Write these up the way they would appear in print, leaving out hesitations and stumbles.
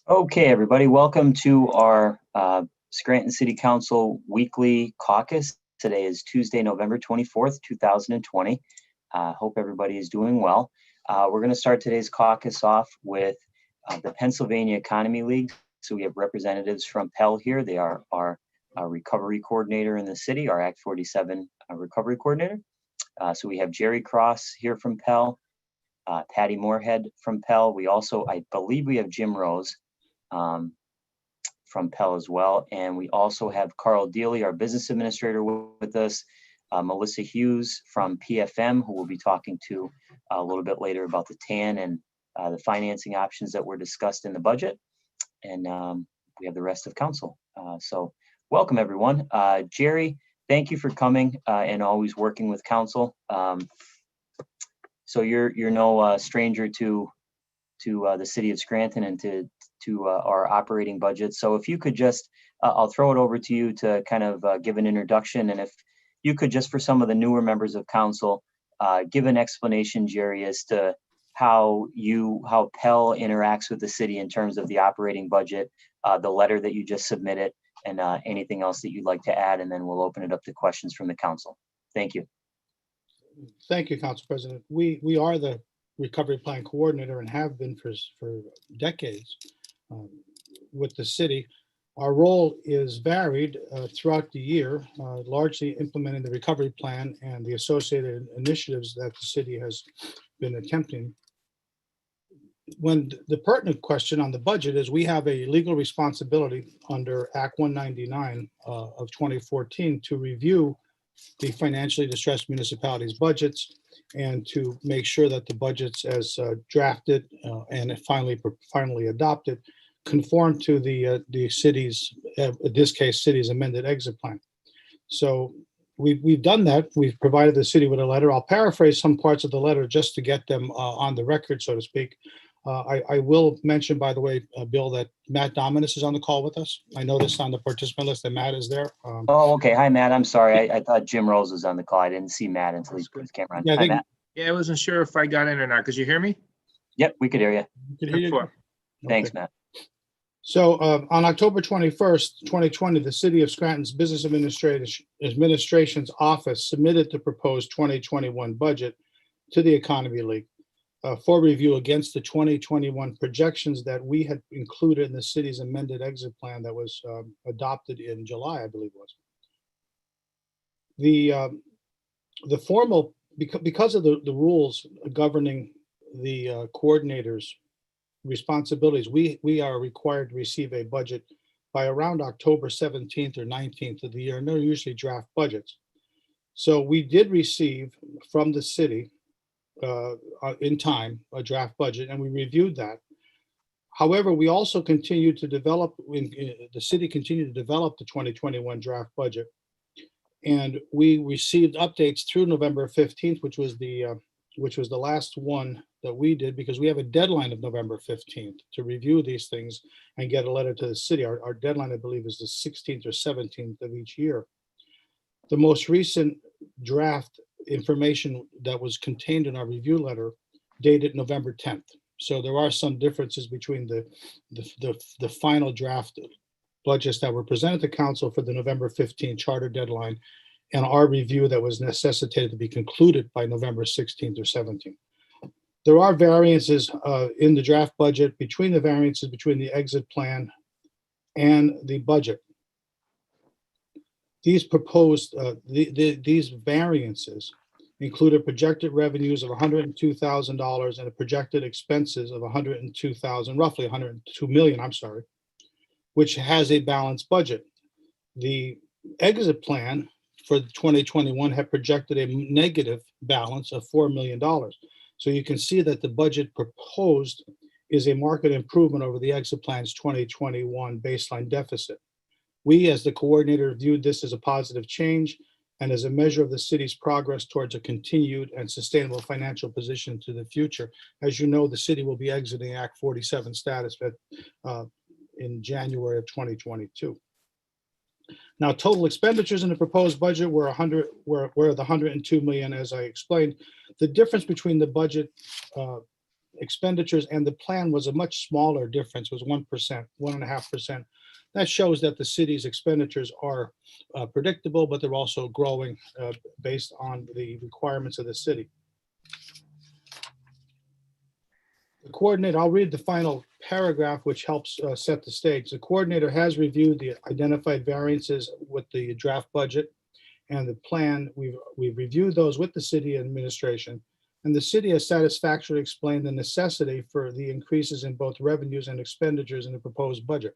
Okay, everybody, welcome to our Scranton City Council weekly caucus. Today is Tuesday, November 24th, 2020. Hope everybody is doing well. We're going to start today's caucus off with the Pennsylvania Economy League. So we have representatives from Pell here. They are our recovery coordinator in the city, our Act 47 recovery coordinator. So we have Gerald Cross here from Pell, Patty Moorhead from Pell. We also, I believe we have Jim Rose from Pell as well. And we also have Deeley, our business administrator, with us, Melissa Hughes from PFM, who we'll be talking to a little bit later about the TAN and the financing options that were discussed in the budget. And we have the rest of council. So welcome, everyone. Jerry, thank you for coming and always working with council. So you're no stranger to the city of Scranton and to our operating budget. So if you could just, I'll throw it over to you to kind of give an introduction. And if you could just, for some of the newer members of council, give an explanation, Jerry, as to how Pell interacts with the city in terms of the operating budget, the letter that you just submitted, and anything else that you'd like to add. And then we'll open it up to questions from the council. Thank you. Thank you, Council President. We are the recovery plan coordinator and have been for decades with the city. Our role is varied throughout the year, largely implementing the recovery plan and the associated initiatives that the city has been attempting. When the pertinent question on the budget is, we have a legal responsibility under Act 199 of 2014 to review the financially distressed municipalities' budgets and to make sure that the budgets as drafted and finally adopted conform to the city's, in this case, city's amended exit plan. So we've done that. We've provided the city with a letter. I'll paraphrase some parts of the letter just to get them on the record, so to speak. I will mention, by the way, Bill, that Matt Domines is on the call with us. I noticed on the participant list that Matt is there. Oh, okay. Hi, Matt. I'm sorry. I thought Jim Rose was on the call. I didn't see Matt until he put his camera on. Yeah, Hi, Matt. Yeah, I wasn't sure if I got in or not. Could you hear me? Yep, we could hear you. Can hear you. Before. Thanks, Okay. Matt. So on October 21st, 2020, the City of Scranton's Business Administration's office submitted the proposed 2021 budget to the Economy League for review against the 2021 projections that we had included in the city's amended exit plan that was adopted in July, I believe it was. The formal, because of the rules governing the coordinators' responsibilities, we are required to receive a budget by around October 17th or 19th of the year, and they're usually draft budgets. So we did receive from the city in time a draft budget, and we reviewed that. However, we also continued to develop, the city continued to develop the 2021 draft budget, and we received updates through November 15th, which was the last one that we did, because we have a deadline of November 15th to review these things and get a letter to the city. Our deadline, I believe, is the 16th or 17th of each year. The most recent draft information that was contained in our review letter dated November 10th. So there are some differences between the final draft budgets that were presented to council for the November 15th charter deadline and our review that was necessitated to be concluded by November 16th or 17th. There are variances in the draft budget between the exit plan and the budget. These proposed, these variances included projected revenues of $102,000 and a projected expenses of $102,000, roughly $102 million, I'm sorry, which has a balanced budget. The exit plan for 2021 had projected a negative balance of $4 million. So you can see that the budget proposed is a market improvement over the exit plan's 2021 baseline deficit. We, as the coordinator, viewed this as a positive change and as a measure of the city's progress towards a continued and sustainable financial position to the future. As you know, the city will be exiting Act 47 status in January of 2022. Now, total expenditures in the proposed budget were the 102 million, as I explained. The difference between the budget expenditures, and the plan was a much smaller difference, was 1%, 1.5%. That shows that the city's expenditures are predictable, but they're also growing based on the requirements of the city. The coordinator, I'll read the final paragraph, which helps set the stage. The coordinator has reviewed the identified variances with the draft budget and the plan. We've reviewed those with the city administration, and the city has satisfactorily explained the necessity for the increases in both revenues and expenditures in the proposed budget.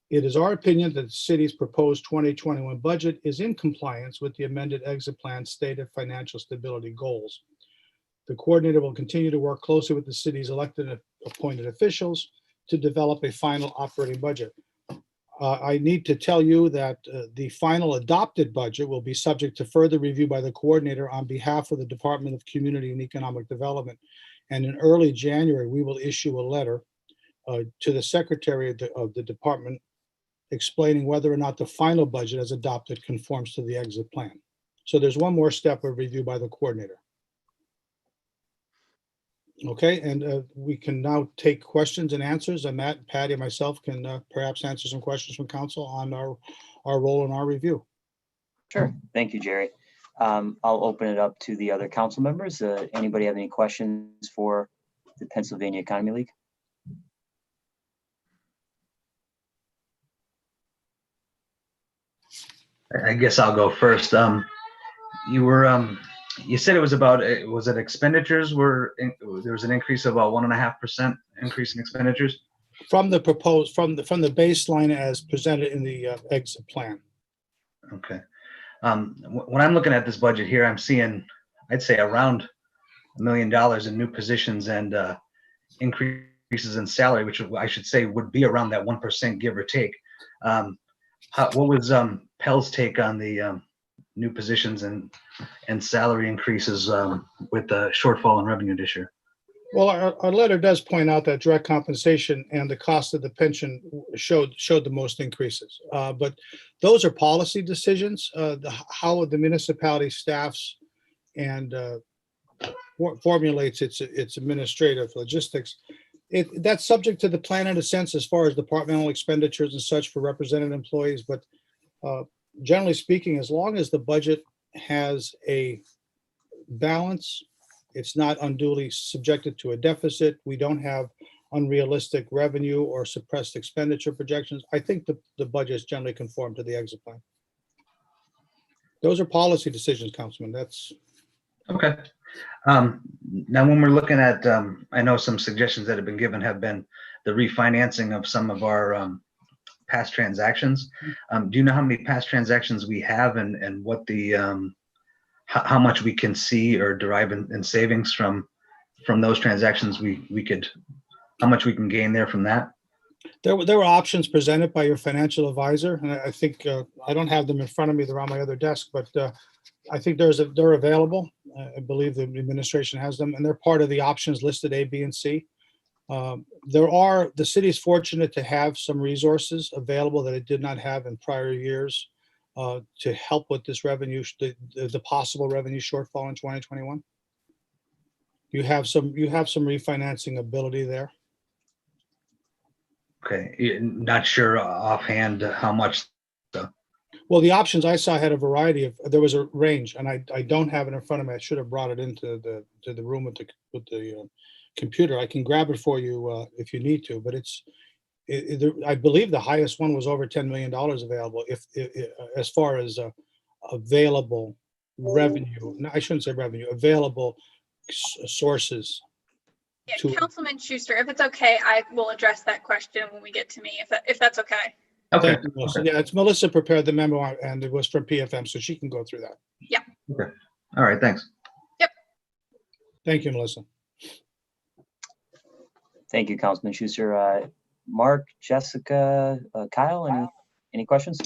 It is our opinion that the city's proposed 2021 budget is in compliance with the amended exit plan stated financial stability goals. The coordinator will continue to work closely with the city's elected and appointed officials to develop a final operating budget. I need to tell you that the final adopted budget will be subject to further review by the coordinator on behalf of the Department of Community and Economic Development. And in early January, we will issue a letter to the secretary of the department explaining whether or not the final budget as adopted conforms to the exit plan. So there's one more step of review by the coordinator. Okay, and we can now take questions and answers, and Matt, Patty, and myself can perhaps answer some questions from council on our role in our review. Sure. Thank you, Jerry. I'll open it up to the other council members. Anybody have any questions for the Pennsylvania Economy League? I guess I'll go first. You said it was about, was it expenditures there was an increase of about 1.5% increase in expenditures? From the proposed, from the baseline as presented in the exit plan. Okay. When I'm looking at this budget here, I'm seeing, I'd say around $1 million in new positions and increases in salary, which I should say would be around that 1% give or take. What was Pell's take on the new positions and salary increases with the shortfall in revenue this year? Well, our letter does point out that direct compensation and the cost of the pension showed the most increases. But those are policy decisions. How the municipality staffs and formulates its administrative logistics. That's subject to the plan in a sense as far as departmental expenditures and such for represented employees. But generally speaking, as long as the budget has a balance, it's not unduly subjected to a deficit, we don't have unrealistic revenue or suppressed expenditure projections, I think the budgets generally conform to the exit plan. Those are policy decisions, Councilman. That's okay. Now, when we're looking at, I know some suggestions that have been given have been the refinancing of some of our past transactions. Do you know how many past transactions we have and what the how much we can see or derive in savings from those transactions? How much we can gain there from that? There were options presented by your financial advisor, and I think I don't have them in front of me. They're on my other desk, but I think they're available. I believe the administration has them, and they're part of the options listed A, B, and C. The city is fortunate to have some resources available that it did not have in prior years to help with this revenue, the possible revenue shortfall in 2021. You have some refinancing ability there. Okay, not sure offhand how much. Well, the options I saw had a variety of. There was a range, and I don't have it in front of me. I should have brought it into the room with the computer. I can grab it for you if you need to, but I believe the highest one was over $10 million available. If as far as available revenue, no, I shouldn't say revenue, available sources. Yeah, Councilman Schuster, if it's okay, I will address that question when we get to me, if that's okay. Okay. Thank you, Melissa. Yeah, it's Melissa prepared the memo, and it was from PFM, so she can go through that. Yeah. Okay. All right. Thanks. Yep. Thank you, Melissa. Thank you, Councilman Schuster. Mark, Jessica, Kyle, any questions?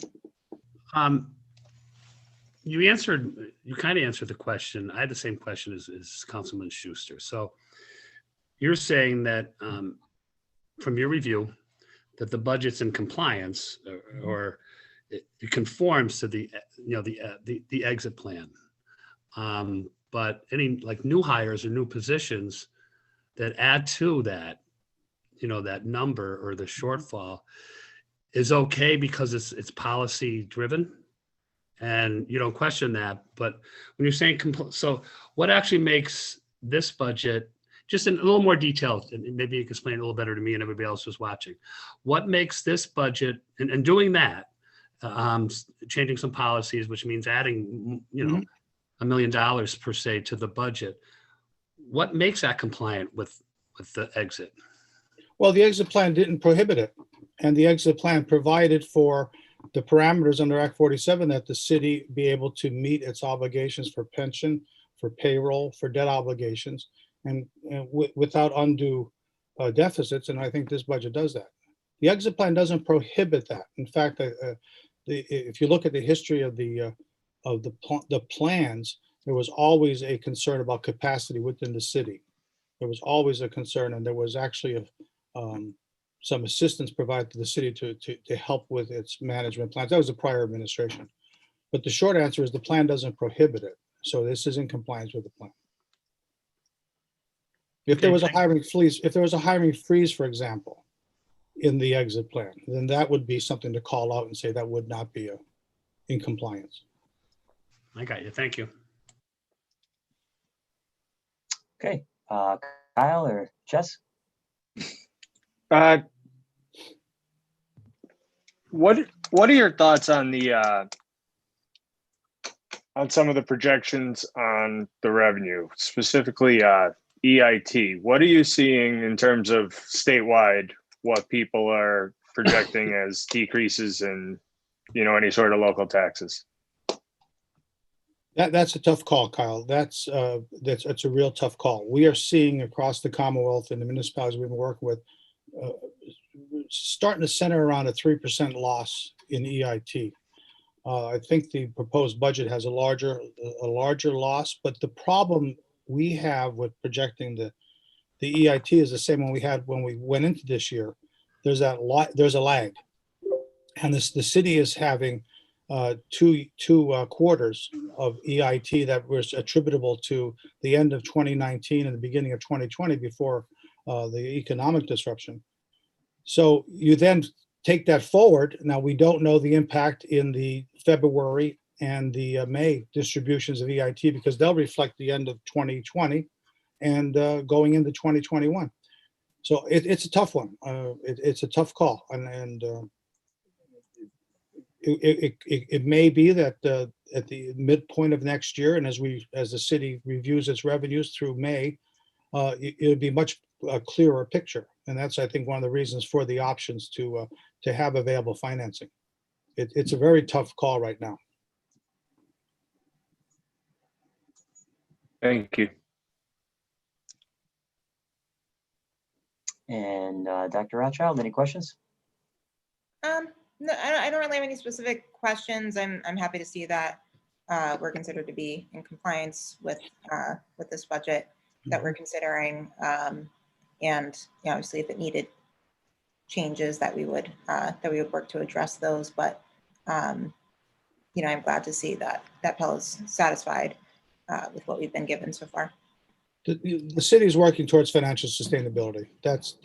You kind of answered the question. I had the same question as Councilman Schuster. So you're saying that from your review that the budget's in compliance or it conforms to the exit plan. But any like new hires or new positions, that add to that, that number or the shortfall is okay because it's policy driven and you don't question that. But when you're saying, so what actually makes this budget, just in a little more detail, and maybe you can explain it a little better to me and everybody else who's watching, what makes this budget and doing that, changing some policies, which means adding, $1 million per se to the budget. What makes that compliant with the exit? Well, the exit plan didn't prohibit it. And the exit plan provided for the parameters under Act 47 that the city be able to meet its obligations for pension, for payroll, for debt obligations, and without undue deficits. And I think this budget does that. The exit plan doesn't prohibit that. In fact, if you look at the history of the plans, there was always a concern about capacity within the city. There was always a concern, and there was actually some assistance provided to the city to help with its management plans. That was the prior administration. But the short answer is the plan doesn't prohibit it. So this is in compliance with the plan. If there was a hiring freeze, for example, in the exit plan, then that would be something to call out and say that would not be in compliance. I got you. Thank you. Okay, Kyle or Jess? What are your thoughts on the on some of the projections on the revenue, specifically EIT? What are you seeing in terms of statewide, what people are projecting as decreases in, any sort of local taxes? That's a tough call, Kyle. That's a real tough call. We are seeing across the Commonwealth and the municipalities we've been working with, starting to center around a 3% loss in EIT. I think the proposed budget has a larger loss, but the problem we have with projecting the EIT is the same one we had when we went into this year. There's a lag, and the city is having two quarters of EIT that was attributable to the end of 2019 and the beginning of 2020 before the economic disruption. So you then take that forward. Now we don't know the impact in the February and the May distributions of EIT because they'll reflect the end of 2020 and going into 2021. So it's a tough one. It's a tough call, and it may be that at the midpoint of next year, and as the city reviews its revenues through May, it'll be much clearer picture. And that's, I think, one of the reasons for the options to have available financing. It's a very tough call right now. Thank you. And Dr. Rothschild, any questions? No, I don't really have any specific questions. I'm happy to see that we're considered to be in compliance with this budget that we're considering, and obviously, if it needed changes, that we would work to address those. But I'm glad to see that Pell is satisfied with what we've been given so far. The city is working towards financial sustainability. That's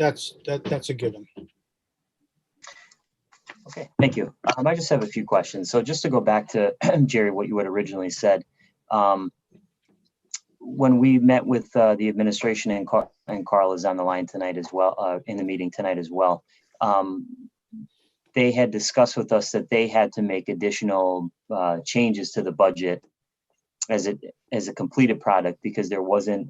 a given. Okay, thank you. I just have a few questions. So just to go back to Jerry, what you had originally said, when we met with the administration, and Carl is on the line tonight as well, in the meeting tonight as well, they had discussed with us that they had to make additional changes to the budget as a completed product because there wasn't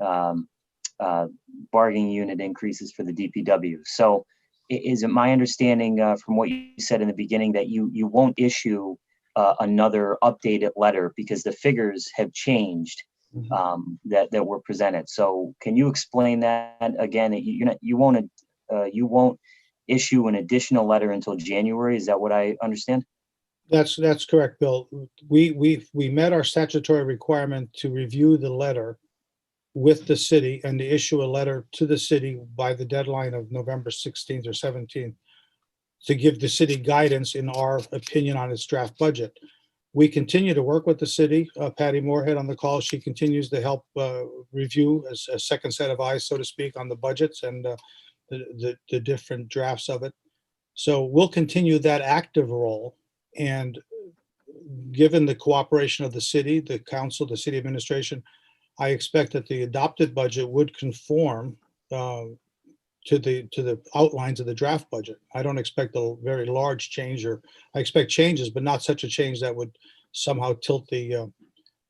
bargaining unit increases for the DPW. So is it my understanding from what you said in the beginning that you won't issue another updated letter because the figures have changed that were presented? So can you explain that again? You won't issue an additional letter until January. Is that what I understand? That's correct, Bill. We met our statutory requirement to review the letter with the city and to issue a letter to the city by the deadline of November 16th or 17th to give the city guidance in our opinion on its draft budget. We continue to work with the city. Patty Moorhead on the call. She continues to help review as a second set of eyes, so to speak, on the budgets and the different drafts of it. So we'll continue that active role. And given the cooperation of the city, the council, the city administration, I expect that the adopted budget would conform to the outlines of the draft budget. I don't expect a very large change, or I expect changes, but not such a change that would somehow tilt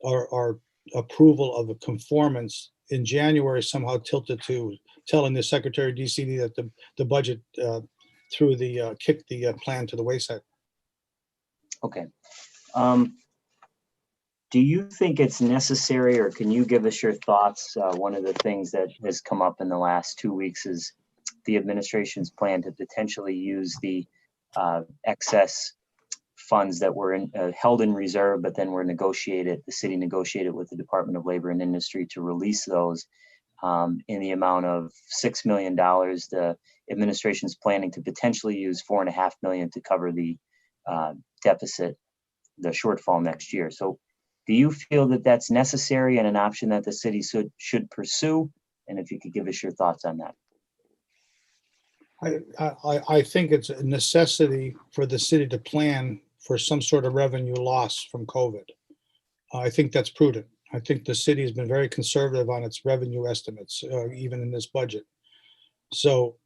our approval of a conformance in January, somehow tilted to telling the Secretary of DCD that the budget kicked the plan to the wayside. Okay. Do you think it's necessary, or can you give us your thoughts? One of the things that has come up in the last 2 weeks is the administration's plan to potentially use the excess funds that were held in reserve, but then were negotiated, the city negotiated with the Department of Labor and Industry to release those in the amount of $6 million. The administration's planning to potentially use $4.5 million to cover the deficit, the shortfall next year. So do you feel that that's necessary and an option that the city should pursue? And if you could give us your thoughts on that. I think it's a necessity for the city to plan for some sort of revenue loss from COVID. I think that's prudent. I think the city has been very conservative on its revenue estimates, even in this budget. So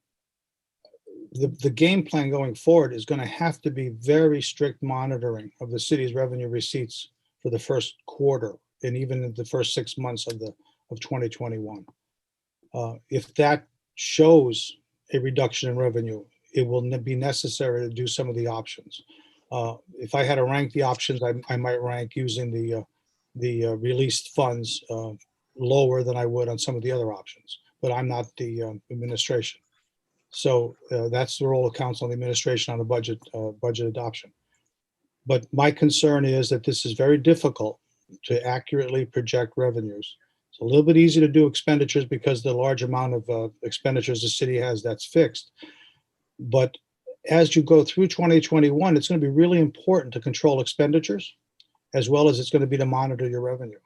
the game plan going forward is going to have to be very strict monitoring of the city's revenue receipts for the first quarter and even in the first 6 months of 2021. If that shows a reduction in revenue, it will be necessary to do some of the options. If I had to rank the options, I might rank using the released funds lower than I would on some of the other options, but I'm not the administration. So that's the role of council and the administration on the budget adoption. But my concern is that this is very difficult to accurately project revenues. It's a little bit easy to do expenditures because the large amount of expenditures the city has, that's fixed. But as you go through 2021, it's going to be really important to control expenditures, as well as it's going to be to monitor your revenue.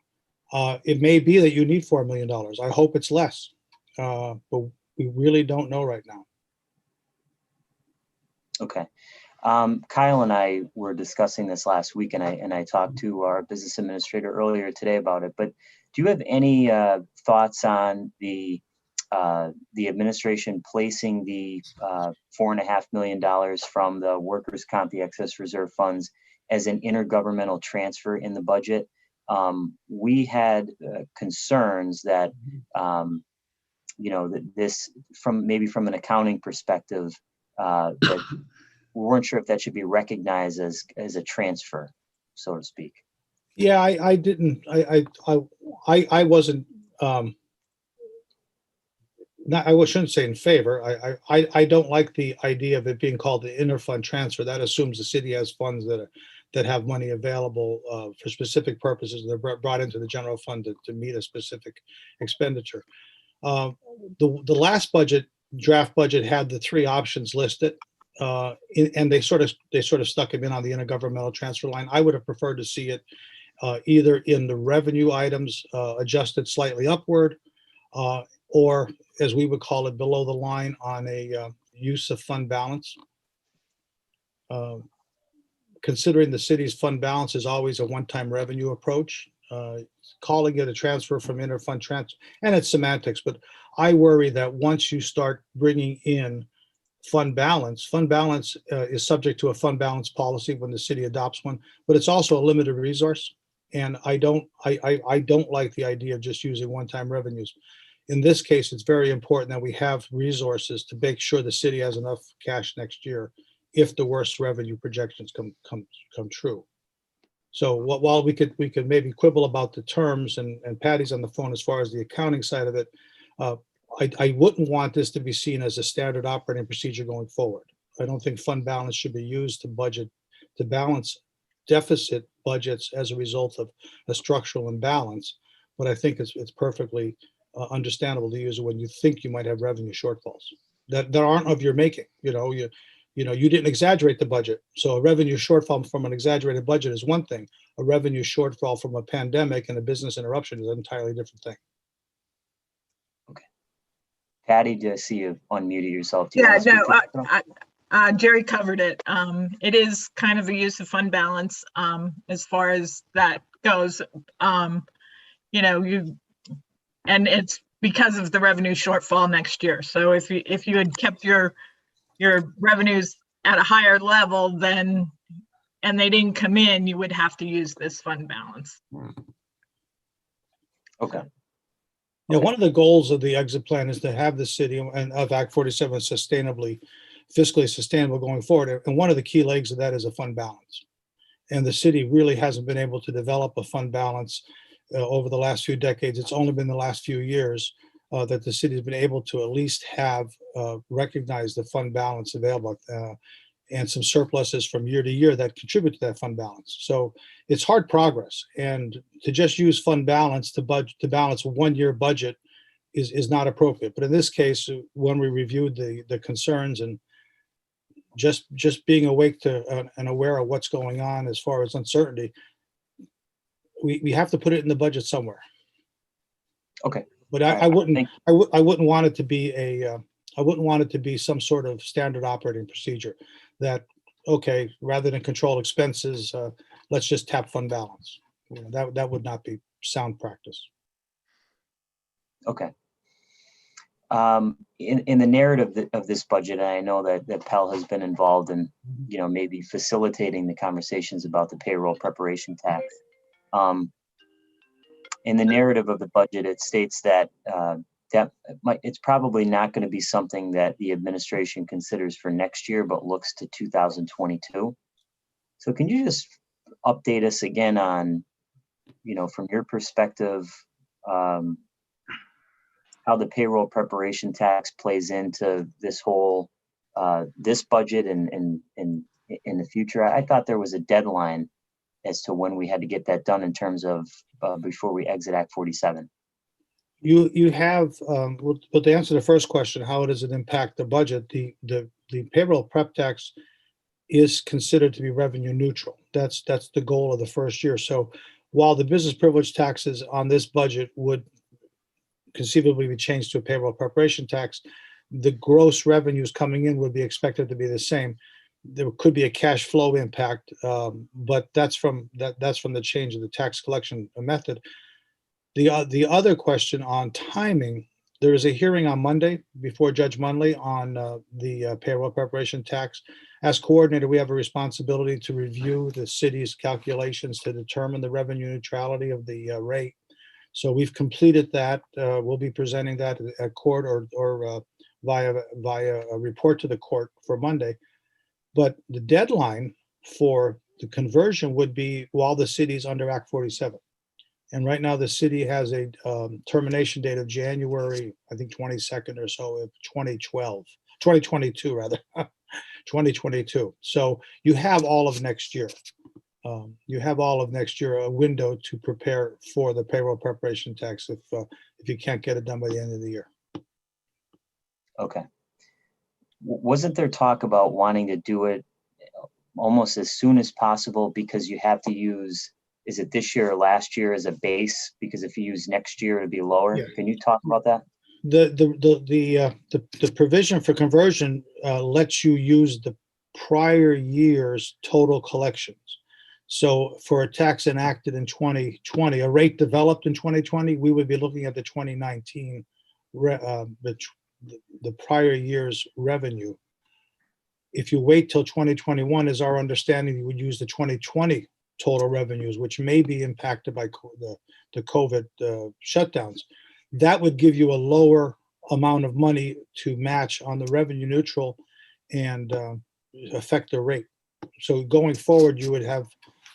It may be that you need $4 million. I hope it's less, but we really don't know right now. Okay. Kyle and I were discussing this last week, and I talked to our business administrator earlier today about it. But do you have any thoughts on the administration placing the $4.5 million from the workers' comp, the excess reserve funds, as an intergovernmental transfer in the budget? We had concerns that that this, from an accounting perspective, that we weren't sure if that should be recognized as a transfer, so to speak. Yeah, I didn't. I wasn't. I shouldn't say in favor. I don't like the idea of it being called the interfund transfer. That assumes the city has funds that have money available for specific purposes. They're brought into the general fund to meet a specific expenditure. The last draft budget had the three options listed, and they sort of stuck them in on the intergovernmental transfer line. I would have preferred to see it either in the revenue items adjusted slightly upward, or as we would call it, below the line on a use of fund balance. Considering the city's fund balance is always a one-time revenue approach, calling it a transfer from interfund transfer, and it's semantics, but I worry that once you start bringing in fund balance is subject to a fund balance policy when the city adopts one, but it's also a limited resource. And I don't like the idea of just using one-time revenues. In this case, it's very important that we have resources to make sure the city has enough cash next year if the worst revenue projections come true. So while we could maybe quibble about the terms, and Patty's on the phone as far as the accounting side of it, I wouldn't want this to be seen as a standard operating procedure going forward. I don't think fund balance should be used to balance deficit budgets as a result of a structural imbalance, but I think it's perfectly understandable to use it when you think you might have revenue shortfalls that aren't of your making. You didn't exaggerate the budget. So a revenue shortfall from an exaggerated budget is one thing. A revenue shortfall from a pandemic and a business interruption is an entirely different thing. Patty, do I see you unmuted yourself? Do you Yeah, want to speak no, to that? Jerry covered it. It is kind of a use of fund balance as far as that goes. And it's because of the revenue shortfall next year. So if you had kept your revenues at a higher level, then and they didn't come in, you would have to use this fund balance. Okay. Yeah, one of the goals of the exit plan is to have the city and of Act 47 fiscally sustainable going forward. And one of the key legs of that is a fund balance. And the city really hasn't been able to develop a fund balance over the last few decades. It's only been the last few years that the city has been able to at least have recognized the fund balance available and some surpluses from year to year that contribute to that fund balance. So it's hard progress, and to just use fund balance to balance a one-year budget is not appropriate. But in this case, when we reviewed the concerns and just being awake to and aware of what's going on as far as uncertainty, we have to put it in the budget somewhere. Okay. But All right. I wouldn't want it to be I wouldn't want it to be some sort of standard operating procedure that, okay, rather than control expenses, let's just tap fund balance. That would not be sound practice. Okay. In the narrative of this budget, and I know that Pell has been involved in, maybe facilitating the conversations about the payroll preparation tax. In the narrative of the budget, it states that it's probably not going to be something that the administration considers for next year, but looks to 2022. So can you just update us again on, from your perspective, how the payroll preparation tax plays into this whole this budget and in the future? I thought there was a deadline as to when we had to get that done in terms of before we exit Act 47. You have, but to answer the first question, how does it impact the budget? The payroll prep tax is considered to be revenue neutral. That's the goal of the first year. So while the business privilege taxes on this budget would conceivably be changed to a payroll preparation tax, the gross revenues coming in would be expected to be the same. There could be a cash flow impact, but that's from the change of the tax collection method. The other question on timing, there is a hearing on Monday before Judge Munley on the payroll preparation tax. As coordinator, we have a responsibility to review the city's calculations to determine the revenue neutrality of the rate. So we've completed that. We'll be presenting that at court or via a report to the court for Monday. But the deadline for the conversion would be while the city's under Act 47. And right now the city has a termination date of January, I think 22nd or so of 2022 rather, 2022. So you have all of next year. A window to prepare for the payroll preparation tax if you can't get it done by the end of the year. Okay. Wasn't there talk about wanting to do it almost as soon as possible because you have to use, is it this year or last year as a base? Because if you use next year, it'd be lower. Yeah. Can you talk about that? The provision for conversion lets you use the prior year's total collections. So for a tax enacted in 2020, a rate developed in 2020, we would be looking at the 2019, the prior year's revenue. If you wait till 2021, is our understanding, you would use the 2020 total revenues, which may be impacted by the COVID shutdowns. That would give you a lower amount of money to match on the revenue neutral and affect the rate. So going forward, you would have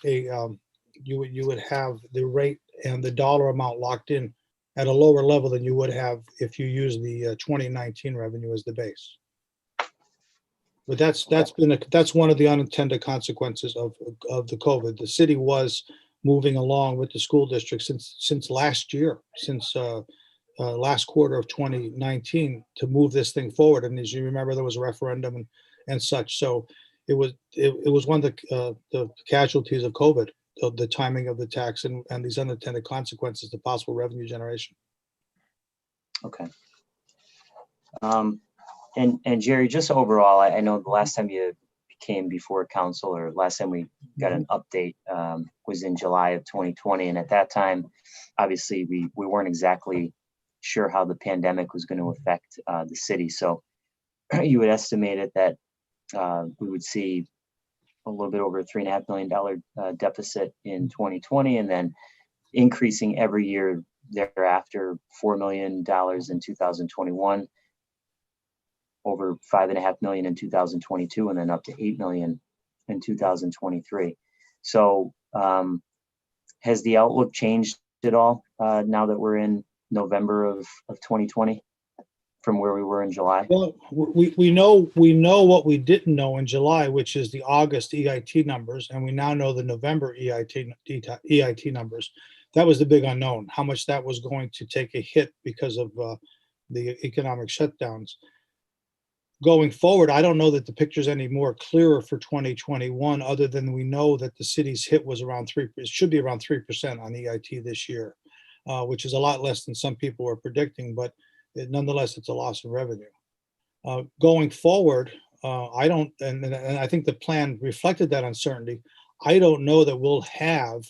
you would have the rate and the dollar amount locked in at a lower level than you would have if you use the 2019 revenue as the base. But that's one of the unintended consequences of the COVID. The city was moving along with the school district since last year, since last quarter of 2019 to move this thing forward. And as you remember, there was a referendum and such. So it was one of the casualties of COVID, of the timing of the tax and these unintended consequences to possible revenue generation. Okay. And Jerry, just overall, I know the last time you came before council, or last time we got an update, was in July of 2020. And at that time, obviously, we weren't exactly sure how the pandemic was going to affect the city. So you had estimated that we would see a little bit over a $3.5 million deficit in 2020, and then increasing every year thereafter, $4 million in 2021, over $5.5 million in 2022, and then up to $8 million in 2023. So has the outlook changed at all now that we're in November of 2020 from where we were in July? Well, we know what we didn't know in July, which is the August EIT numbers, and we now know the November EIT numbers. That was the big unknown, how much that was going to take a hit because of the economic shutdowns. Going forward, I don't know that the picture's any more clearer for 2021, other than we know that the city's hit was around 3%. It should be around 3% on EIT this year, which is a lot less than some people were predicting, but nonetheless, it's a loss of revenue. Going forward, I don't, and I think the plan reflected that uncertainty. I don't know that we'll have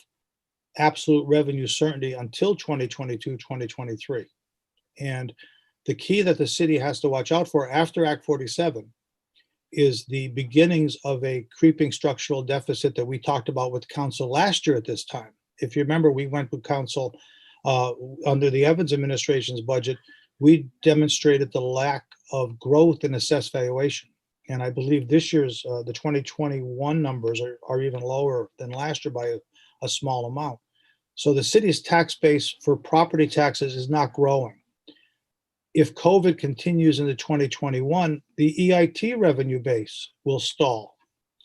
absolute revenue certainty until 2022, 2023. And the key that the city has to watch out for after Act 47 is the beginnings of a creeping structural deficit that we talked about with council last year at this time. If you remember, we went with council under the Evans administration's budget. We demonstrated the lack of growth in assessed valuation. And I believe this year's, the 2021 numbers are even lower than last year by a small amount. So the city's tax base for property taxes is not growing. If COVID continues into 2021, the EIT revenue base will stall.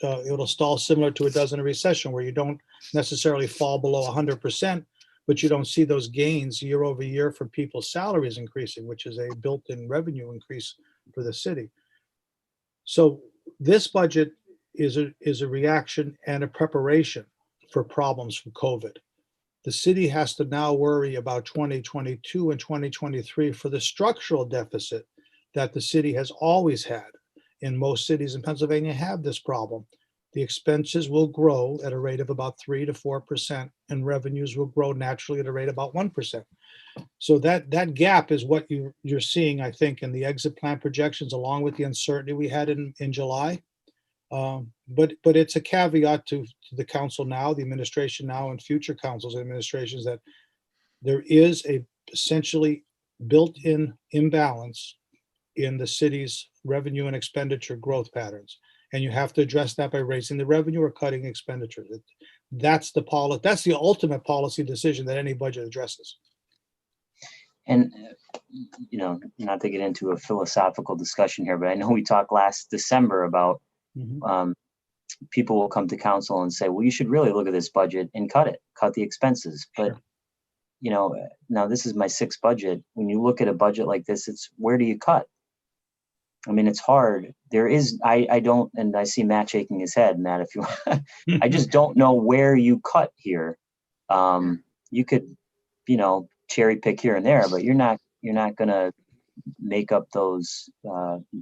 It'll stall similar to it does in a recession, where you don't necessarily fall below 100%, but you don't see those gains year over year for people's salaries increasing, which is a built-in revenue increase for the city. So this budget is a reaction and a preparation for problems from COVID. The city has to now worry about 2022 and 2023 for the structural deficit that the city has always had. In most cities in Pennsylvania have this problem. The expenses will grow at a rate of about 3 to 4%, and revenues will grow naturally at a rate of about 1%. So that gap is what you're seeing, I think, in the exit plan projections, along with the uncertainty we had in July. But it's a caveat to the council now, the administration now, and future councils and administrations, that there is a essentially built-in imbalance in the city's revenue and expenditure growth patterns. And you have to address that by raising the revenue or cutting expenditures. That's the ultimate policy decision that any budget addresses. And, not to get into a philosophical discussion here, but I know we talked last December about people will come to council and say, well, you should really look at this budget and cut the expenses. But, Sure. Now this is my sixth budget. When you look at a budget like this, it's where do you cut? I mean, it's hard. There is, I don't, and I see Matt shaking his head, Matt, if you I just don't know where you cut here. You could, cherry pick here and there, but you're not going to make up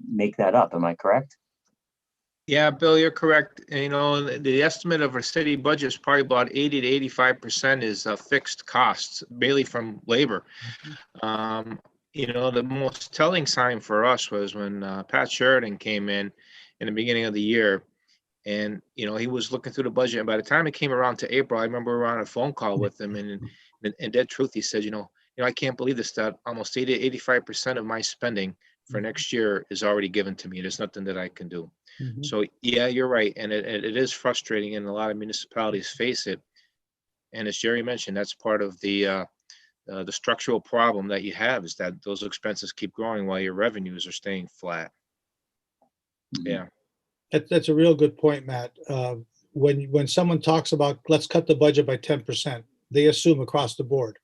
make that up. Am I correct? Yeah, Bill, you're correct. The estimate of our city budget is probably about 80 to 85% is fixed costs, mainly from labor. The most telling sign for us was when Pat Sheridan came in the beginning of the year, and he was looking through the budget. And by the time it came around to April, I remember we were on a phone call with him, and in dead truth, he said, I can't believe this, that almost 80 to 85% of my spending for next year is already given to me. There's nothing that I can do. Mhm. So yeah, you're right, and it is frustrating, and a lot of municipalities face it. And as Jerry mentioned, that's part of the structural problem that you have, is that those expenses keep growing while your revenues are staying flat. Yeah. That's a real good point, Matt. When someone talks about, let's cut the budget by 10%, they assume across the board.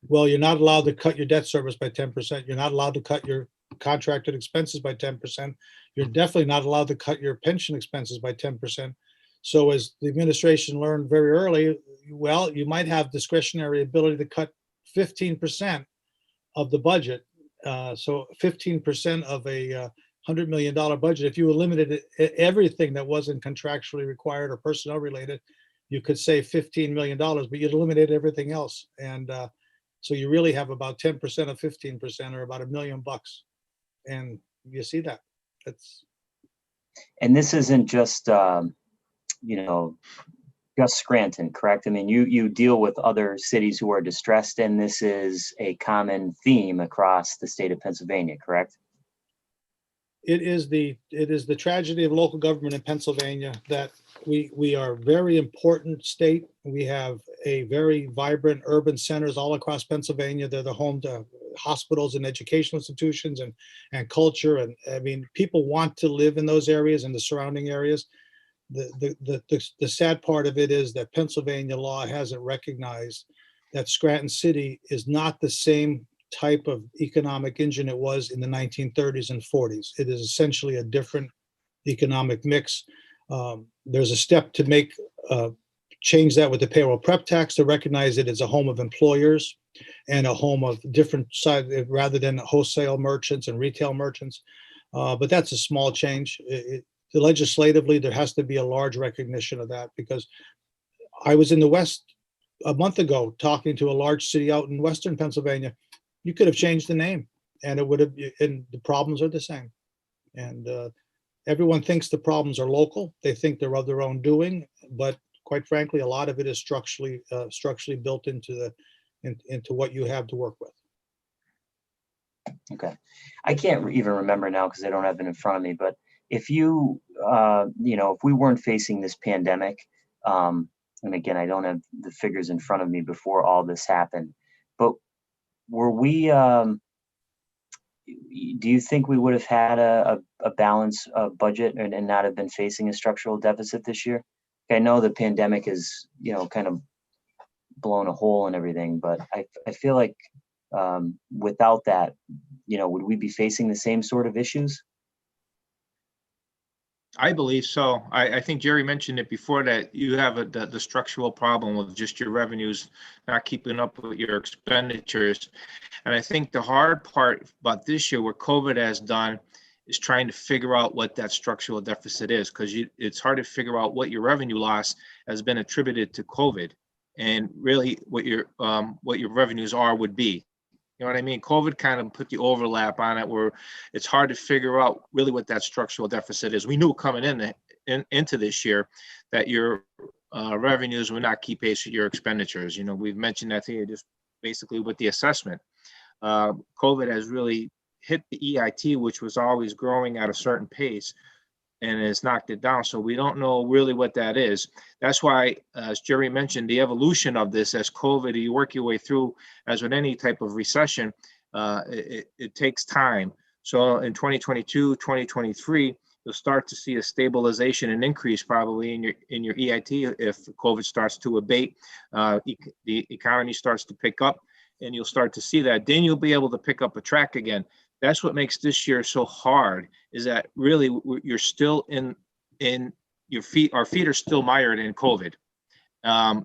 Well, you're not allowed to cut your debt service by 10%. You're not allowed to cut your contracted expenses by 10%. You're definitely not allowed to cut your pension expenses by 10%. So as the administration learned very early, well, you might have discretionary ability to cut 15% of the budget. So 15% of a $100 million budget, if you eliminated everything that wasn't contractually required or personnel related, you could save $15 million, but you'd eliminate everything else. And so you really have about 10% of 15% or about $1 million. And you see that. And this isn't just, just Scranton, correct? I mean, you deal with other cities who are distressed, and this is a common theme across the state of Pennsylvania, correct? It is the tragedy of local government in Pennsylvania that we are a very important state. We have a very vibrant urban centers all across Pennsylvania. They're the home to hospitals and educational institutions and culture. And I mean, people want to live in those areas and the surrounding areas. The sad part of it is that Pennsylvania law hasn't recognized that Scranton City is not the same type of economic engine it was in the 1930s and 40s. It is essentially a different economic mix. There's a step to make change that with the payroll prep tax to recognize it as a home of employers and a home of different side rather than wholesale merchants and retail merchants. But that's a small change. Legislatively, there has to be a large recognition of that, because I was in the West a month ago talking to a large city out in Western Pennsylvania. You could have changed the name and it would have, and the problems are the same. And everyone thinks the problems are local. They think they're of their own doing, but quite frankly, a lot of it is structurally built into what you have to work with. Okay. I can't even remember now because I don't have it in front of me, but if if we weren't facing this pandemic, and again, I don't have the figures in front of me before all this happened, but were we, do you think we would have had a balanced budget and not have been facing a structural deficit this year? I know the pandemic is, kind of blown a hole in everything, but I feel like without that, would we be facing the same sort of issues? I believe so. I think Jerry mentioned it before that you have the structural problem with just your revenues not keeping up with your expenditures. And I think the hard part about this year, what COVID has done, is trying to figure out what that structural deficit is, because it's hard to figure out what your revenue loss has been attributed to COVID, and really what your revenues would be. You know what I mean? COVID kind of put the overlap on it where it's hard to figure out really what that structural deficit is. We knew coming into this year that your revenues would not keep pace with your expenditures. We've mentioned that here just basically with the assessment. COVID has really hit the EIT, which was always growing at a certain pace, and has knocked it down. So we don't know really what that is. That's why, as Jerry mentioned, the evolution of this as COVID, you work your way through, as with any type of recession, it takes time. So in 2022, 2023, you'll start to see a stabilization and increase probably in your EIT if COVID starts to abate, the economy starts to pick up, and you'll start to see that. Then you'll be able to pick up a track again. That's what makes this year so hard, is that really you're still in your feet. Our feet are still mired in COVID.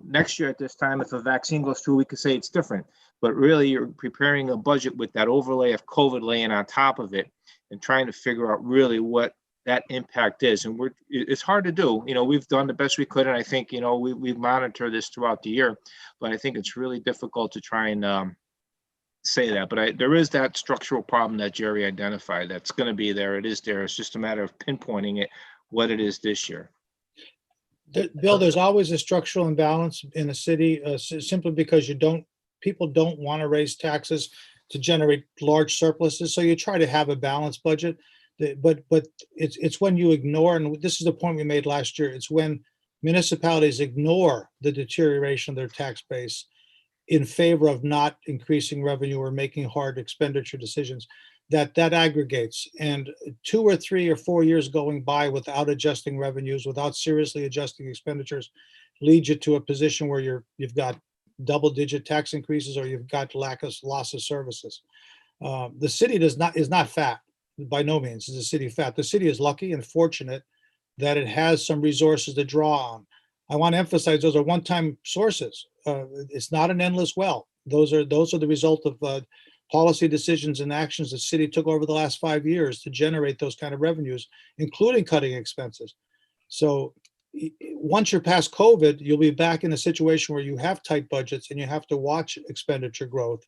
Next year at this time, if a vaccine goes through, we could say it's different. But really, you're preparing a budget with that overlay of COVID laying on top of it and trying to figure out really what that impact is. And it's hard to do. We've done the best we could, and I think we've monitored this throughout the year. But I think it's really difficult to try and say that, but there is that structural problem that Jerry identified that's going to be there. It is there. It's just a matter of pinpointing it, what it is this year. Bill, there's always a structural imbalance in a city simply because people don't want to raise taxes to generate large surpluses. So you try to have a balanced budget, but it's when you ignore, and this is the point we made last year, it's when municipalities ignore the deterioration of their tax base in favor of not increasing revenue or making hard expenditure decisions, that aggregates. And 2 or 3 or 4 years going by without adjusting revenues, without seriously adjusting expenditures, leads you to a position where you've got double-digit tax increases or you've got loss of services. The city is not fat. By no means is the city fat. The city is lucky and fortunate that it has some resources to draw on. I want to emphasize those are one-time sources. It's not an endless well. Those are the result of policy decisions and actions the city took over the last 5 years to generate those kind of revenues, including cutting expenses. So once you're past COVID, you'll be back in a situation where you have tight budgets and you have to watch expenditure growth.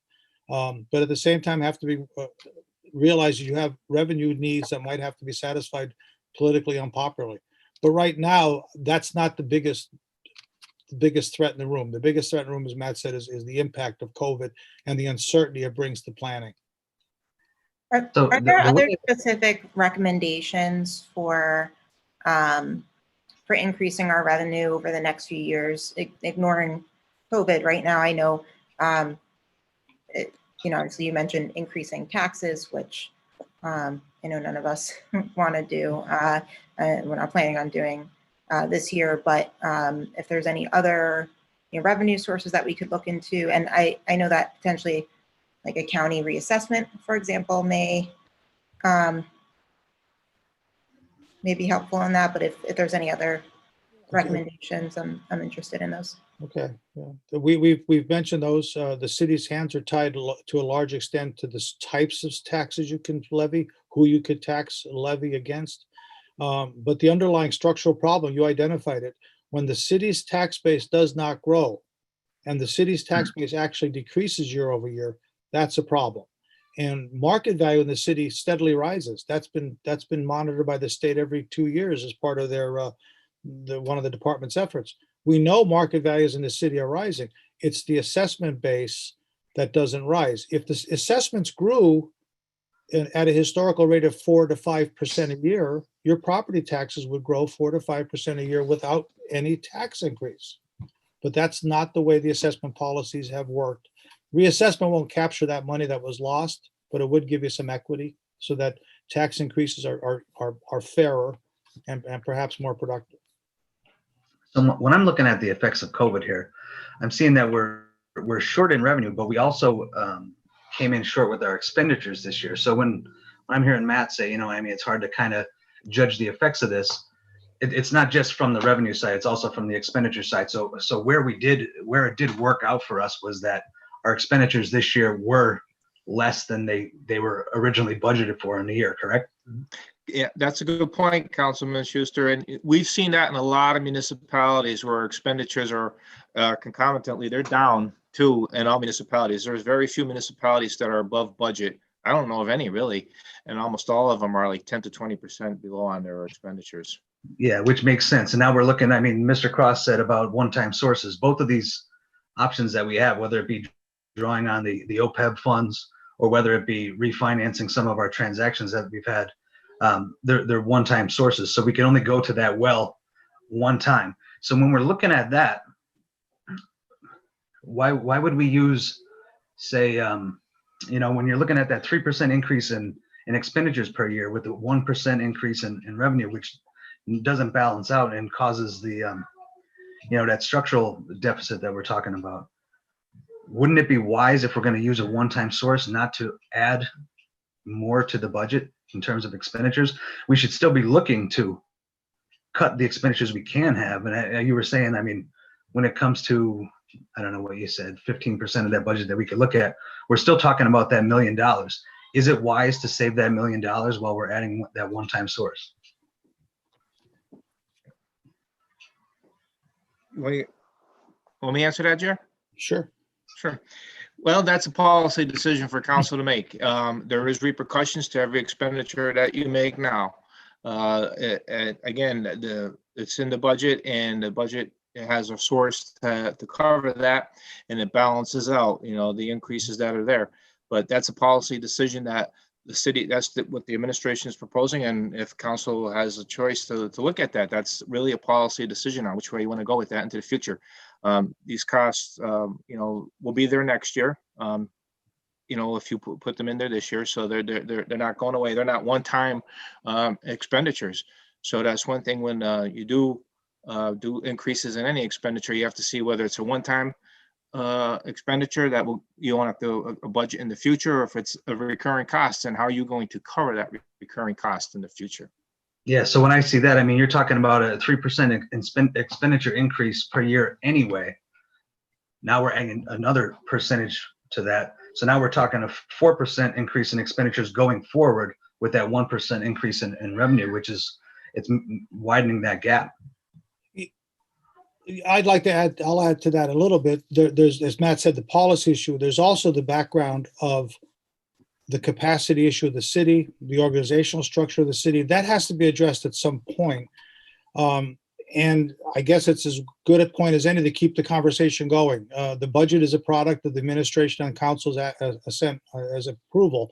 But at the same time, have to be realize you have revenue needs that might have to be satisfied politically unpopularly. But right now, that's not the biggest threat in the room. The biggest threat in the room, as Matt said, is the impact of COVID and the uncertainty it brings to planning. Are there other specific recommendations for increasing our revenue over the next few years, ignoring COVID right now? I know, obviously you mentioned increasing taxes, which I know none of us want to do. We're not planning on doing this year, but if there's any other revenue sources that we could look into, and I know that potentially like a county reassessment, for example, may be helpful in that. But if there's any other recommendations, I'm interested in those. Okay, yeah. We've mentioned those. The city's hands are tied to a large extent to the types of taxes you can levy, who you could levy against. But the underlying structural problem, you identified it. When the city's tax base does not grow, and the city's tax base actually decreases year over year, that's a problem. And market value in the city steadily rises. That's been monitored by the state every 2 years as part of their one of the department's efforts. We know market values in the city are rising. It's the assessment base that doesn't rise. If the assessments grew at a historical rate of 4 to 5% a year, your property taxes would grow 4 to 5% a year without any tax increase. But that's not the way the assessment policies have worked. Reassessment won't capture that money that was lost, but it would give you some equity so that tax increases are fairer and perhaps more productive. So when I'm looking at the effects of COVID here, I'm seeing that we're short in revenue, but we also came in short with our expenditures this year. So when I'm hearing Matt say, it's hard to kind of judge the effects of this. It's not just from the revenue side; it's also from the expenditure side. So where it did work out for us was that our expenditures this year were less than they were originally budgeted for in the year. Correct? Yeah, that's a good point, Councilman Schuster. And we've seen that in a lot of municipalities where expenditures are concomitantly, they're down too in all municipalities. There's very few municipalities that are above budget. I don't know of any really. And almost all of them are like 10 to 20% below on their expenditures. Yeah, which makes sense. And now we're looking, Mr. Cross said about one-time sources. Both of these options that we have, whether it be drawing on the OPEB funds or whether it be refinancing some of our transactions that we've had, they're one-time sources. So we can only go to that well one time. So when we're looking at that, why would we use, say, when you're looking at that 3% increase in expenditures per year with the 1% increase in revenue, which doesn't balance out and causes the, that structural deficit that we're talking about. Wouldn't it be wise if we're going to use a one-time source not to add more to the budget in terms of expenditures? We should still be looking to cut the expenditures we can have. And you were saying, when it comes to, I don't know what you said, 15% of that budget that we could look at, we're still talking about that $1 million. Is it wise to save that $1 million while we're adding that one-time source? Wait, let me answer that, Jer? Sure. Well, that's a policy decision for council to make. There is repercussions to every expenditure that you make now. Again, it's in the budget, and the budget has a source to cover that, and it balances out, the increases that are there. But that's a policy decision that the city, what the administration is proposing. And if council has a choice to look at that, that's really a policy decision on which way you want to go with that into the future. These costs, will be there next year. If you put them in there this year, so they're not going away. They're not one-time expenditures. So that's one thing when you do increases in any expenditure, you have to see whether it's a one-time expenditure that you won't have to budget in the future, or if it's a recurring cost, and how are you going to cover that recurring cost in the future? Yeah, so when I see that, I mean, you're talking about a 3% expenditure increase per year anyway. Now we're adding another percentage to that. So now we're talking a 4% increase in expenditures going forward with that 1% increase in revenue, which is, it's widening that gap. I'd like to add, I'll add to that a little bit. There's, as Matt said, the policy issue. There's also the background of the capacity issue of the city, the organizational structure of the city. That has to be addressed at some point. And I guess it's as good a point as any to keep the conversation going. The budget is a product of the administration and council's assent as approval.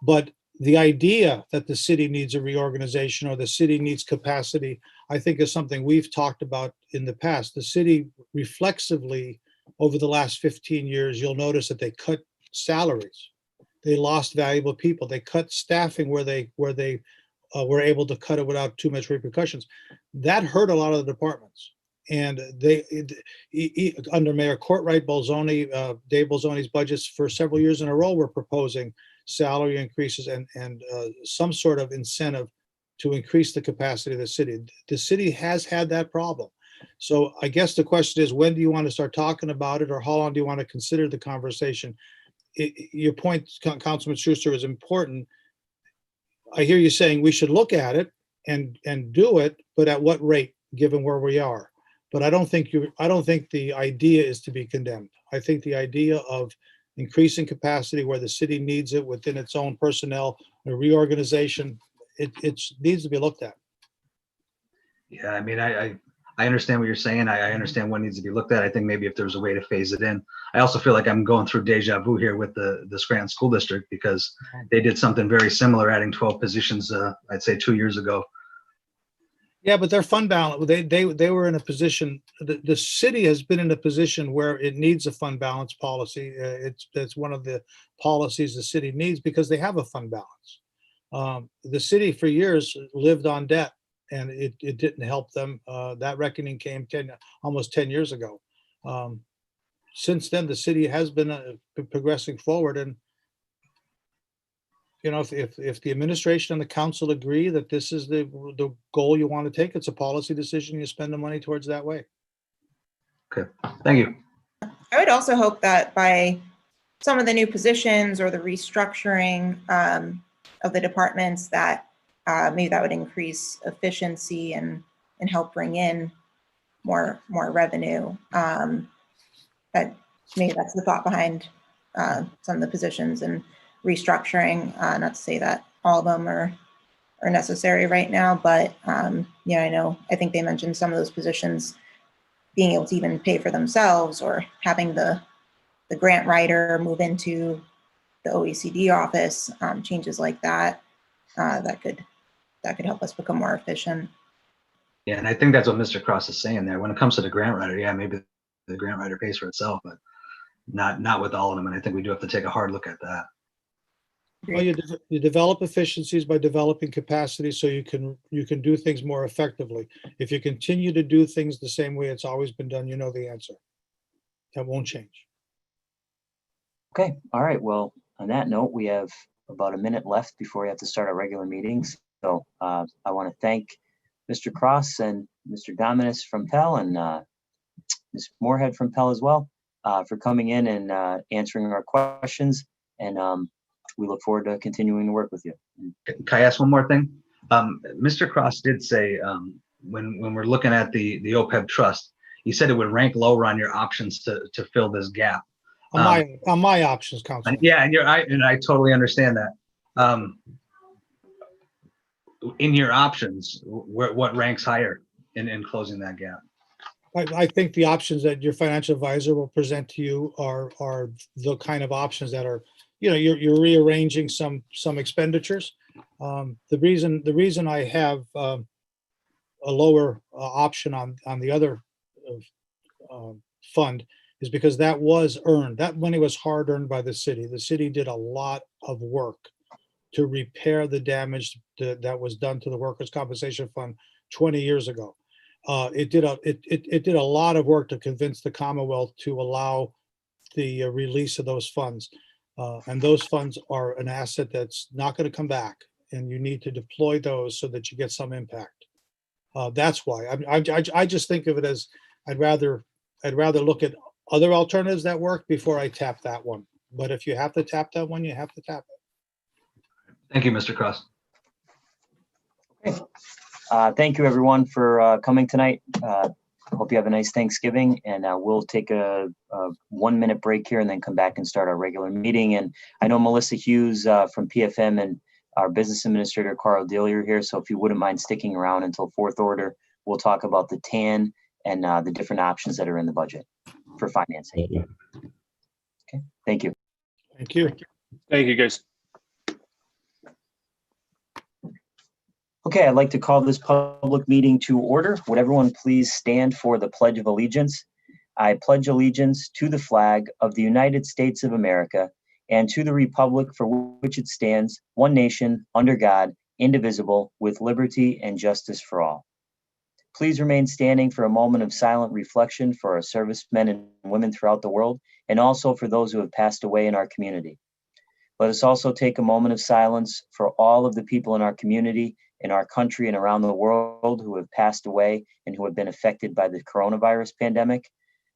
But the idea that the city needs a reorganization or the city needs capacity, I think is something we've talked about in the past. The city reflexively, over the last 15 years, you'll notice that they cut salaries. They lost valuable people. They cut staffing where they were able to cut it without too much repercussions. That hurt a lot of the departments. And under Mayor Courtwright, Dave Bolzoni's budgets for several years in a row were proposing salary increases and some sort of incentive to increase the capacity of the city. The city has had that problem. So I guess the question is, when do you want to start talking about it, or how long do you want to consider the conversation? Your point, Councilman Schuster, is important. I hear you saying we should look at it and do it, but at what rate, given where we are? But I don't think the idea is to be condemned. I think the idea of increasing capacity where the city needs it within its own personnel, a reorganization, it needs to be looked at. Yeah, I mean, I understand what you're saying. I understand what needs to be looked at. I think maybe if there's a way to phase it in. I also feel like I'm going through deja vu here with the Scranton School District, because they did something very similar, adding 12 positions, I'd say 2 years ago. Yeah, but their fund balance, they were in a position, the city has been in a position where it needs a fund balance policy. It's one of the policies the city needs because they have a fund balance. The city for years lived on debt, and it didn't help them. That reckoning came almost 10 years ago. Since then, the city has been progressing forward, and you know, if the administration and the council agree that this is the goal you want to take, it's a policy decision. You spend the money towards that way. Okay, thank you. I would also hope that by some of the new positions or the restructuring of the departments, that maybe that would increase efficiency and help bring in more revenue. That maybe that's the thought behind some of the positions and restructuring. Not to say that all of them are necessary right now, but yeah, I think they mentioned some of those positions being able to even pay for themselves, or having the grant writer move into the OECD office, changes like that, that could help us become more efficient. Yeah, and I think that's what Mr. Cross is saying there. When it comes to the grant writer, yeah, maybe the grant writer pays for itself, but not with all of them. And I think we do have to take a hard look at that. Well, you develop efficiencies by developing capacity, so you can do things more effectively. If you continue to do things the same way it's always been done, you know the answer. That won't change. Okay, all right. Well, on that note, we have about a minute left before we have to start our regular meetings. So I want to thank Mr. Cross and Mr. Domines from Pell, and Ms. Moorhead from Pell as well, for coming in and answering our questions. And we look forward to continuing to work with you. Can I ask one more thing? Mr. Cross did say, when we're looking at the OPEB trust, he said it would rank lower on your options to fill this gap. On my options, Councilman. Yeah, and I totally understand that. In your options, what ranks higher in closing that gap? I think the options that your financial advisor will present to you are the kind of options that are, you're rearranging some expenditures. The reason I have a lower option on the other fund is because that was earned. That money was hard earned by the city. The city did a lot of work to repair the damage that was done to the workers' compensation fund 20 years ago. It did a lot of work to convince the Commonwealth to allow the release of those funds. And those funds are an asset that's not going to come back, and you need to deploy those so that you get some impact. That's why I just think of it as I'd rather look at other alternatives that work before I tap that one. But if you have to tap that one, you have to tap it. Thank you, Mr. Cross. Thank you, everyone, for coming tonight. Hope you have a nice Thanksgiving, and we'll take a 1-minute break here and then come back and start our regular meeting. And I know Melissa Hughes from PFM and our business administrator, Carl Deeley, are here. So if you wouldn't mind sticking around until fourth order, we'll talk about the TAN and the different options that are in the budget for financing. Okay, thank you. Thank you. Thank you, guys. Okay, I'd like to call this public meeting to order. Would everyone please stand for the Pledge of Allegiance? I pledge allegiance to the flag of the United States of America and to the republic for which it stands, one nation, under God, indivisible, with liberty and justice for all. Please remain standing for a moment of silent reflection for our servicemen and women throughout the world, and also for those who have passed away in our community. Let us also take a moment of silence for all of the people in our community, in our country, and around the world who have passed away and who have been affected by the coronavirus pandemic.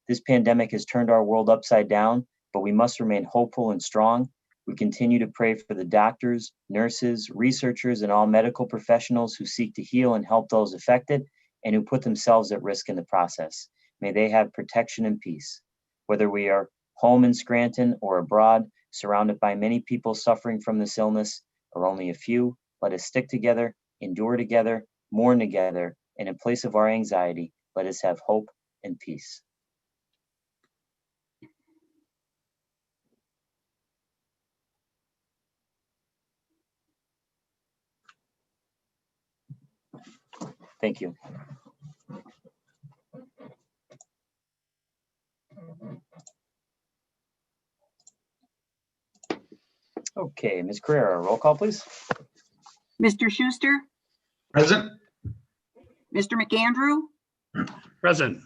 This pandemic has turned our world upside down, but we must remain hopeful and strong. We continue to pray for the doctors, nurses, researchers, and all medical professionals who seek to heal and help those affected and who put themselves at risk in the process. May they have protection and peace. Whether we are home in Scranton or abroad, surrounded by many people suffering from this illness, or only a few, let us stick together, endure together, mourn together, and in place of our anxiety, let us have hope and peace. Thank you. Okay, Ms. Carrera, roll call, please. Mr. Schuster, Present. Mr. McAndrew, Present.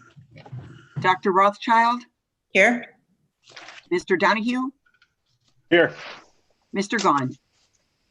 Dr. Rothschild, Here. Mr. Donahue, Here. Mr. Gahn.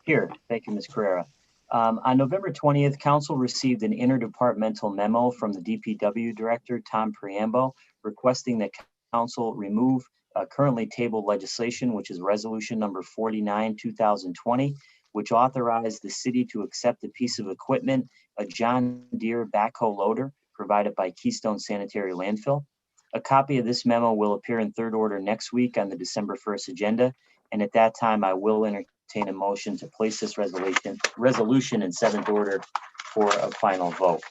Here, thank you, Ms. Carrera. On November 20th, Council received an interdepartmental memo from the DPW Director, Tom Priambo, requesting that Council remove currently tabled legislation, which is Resolution Number 49, 2020, which authorized the city to accept a piece of equipment, a John Deere backhoe loader provided by Keystone Sanitary Landfill. A copy of this memo will appear in third order next week on the December 1st agenda, and at that time, I will entertain a motion to place this resolution in seventh order for a final vote.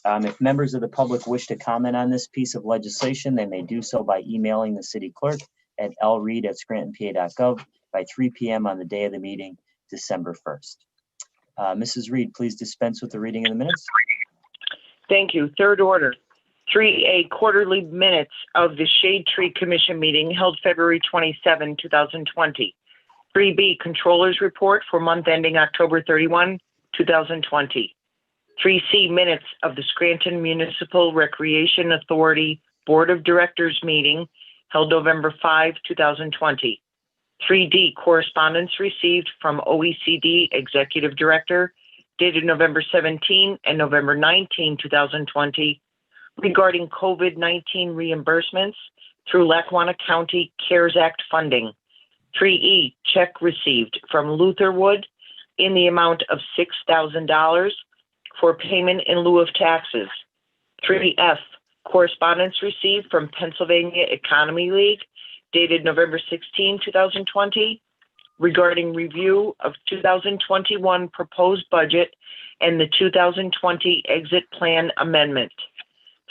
If members of the public wish to comment on this piece of legislation, they may do so by emailing the city clerk at lreed@scrantonpa.gov by 3 p.m. on the day of the meeting, December 1st. Mrs. Reed, please dispense with the reading of the minutes. Thank you. Third order. 3A quarterly minutes of the Shade Tree Commission meeting held February 27, 2020. 3B Controller's Report for month ending October 31, 2020. 3C minutes of the Scranton Municipal Recreation Authority Board of Directors meeting held November 5, 2020. 3D correspondence received from OECD Executive Director dated November 17 and November 19, 2020 regarding COVID-19 reimbursements through Lackawanna County CARES Act funding. 3E check received from Lutherwood in the amount of $6,000 for payment in lieu of taxes. 3F, correspondence received from Pennsylvania Economy League dated November 16, 2020, regarding review of 2021 proposed budget and the 2020 exit plan amendment.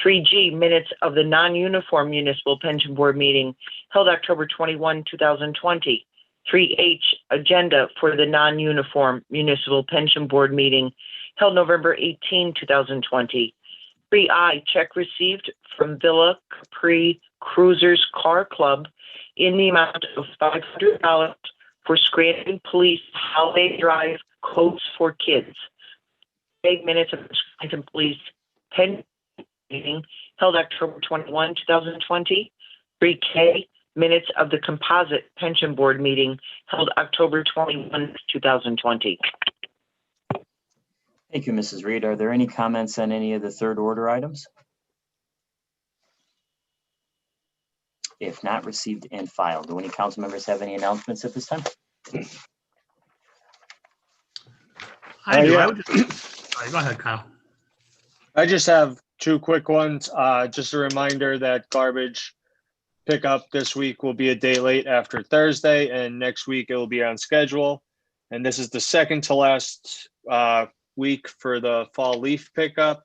3G, minutes of the non-uniform municipal pension board meeting held October 21, 2020. 3H, agenda for the non-uniform municipal pension board meeting held November 18, 2020. 3I, check received from Villa Capri Cruisers Car Club in the amount of $500 for Scranton Police Holiday Drive Coats for Kids. 8 minutes of Scranton Police Pension meeting held October 21, 2020. 3K, minutes of the composite pension board meeting held October 21, 2020. Thank you, Mrs. Reed. Are there any comments on any of the third order items? If not, received and filed. Do any council members have any announcements at this time? I do. yeah. I would just, sorry, go ahead, Kyle. I just have two quick ones. Just a reminder that garbage pickup this week will be a day late after Thursday, and next week it will be on schedule. And this is the second to last week for the fall leaf pickup.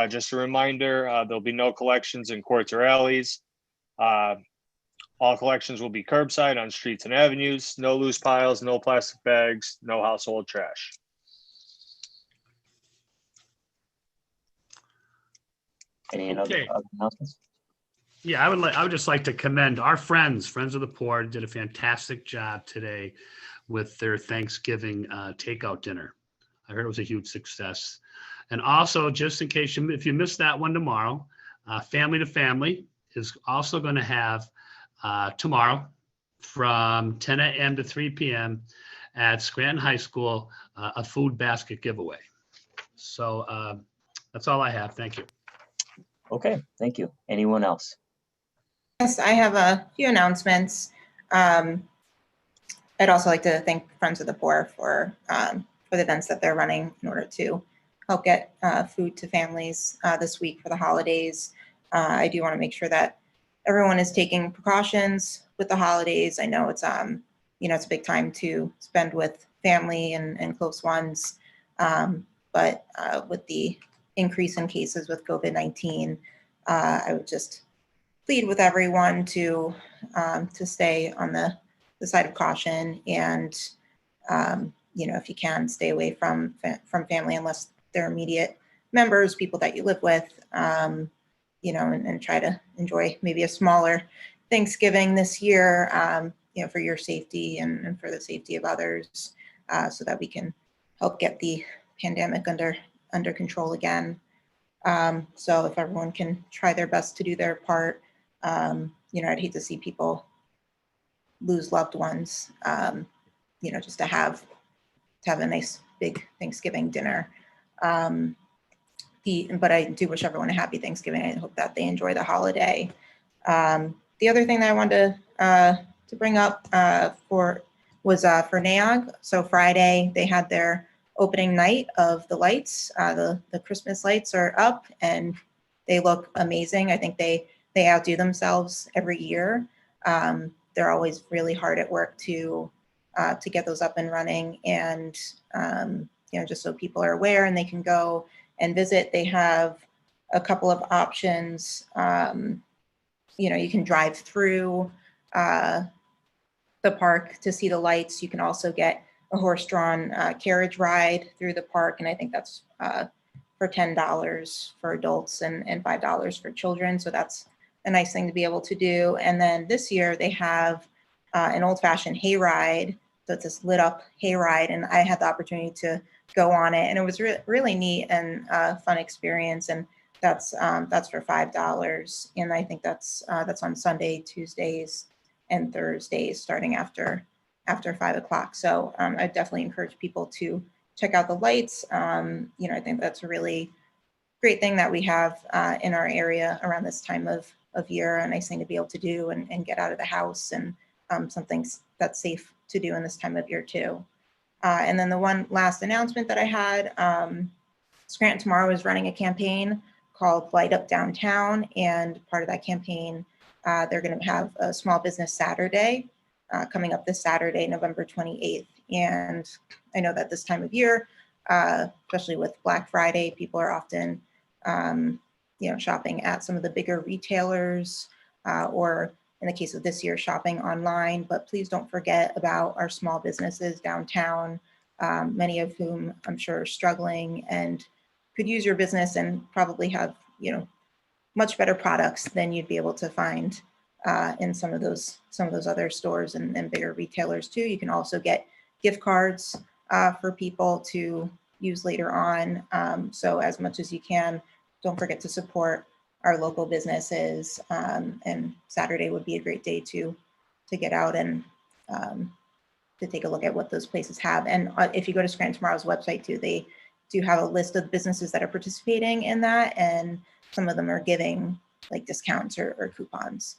Just a reminder, there'll be no collections in courts or alleys. All collections will be curbside on streets and avenues. No loose piles, no plastic bags, no household trash. Any other Okay. announcements? Yeah, I would just like to commend our friends of the poor, did a fantastic job today with their Thanksgiving takeout dinner. I heard it was a huge success. And also, just in case if you missed that one tomorrow, Family to Family is also going to have tomorrow from 10 a.m. to 3 p.m. at Scranton High School, a food basket giveaway. So that's all I have. Thank you. Okay, thank you. Anyone else? Yes, I have a few announcements. I'd also like to thank Friends of the Poor for the events that they're running in order to help get food to families this week for the holidays. I do want to make sure that everyone is taking precautions with the holidays. I know it's it's a big time to spend with family and close ones, but with the increase in cases with COVID-19, I would just plead with everyone to stay on the side of caution, and if you can, stay away from family unless they're immediate members, people that you live with, and try to enjoy maybe a smaller Thanksgiving this year, for your safety and for the safety of others, so that we can help get the pandemic under control again. So if everyone can try their best to do their part, I'd hate to see people lose loved ones, just to have a nice big Thanksgiving dinner. But I do wish everyone a happy Thanksgiving. I hope that they enjoy the holiday. The other thing that I wanted to bring up was for NAOG. So Friday, they had their opening night of the lights. The Christmas lights are up and they look amazing. I think they outdo themselves every year. They're always really hard at work to get those up and running, and just so people are aware and they can go and visit. They have a couple of options. You can drive through the park to see the lights. You can also get a horse-drawn carriage ride through the park, and I think that's for $10 for adults and $5 for children. So that's a nice thing to be able to do. And then this year they have an old-fashioned hayride. So it's this lit-up hayride, and I had the opportunity to go on it, and it was really neat and fun experience. And that's for $5, and I think that's on Sunday, Tuesdays, and Thursdays, starting after 5 o'clock. So I definitely encourage people to check out the lights. I think that's a really great thing that we have in our area around this time of year, a nice thing to be able to do and get out of the house, and something that's safe to do in this time of year too. And then the one last announcement that I had, Scranton tomorrow is running a campaign called Light Up Downtown, and part of that campaign, they're going to have a Small Business Saturday coming up this Saturday, November 28th. And I know that this time of year, especially with Black Friday, people are often, shopping at some of the bigger retailers, or in the case of this year, shopping online. But please don't forget about our small businesses downtown, many of whom I'm sure are struggling and could use your business and probably have, much better products than you'd be able to find in some of those other stores and bigger retailers too. You can also get gift cards for people to use later on. So as much as you can, don't forget to support our local businesses. And Saturday would be a great day to get out and to take a look at what those places have. And if you go to Scranton Tomorrow's website too, they do have a list of businesses that are participating in that, and some of them are giving like discounts or coupons.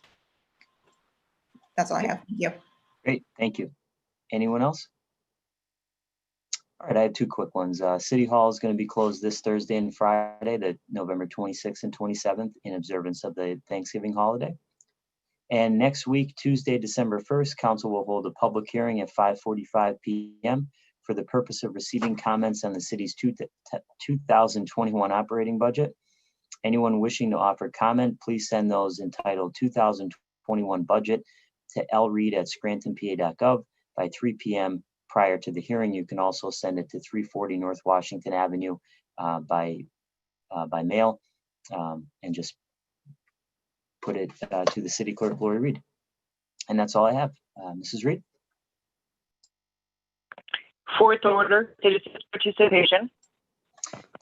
That's all I have. Thank you. Great, thank you. Anyone else? All right, I have two quick ones. City Hall is going to be closed this Thursday and Friday, the November 26th and 27th, in observance of the Thanksgiving holiday. And next week, Tuesday, December 1st, Council will hold a public hearing at 5:45 p.m. for the purpose of receiving comments on the city's 2021 operating budget. Anyone wishing to offer comment, please send those entitled 2021 budget to lreed@scrantonpa.gov by 3 p.m. prior to the hearing. You can also send it to 340 North Washington Avenue by mail, and just put it to the city clerk, Lori Reed. And that's all I have. Mrs. Reed? Fourth order, citizen participation.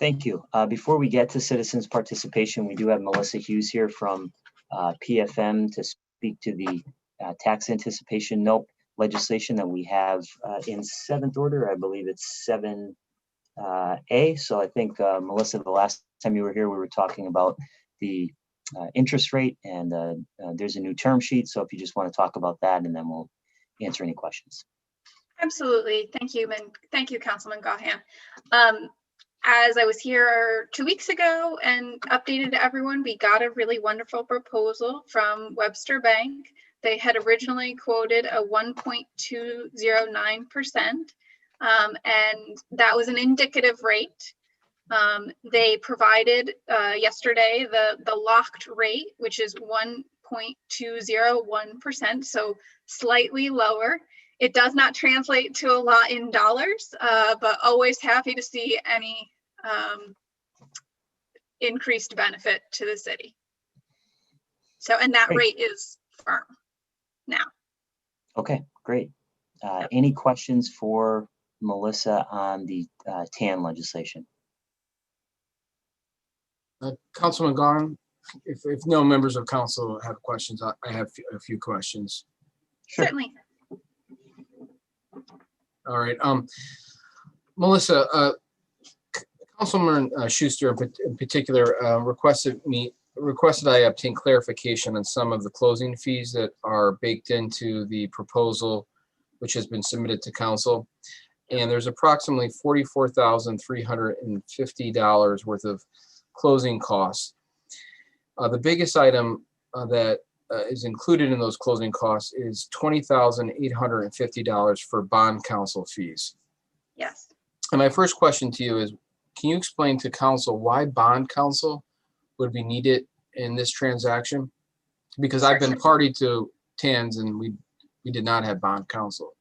Thank you. Before we get to citizens participation, we do have Melissa Hughes here from PFM to speak to the tax anticipation note legislation that we have in seventh order. I believe it's 7A. So I think, Melissa, the last time you were here, we were talking about the interest rate, and there's a new term sheet. So if you just want to talk about that, and then we'll answer any questions. Absolutely. Thank you, thank you, Councilman Gahan. As I was here 2 weeks ago and updated to everyone, we got a really wonderful proposal from Webster Bank. They had originally quoted a 1.209%, and that was an indicative rate. They provided yesterday the locked rate, which is 1.201%, so slightly lower. It does not translate to a lot in dollars, but always happy to see any increased benefit to the city. So, and that Great. rate is firm now. Okay, great. Any questions for Melissa on the TAN legislation? Councilman Gahan, if no members of council have questions, I have a few questions. Sure. Certainly. All right, Melissa, Councilman Schuster in particular requested I obtain clarification on some of the closing fees that are baked into the proposal, which has been submitted to council. And there's approximately $44,350 worth of closing costs. The biggest item that is included in those closing costs is $20,850 for bond counsel fees. Yes. And my first question to you is, can you explain to council why bond counsel would be needed in this transaction? Because I've been party to TANs and we did not have bond counsel.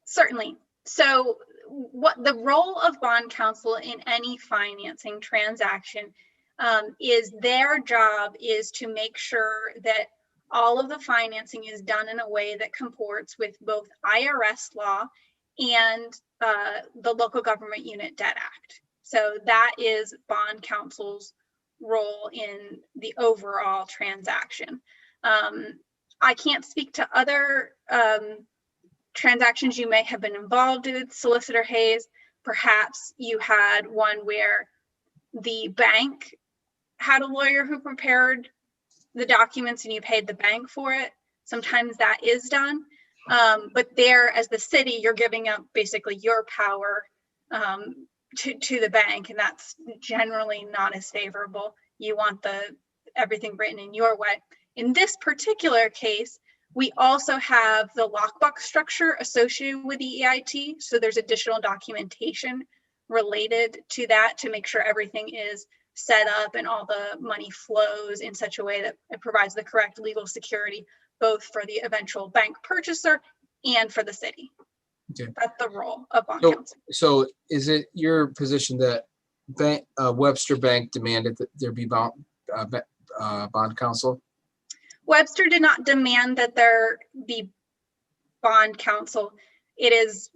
Certainly. So what the role of bond counsel in any financing transaction is, their job is to make sure that all of the financing is done in a way that comports with both IRS law and the Local Government Unit Debt Act. So that is bond counsel's role in the overall transaction. I can't speak to other transactions you may have been involved in, Solicitor Hayes. Perhaps you had one where the bank had a lawyer who prepared the documents and you paid the bank for it. Sometimes that is done. But there, as the city, you're giving up basically your power to the bank, and that's generally not as favorable. You want everything written in your way. In this particular case, we also have the lockbox structure associated with the EIT. So there's additional documentation related to that to make sure everything is set up and all the money flows in such a way that it provides the correct legal security, both for the eventual bank purchaser and for the city. Okay. That's the role of bond counsel. So is it your position that Webster Bank demanded that there be bond counsel? Webster did not demand that there be bond counsel. It is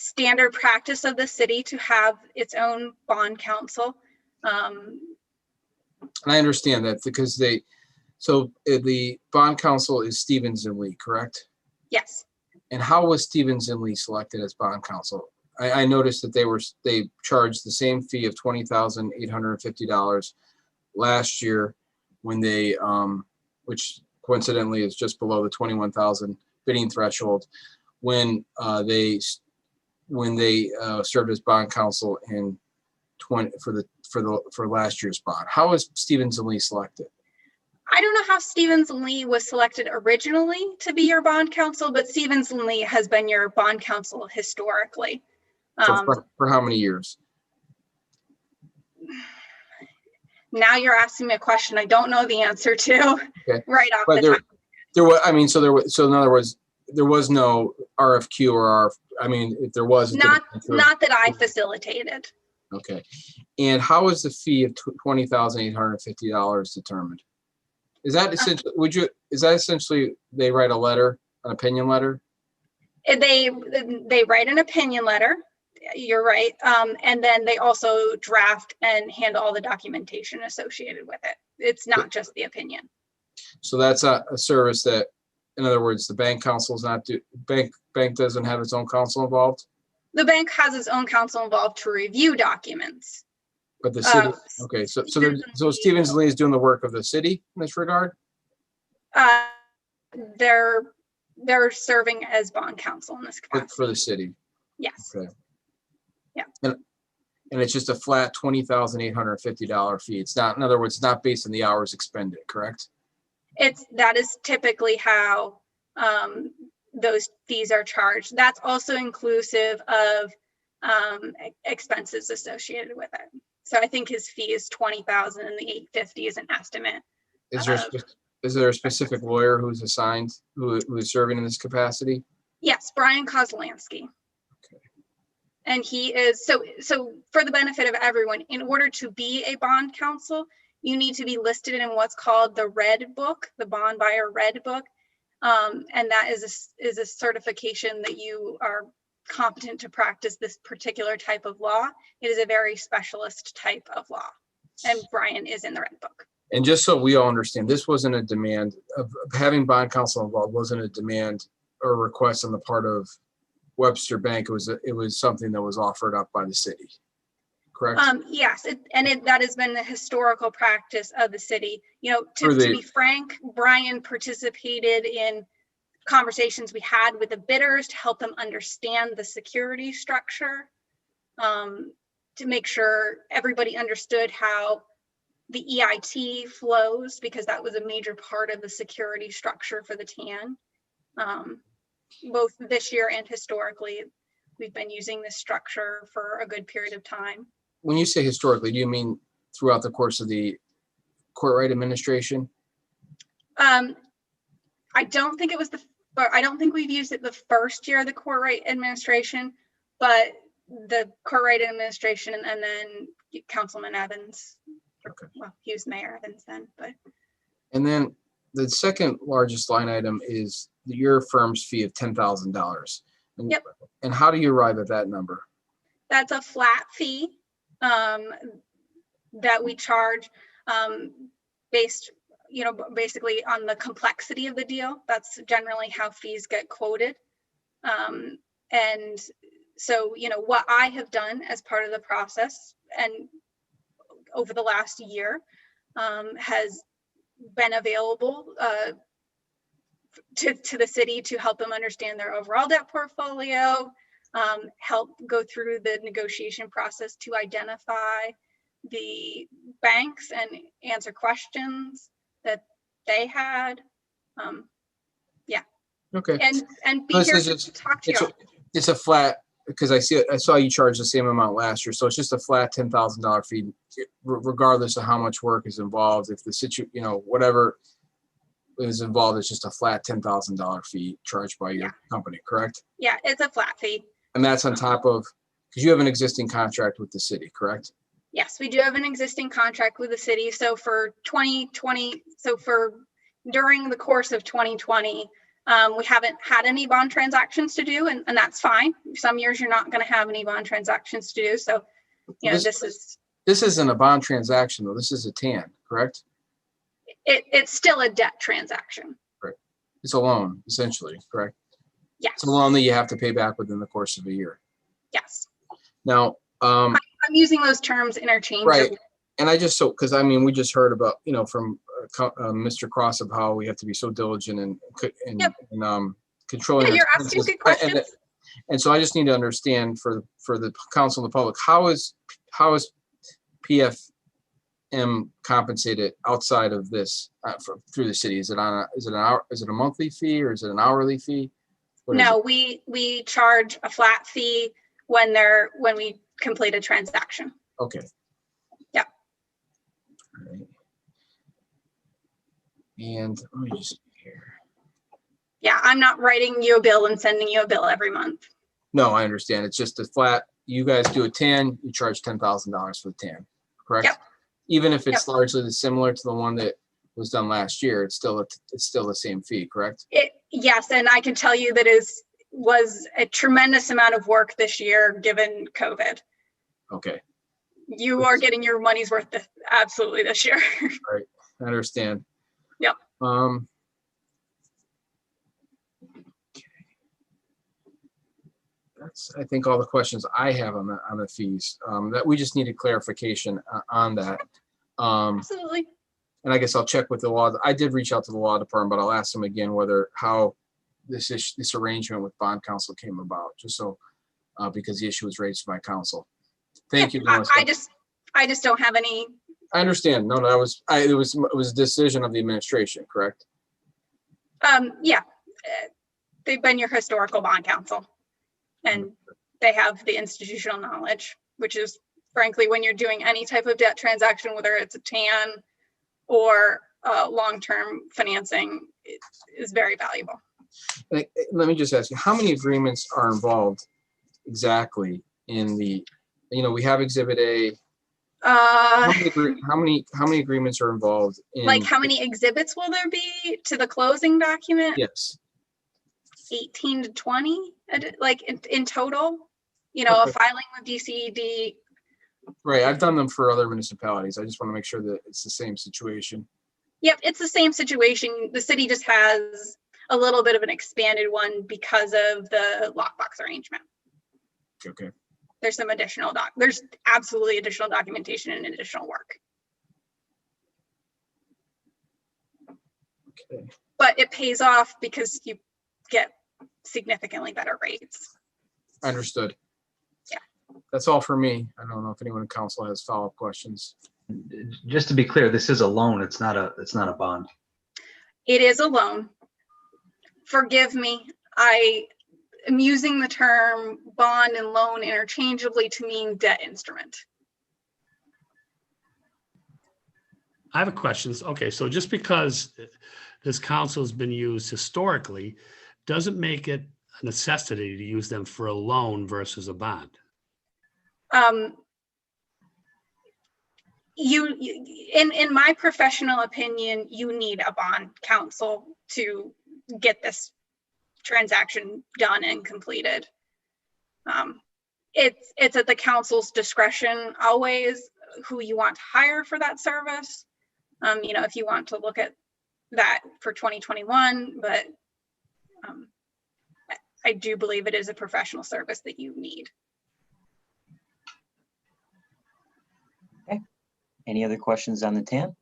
standard practice of the city to have its own bond counsel. And I understand that because the bond counsel is Stevens and Lee, correct? Yes. And how was Stevens and Lee selected as bond counsel? I noticed that they charged the same fee of $20,850 last year when they, which coincidentally is just below the 21,000 bidding threshold, when they served as bond counsel in for last year's bond. How was Stevens and Lee selected? I don't know how Stevens and Lee was selected originally to be your bond counsel, but Stevens and Lee has been your bond counsel historically. For how many years? Now you're asking me a question I don't know the answer to. Okay. Right off But the top. so in other words, there was no RFQ or if there was, Not that I facilitated. Okay. And how is the fee of $20,850 determined? Is that essentially they write a letter, an opinion letter? They write an opinion letter. You're right. And then they also draft and handle all the documentation associated with it. It's not just the opinion. So that's a service that, in other words, the bank counsel is not bank doesn't have its own counsel involved? The bank has its own counsel involved to review documents. But the city, okay, so Stevens and Lee is doing the work of the city in this regard? They're serving as bond counsel in this capacity. For the city? Yes. Okay. Yeah. And it's just a flat $20,850 fee. It's not, in other words, it's not based on the hours expended, correct? That is typically how those fees are charged. That's also inclusive of expenses associated with it. So I think his fee is $20,000 and the $850 is an estimate. Is there a specific lawyer who's assigned, who is serving in this capacity? Yes, Brian Kozlansky. Okay. And he is, so for the benefit of everyone, in order to be a bond counsel, you need to be listed in what's called the Red Book, the Bond Buyer Red Book. And that is a certification that you are competent to practice this particular type of law. It is a very specialist type of law. And Brian is in the Red Book. And just so we all understand, this wasn't a demand of having bond counsel involved, wasn't a demand or request on the part of Webster Bank. It was something that was offered up by the city, correct? Yes, that has been the historical practice of the city. You know, to be frank, Brian participated in conversations we had with the bidders to help them understand the security structure, to make sure everybody understood how the EIT flows, because that was a major part of the security structure for the TAN. Both this year and historically, we've been using this structure for a good period of time. When you say historically, do you mean throughout the course of the court right administration? I don't think we've used it the first year of the court right administration, but the court right administration and then Councilman Evans. Okay. Well, Hughes Mayor Evans then, but. And then the second largest line item is your firm's fee of $10,000. Yep. And how do you arrive at that number? That's a flat fee that we charge based, basically on the complexity of the deal. That's generally how fees get quoted. And so, what I have done as part of the process and over the last year has been available to the city to help them understand their overall debt portfolio, help go through the negotiation process to identify the banks and answer questions that they had. Yeah. Okay. And be here to talk to you. It's a flat, because I saw you charge the same amount last year, so it's just a flat $10,000 fee, regardless of how much work is involved. If the whatever is involved, it's just a flat $10,000 fee charged by your company, correct? Yeah, it's a flat fee. And that's on top of, because you have an existing contract with the city, correct? Yes, we do have an existing contract with the city. So for 2020, during the course of 2020, We haven't had any bond transactions to do, and that's fine. Some years you're not going to have any bond transactions to do. So, you know, this isn't a bond transaction though. This is a TAN, correct? It's still a debt transaction. Right. It's a loan, essentially, correct? Yes. It's a loan that you have to pay back within the course of a year. Yes. Now, I'm using those terms interchangeably. right. And I just, because I mean, we just heard about, you know, from Mr. Cross of how we have to be so diligent and controlling. Yeah, you're asking good questions. And so I just need to understand for the council and the public, how is PFM compensated outside of this through the city? Is it a monthly fee or is it an hourly fee? No, we charge a flat fee when we complete a transaction. Okay. Yeah. All right. And let me just see here. Yeah, I'm not writing you a bill and sending you a bill every month. No, I understand. It's just a flat. You guys do a TAN, you charge $10,000 for the TAN, correct? Yep. Even if it's largely similar to the one that was done last year, it's still the same fee, correct? Yes, and I can tell you that was a tremendous amount of work this year given COVID. Okay. You are getting your money's worth absolutely this year. Right. I understand. Yep. Okay. That's, I think, all the questions I have on the fees. That we just needed clarification on that. Absolutely. And I guess I'll check with the law. I did reach out to the law department, but I'll ask them again how this arrangement with bond counsel came about, just so because the issue was raised by counsel. Thank you, Melissa. I just don't have any. I understand. No, it was a decision of the administration, correct? Yeah, they've been your historical bond counsel, and they have the institutional knowledge, which is frankly, when you're doing any type of debt transaction, whether it's a TAN or long-term financing, it is very valuable. Let me just ask you, how many agreements are involved exactly in the, we have Exhibit A. How many agreements are involved in? Like how many exhibits will there be to the closing document? Yes. 18 to 20, like in total, Okay. A filing with DCED. Right, I've done them for other municipalities. I just want to make sure that it's the same situation. Yep, it's the same situation. The city just has a little bit of an expanded one because of the lockbox arrangement. Okay. There's some additional there's absolutely additional documentation and additional work. Okay. But it pays off because you get significantly better rates. Understood. Yeah. That's all for me. I don't know if anyone in council has follow-up questions. Just to be clear, this is a loan. It's not a bond. It is a loan. Forgive me. I am using the term bond and loan interchangeably to mean debt instrument. I have a question. Okay, so just because this council has been used historically, doesn't make it a necessity to use them for a loan versus a bond. In my professional opinion, you need a bond counsel to get this transaction done and completed. It's at the council's discretion always who you want to hire for that service. If you want to look at that for 2021, but I do believe it is a professional service that you need. Okay. Any other questions on the TAN?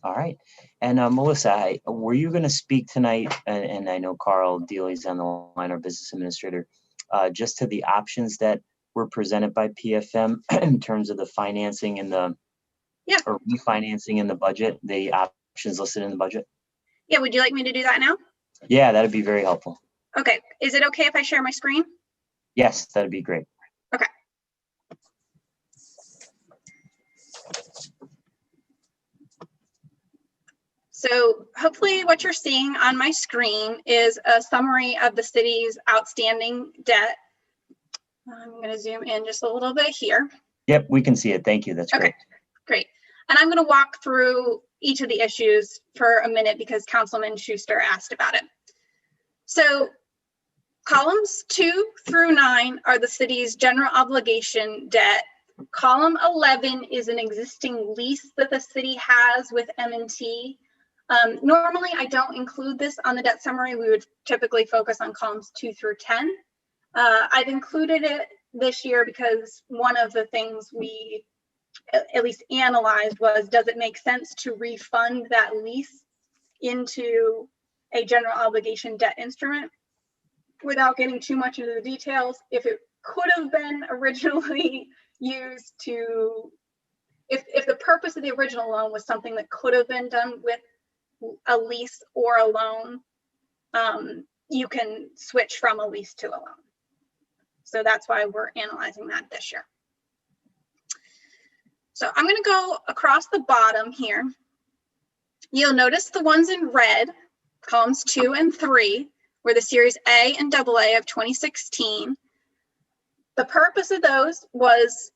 All right. And Melissa, were you going to speak tonight? And I know Carl Deeley's on the line, our business administrator, just to the options that were presented by PFM in terms of the financing and or refinancing in the budget, the options listed in the budget? Yeah, would you like me to do that now? Yeah, that'd be very helpful. Okay, is it okay if I share my screen? Yes, that'd be great. Okay. So hopefully what you're seeing on my screen is a summary of the city's outstanding debt. I'm going to zoom in just a little bit here. Yep, we can see it. Thank you. That's great. Okay, great. And I'm going to walk through each of the issues for a minute because Councilman Schuster asked about it. So columns 2 through 9 are the city's general obligation debt. Column 11 is an existing lease that the city has with M&T. Normally, I don't include this on the debt summary. We would typically focus on columns 2 through 10. I've included it this year because one of the things we at least analyzed was, does it make sense to refund that lease into a general obligation debt instrument? Without getting too much into the details, if it could have been originally used to, if the purpose of the original loan was something that could have been done with a lease or a loan, you can switch from a lease to a loan. So that's why we're analyzing that this year. So I'm going to go across the bottom here. You'll notice the ones in red, columns 2 and 3, were the series A and AA of 2016. The purpose of those was,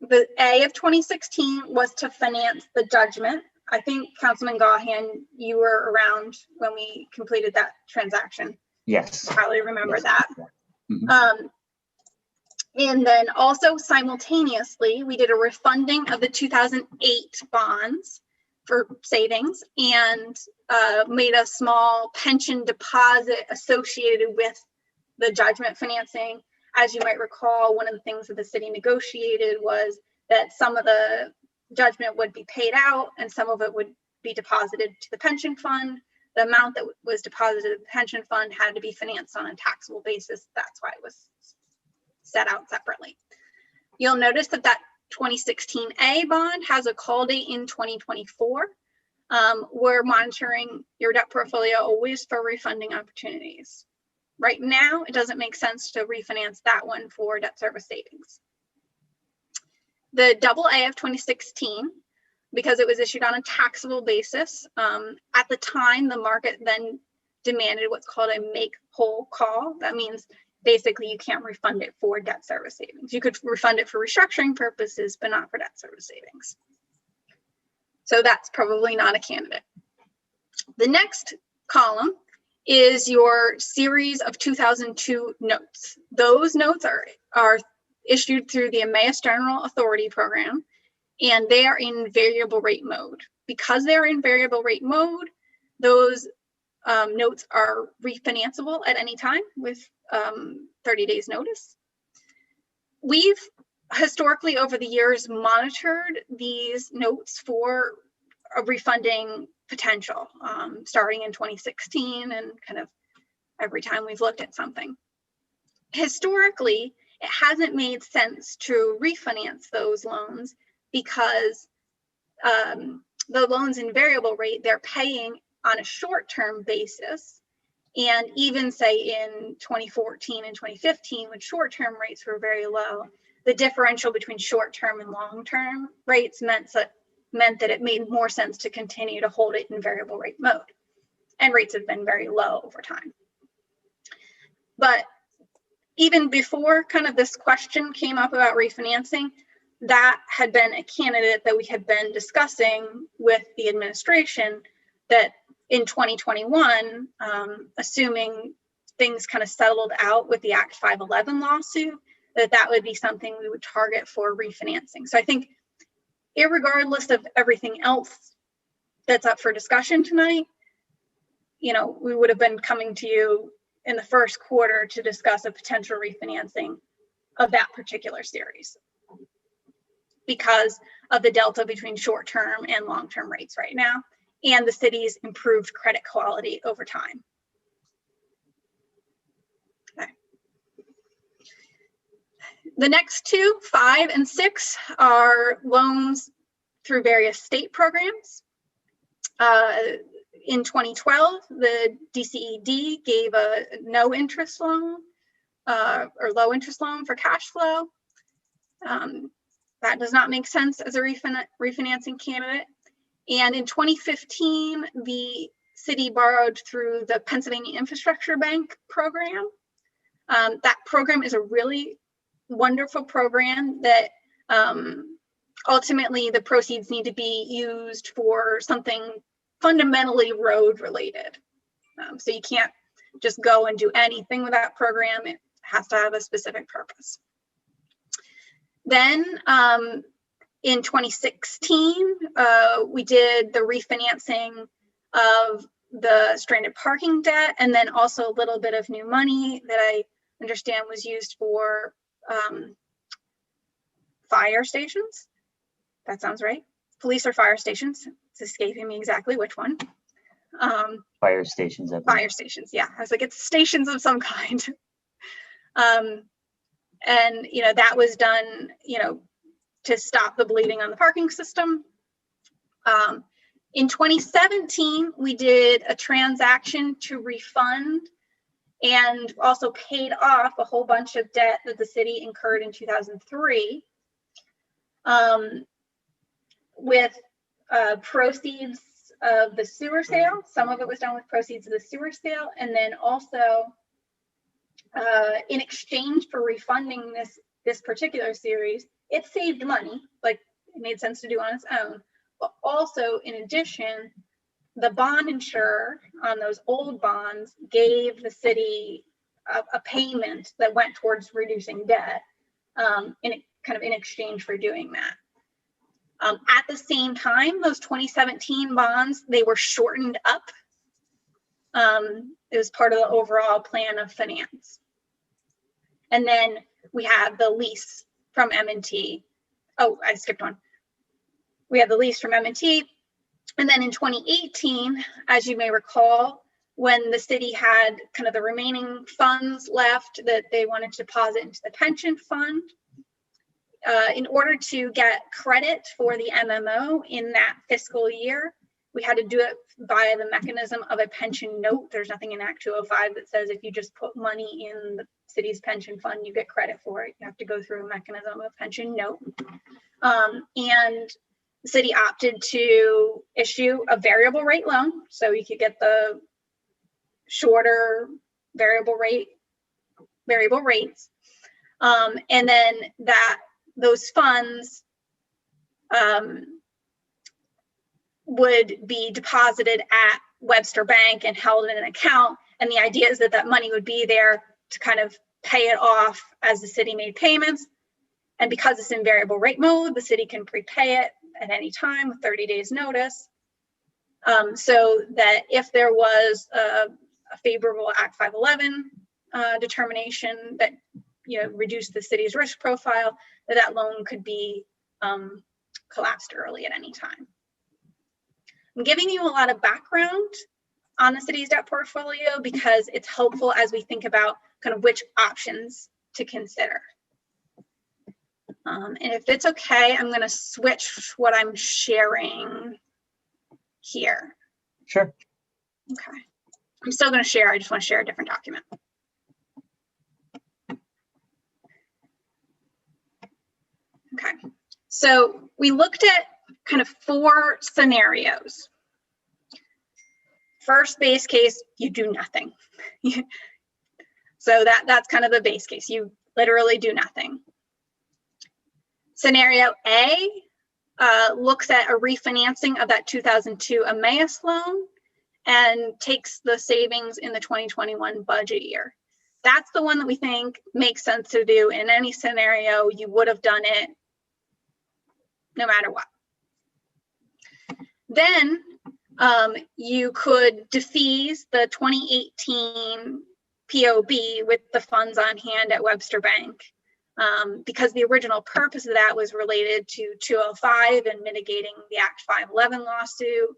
the A of 2016 was to finance the judgment. I think Councilman Gahan, you were around when we completed that transaction. Yes. You probably remember that. Mhm. And then also simultaneously, we did a refunding of the 2008 bonds for savings and made a small pension deposit associated with the judgment financing. As you might recall, one of the things that the city negotiated was that some of the judgment would be paid out and some of it would be deposited to the pension fund. The amount that was deposited to the pension fund had to be financed on a taxable basis. That's why it was set out separately. You'll notice that that 2016A bond has a call date in 2024. We're monitoring your debt portfolio always for refunding opportunities. Right now, it doesn't make sense to refinance that one for debt service savings. The AA of 2016, because it was issued on a taxable basis, at the time, the market then demanded what's called a make whole call. That means basically you can't refund it for debt service savings. You could refund it for restructuring purposes, but not for debt service savings. So that's probably not a candidate. The next column is your series of 2002 notes. Those notes are issued through the Emmaus General Authority program, and they are in variable rate mode. Because they're in variable rate mode, those notes are refinanceable at any time with 30 days notice. We've historically over the years monitored these notes for a refunding potential, starting in 2016 and kind of every time we've looked at something. Historically, it hasn't made sense to refinance those loans because the loans in variable rate, they're paying on a short-term basis. And even say in 2014 and 2015, when short-term rates were very low, the differential between short-term and long-term rates meant that it made more sense to continue to hold it in variable rate mode. And rates have been very low over time. But even before kind of this question came up about refinancing, that had been a candidate that we had been discussing with the administration, that in 2021, assuming things kind of settled out with the Act 511 lawsuit, that would be something we would target for refinancing. So I think irregardless of everything else that's up for discussion tonight, you know, we would have been coming to you in the first quarter to discuss a potential refinancing of that particular series because of the delta between short-term and long-term rates right now and the city's improved credit quality over time. Okay. The next two, 5 and 6, are loans through various state programs. In 2012, the DCED gave a no interest loan or low interest loan for cash flow. That does not make sense as a refinancing candidate. And in 2015, the city borrowed through the Pennsylvania Infrastructure Bank program. That program is a really wonderful program that ultimately the proceeds need to be used for something fundamentally road related. So you can't just go and do anything with that program. It has to have a specific purpose. Then in 2016, we did the refinancing of the stranded parking debt, and then also a little bit of new money that I understand was used for fire stations. That sounds right. Police or fire stations. It's escaping me exactly which one. Fire stations. I believe. Fire stations, yeah. I was like, it's stations of some kind. And, you know, that was done, you know, to stop the bleeding on the parking system. In 2017, we did a transaction to refund and also paid off a whole bunch of debt that the city incurred in 2003 with proceeds of the sewer sale. Some of it was done with proceeds of the sewer sale. And then also in exchange for refunding this particular series, it saved money, like it made sense to do on its own. But also in addition, the bond insurer on those old bonds gave the city a payment that went towards reducing debt in exchange for doing that. At the same time, those 2017 bonds, they were shortened up. It was part of the overall plan of finance. And then we have the lease from M&T. Oh, I skipped one. We have the lease from M&T. And then in 2018, as you may recall, when the city had kind of the remaining funds left that they wanted to deposit into the pension fund, in order to get credit for the MMO in that fiscal year, we had to do it via the mechanism of a pension note. There's nothing in Act 205 that says if you just put money in the city's pension fund, you get credit for it. You have to go through a mechanism of pension note. And the city opted to issue a variable rate loan. So you could get the shorter variable rates. And then those funds would be deposited at Webster Bank and held in an account. And the idea is that that money would be there to kind of pay it off as the city made payments. And because it's in variable rate mode, the city can prepay it at any time with 30 days notice. So that if there was a favorable Act 511 determination that reduced the city's risk profile, that loan could be collapsed early at any time. I'm giving you a lot of background on the city's debt portfolio because it's helpful as we think about kind of which options to consider. And if it's okay, I'm going to switch what I'm sharing here. Sure. Okay. I'm still going to share. I just want to share a different document. Okay. So we looked at kind of 4 scenarios. First base case, you do nothing. So that's kind of the base case. You literally do nothing. Scenario A looks at a refinancing of that 2002 Emmaus loan and takes the savings in the 2021 budget year. That's the one that we think makes sense to do in any scenario. You would have done it no matter what. Then you could defease the 2018 POB with the funds on hand at Webster Bank because the original purpose of that was related to 205 and mitigating the Act 511 lawsuit.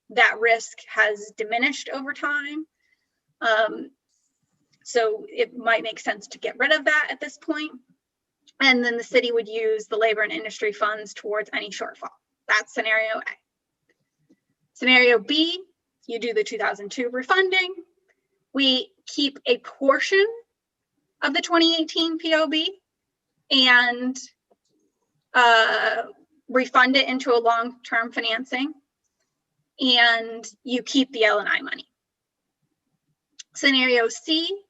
That risk has diminished over time. So it might make sense to get rid of that at this point. And then the city would use the labor and industry funds towards any shortfall. That's scenario A. Scenario B, you do the 2002 refunding. We keep a portion of the 2018 POB and refund it into a long-term financing, and you keep the L&I money. Scenario C,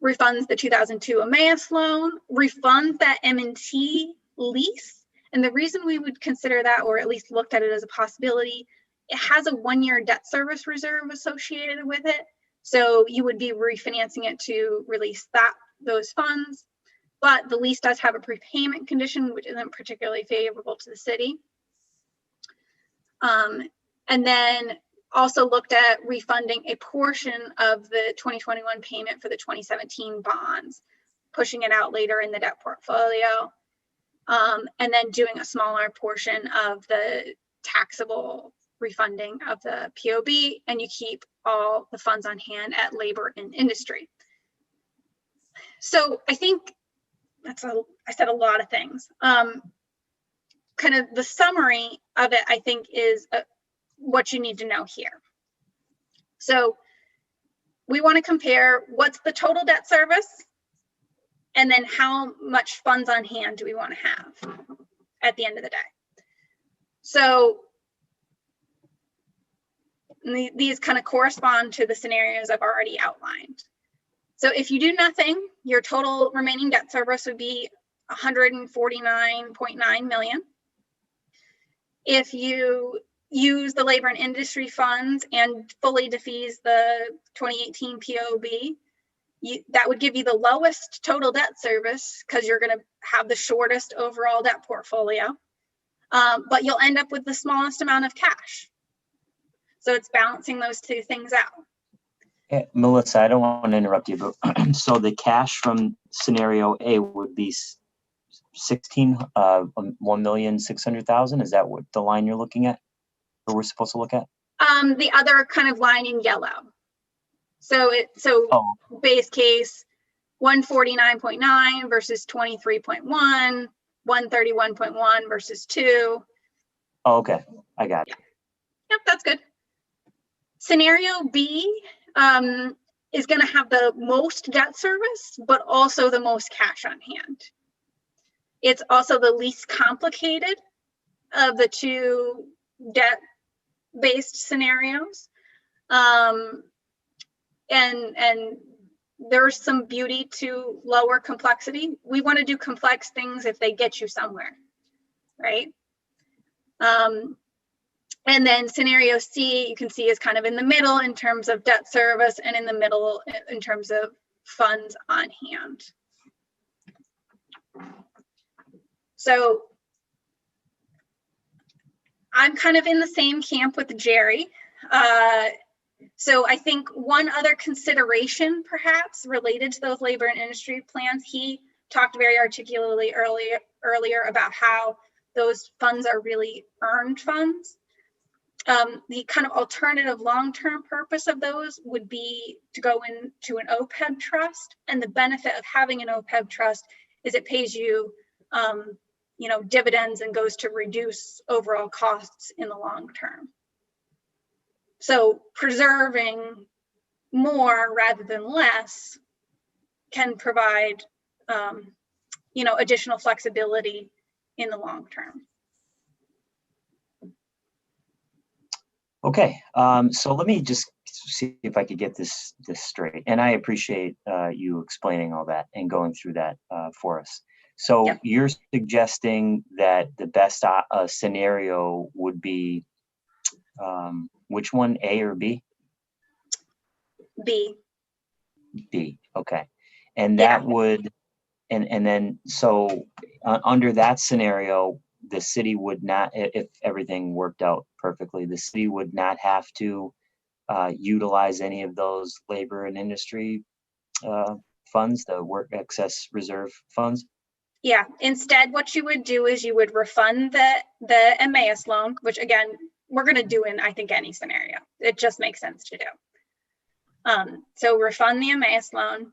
refunds the 2002 Emmaus loan, refunds that M&T lease. And the reason we would consider that, or at least looked at it as a possibility, it has a 1-year debt service reserve associated with it. So you would be refinancing it to release those funds. But the lease does have a prepayment condition, which isn't particularly favorable to the city. And then also looked at refunding a portion of the 2021 payment for the 2017 bonds, pushing it out later in the debt portfolio, and then doing a smaller portion of the taxable refunding of the POB, and you keep all the funds on hand at labor and industry. So I think I said a lot of things. Kind of the summary of it, I think, is what you need to know here. So we want to compare what's the total debt service, and then how much funds on hand do we want to have at the end of the day. So these kind of correspond to the scenarios I've already outlined. So if you do nothing, your total remaining debt service would be 149.9 million. If you use the labor and industry funds and fully defease the 2018 POB, that would give you the lowest total debt service because you're going to have the shortest overall debt portfolio, but you'll end up with the smallest amount of cash. So it's balancing those two things out. Melissa, I don't want to interrupt you, but so the cash from scenario A would be 1,600,000. Is that what the line you're looking at, or we're supposed to look at? The other kind of line in yellow. So base case 149.9 versus 23.1, 131.1 versus 2. Oh, okay, I got it. Yep, that's good. Scenario B is going to have the most debt service, but also the most cash on hand. It's also the least complicated of the two debt-based scenarios. And there's some beauty to lower complexity. We want to do complex things if they get you somewhere, right? And then scenario C, you can see, is kind of in the middle in terms of debt service and in the middle in terms of funds on hand. So I'm kind of in the same camp with Jerry. So I think one other consideration perhaps related to those labor and industry plans, he talked very articulately earlier about how those funds are really earned funds. The kind of alternative long-term purpose of those would be to go into an OPEB trust. And the benefit of having an OPEB trust is it pays you, dividends and goes to reduce overall costs in the long term. So preserving more rather than less can provide, additional flexibility in the long term. Okay, so let me just see if I could get this straight. And I appreciate you explaining all that and going through that for us. So yep. You're suggesting that the best scenario would be which one, A or B? B. B, okay. And that would, and then, so under that scenario, the city would not, if everything worked out perfectly, the city would not have to utilize any of those labor and industry funds, the work excess reserve funds? Yeah, instead what you would do is you would refund the Emmaus loan, which again, we're going to do in, I think, any scenario. It just makes sense to do. So refund the Emmaus loan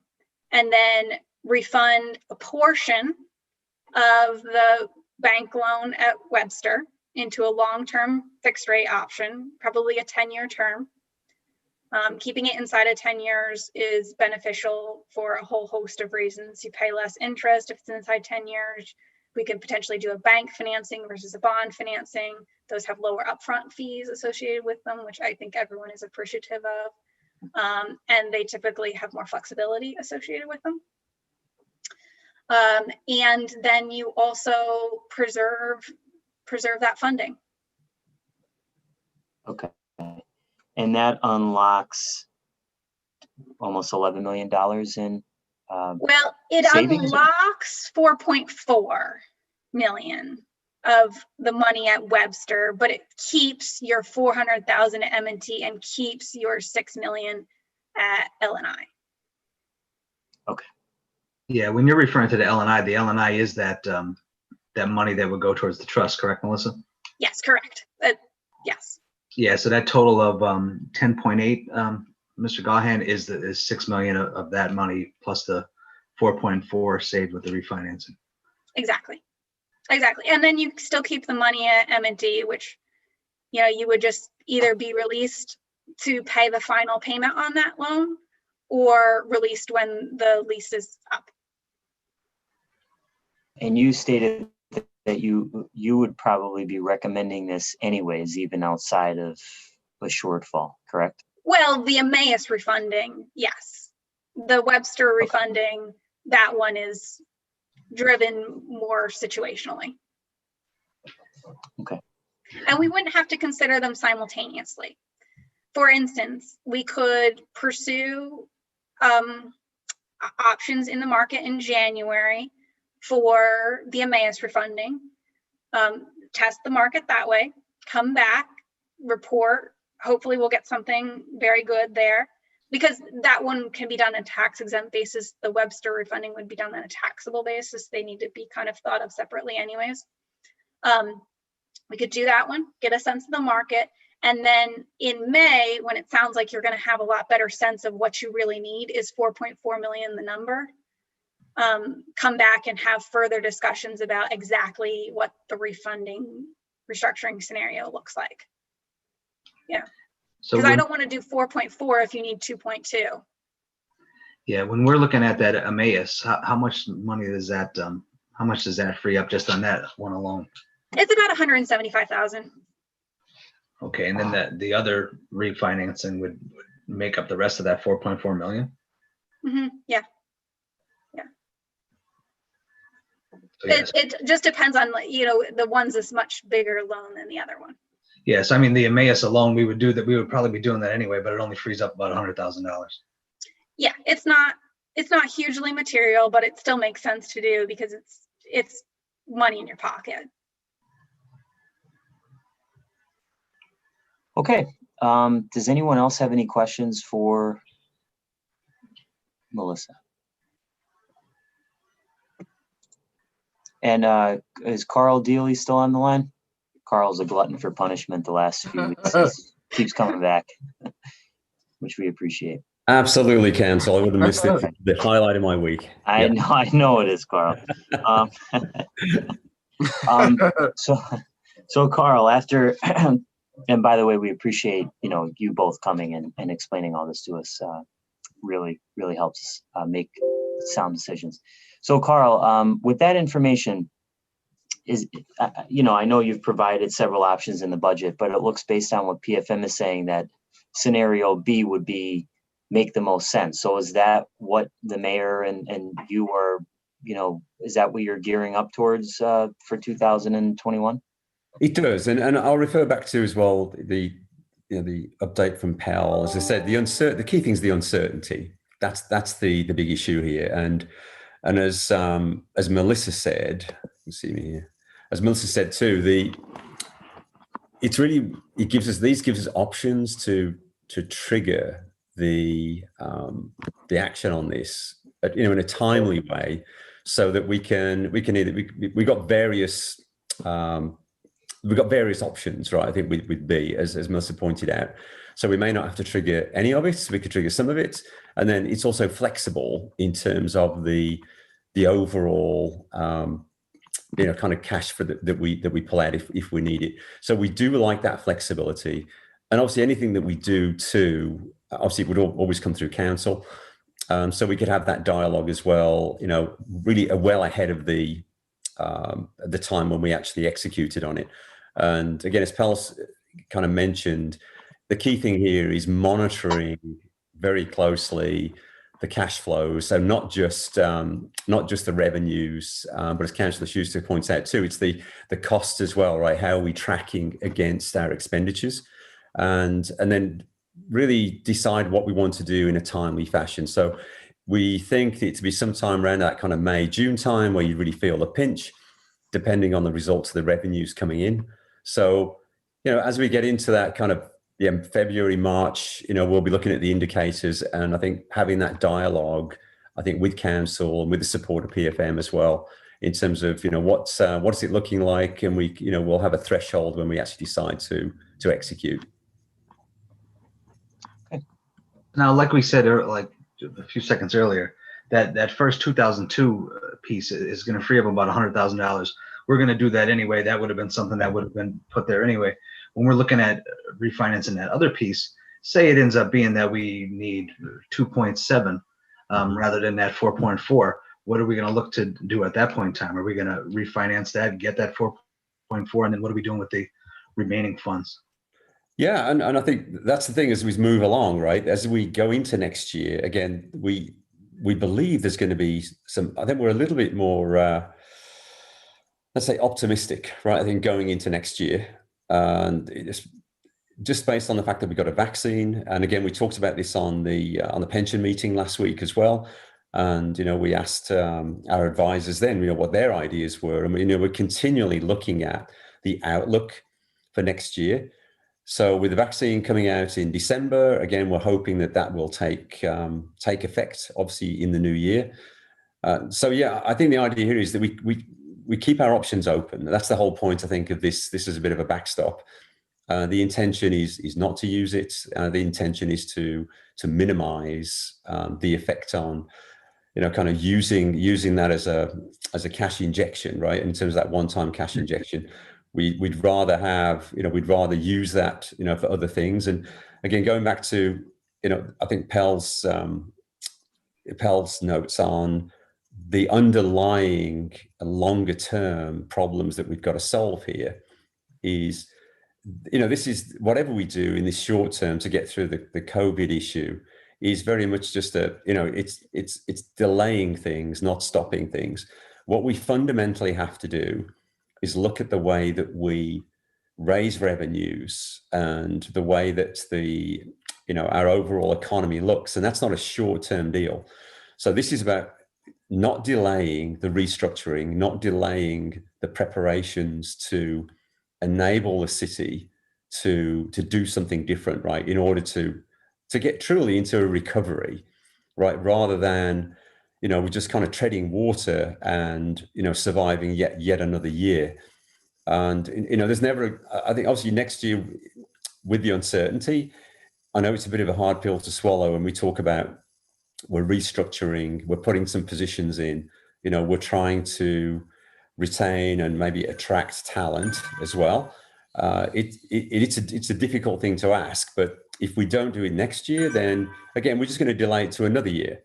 and then refund a portion of the bank loan at Webster into a long-term fixed rate option, probably a 10-year term. Keeping it inside of 10 years is beneficial for a whole host of reasons. You pay less interest if it's inside 10 years. We could potentially do a bank financing versus a bond financing. Those have lower upfront fees associated with them, which I think everyone is appreciative of. and they typically have more flexibility associated with them. And then you also preserve that funding. Okay. And that unlocks almost $11 million in Well, it savings? unlocks 4.4 million of the money at Webster, but it keeps your 400,000 at M&T and keeps your 6 million at L&I. Okay. Yeah, when you're referring to the L&I, the L&I is that that money that would go towards the trust, correct, Melissa? Yes, correct. Yes. Yeah, so that total of 10.8, Mr. Gahan, is 6 million of that money plus the 4.4 saved with the refinancing. Exactly. And then you still keep the money at M&T, which, you know, you would just either be released to pay the final payment on that loan or released when the lease is up. And you stated that you would probably be recommending this anyways, even outside of a shortfall, correct? Well, the Emmaus refunding, yes. The Webster refunding, that one is driven more situationally. Okay. And we wouldn't have to consider them simultaneously. For instance, we could pursue options in the market in January for the Emmaus refunding, test the market that way, come back, report. Hopefully we'll get something very good there, because that one can be done on a tax exempt basis. The Webster refunding would be done on a taxable basis. They need to be kind of thought of separately anyways. We could do that one, get a sense of the market. And then in May, when it sounds like you're going to have a lot better sense of what you really need, is 4.4 million the number? Come back and have further discussions about exactly what the refunding restructuring scenario looks like. Yeah. So Because I don't want to do 4.4 if you need 2.2. Yeah, when we're looking at that Emmaus, how much money does that how much does that free up just on that one alone? It's about 175,000. Okay, and then the other refinancing would make up the rest of that 4.4 million? Mm-hmm. Yeah. So, yes. It just depends on, you know, the one's this much bigger loan than the other one. Yes, I mean, the Emmaus alone, we would probably be doing that anyway, but it only frees up about $100,000. Yeah, it's not hugely material, but it still makes sense to do because it's money in your pocket. Okay. Does anyone else have any questions for Melissa? And is Carl Deeley still on the line? Carl's a glutton for punishment the last few weeks. He keeps coming back, which we appreciate. Absolutely, Cancel. I would have missed it. The highlight of my week. I know it is, Carl. So Carl, after, and by the way, we appreciate, you know, you both coming and explaining all this to us. Really helps us make sound decisions. So Carl, with that information, you know, I know you've provided several options in the budget, but it looks, based on what PFM is saying, that scenario B would make the most sense. So is that what the mayor and you are, you know, is that what you're gearing up towards for 2021? It does, and I'll refer back to as well the update from Powell. As I said, the key thing is the uncertainty. That's the big issue here, and as Melissa said, you see me here. As Melissa said too, it gives us options to trigger the action on this, in a timely way, so that we can either we've got various options, right? I think with B, as Melissa pointed out. So we may not have to trigger any of it. We could trigger some of it, and then it's also flexible in terms of the overall kind of cash that we pull out if we need it. So we do like that flexibility, and obviously anything that we do too, obviously it would always come through council, so we could have that dialogue as well. You know, really well ahead of the time when we actually executed on it. And again, as Pels kind of mentioned, the key thing here is monitoring very closely the cash flows. So not just the revenues, but as Councillor Schuster points out too, it's the costs as well, right? How are we tracking against our expenditures, and then really decide what we want to do in a timely fashion. So we think it to be sometime around that kind of May, June time where you really feel the pinch, depending on the results of the revenues coming in. So, as we get into that kind of February, March, we'll be looking at the indicators, and I think having that dialogue, I think with council and with the support of PFM as well, in terms of what's it looking like, and we'll have a threshold when we actually decide to execute. Now, like we said, like a few seconds earlier, that first 2002 piece is going to free up about $100,000. We're going to do that anyway. That would have been something that would have been put there anyway. When we're looking at refinancing that other piece, say it ends up being that we need 2.7 rather than that 4.4. What are we going to look to do at that point in time? Are we going to refinance that, get that 4.4, and then what are we doing with the remaining funds? Yeah, and I think that's the thing as we move along, right? As we go into next year, again, we believe there's going to be some. I think we're a little bit more, let's say, optimistic, right? I think going into next year. And it's just based on the fact that we got a vaccine, and again, we talked about this on the pension meeting last week as well. And we asked our advisors then, what their ideas were, and we're continually looking at the outlook for next year. So with the vaccine coming out in December, again, we're hoping that will take effect, obviously, in the new year. So yeah, I think the idea here is that we keep our options open. That's the whole point, I think, of this. This is a bit of a backstop. The intention is not to use it. The intention is to minimize the effect on, kind of using that as a cash injection, right? In terms of that one-time cash injection, we'd rather have, we'd rather use that, for other things. And again, going back to, I think Pell's notes on the underlying longer term problems that we've got to solve here is, this is whatever we do in this short term to get through the COVID issue is very much just it's delaying things, not stopping things. What we fundamentally have to do is look at the way that we raise revenues and the way that our overall economy looks. And that's not a short-term deal. So this is about not delaying the restructuring, not delaying the preparations to enable the city to do something different, right? In order to get truly into a recovery, right? Rather than, we're just kind of treading water and, surviving yet another year. And, there's never, I think obviously next year with the uncertainty, I know it's a bit of a hard pill to swallow when we talk about we're restructuring, we're putting some positions in, we're trying to retain and maybe attract talent as well. It's a difficult thing to ask, but if we don't do it next year, then again, we're just going to delay it to another year.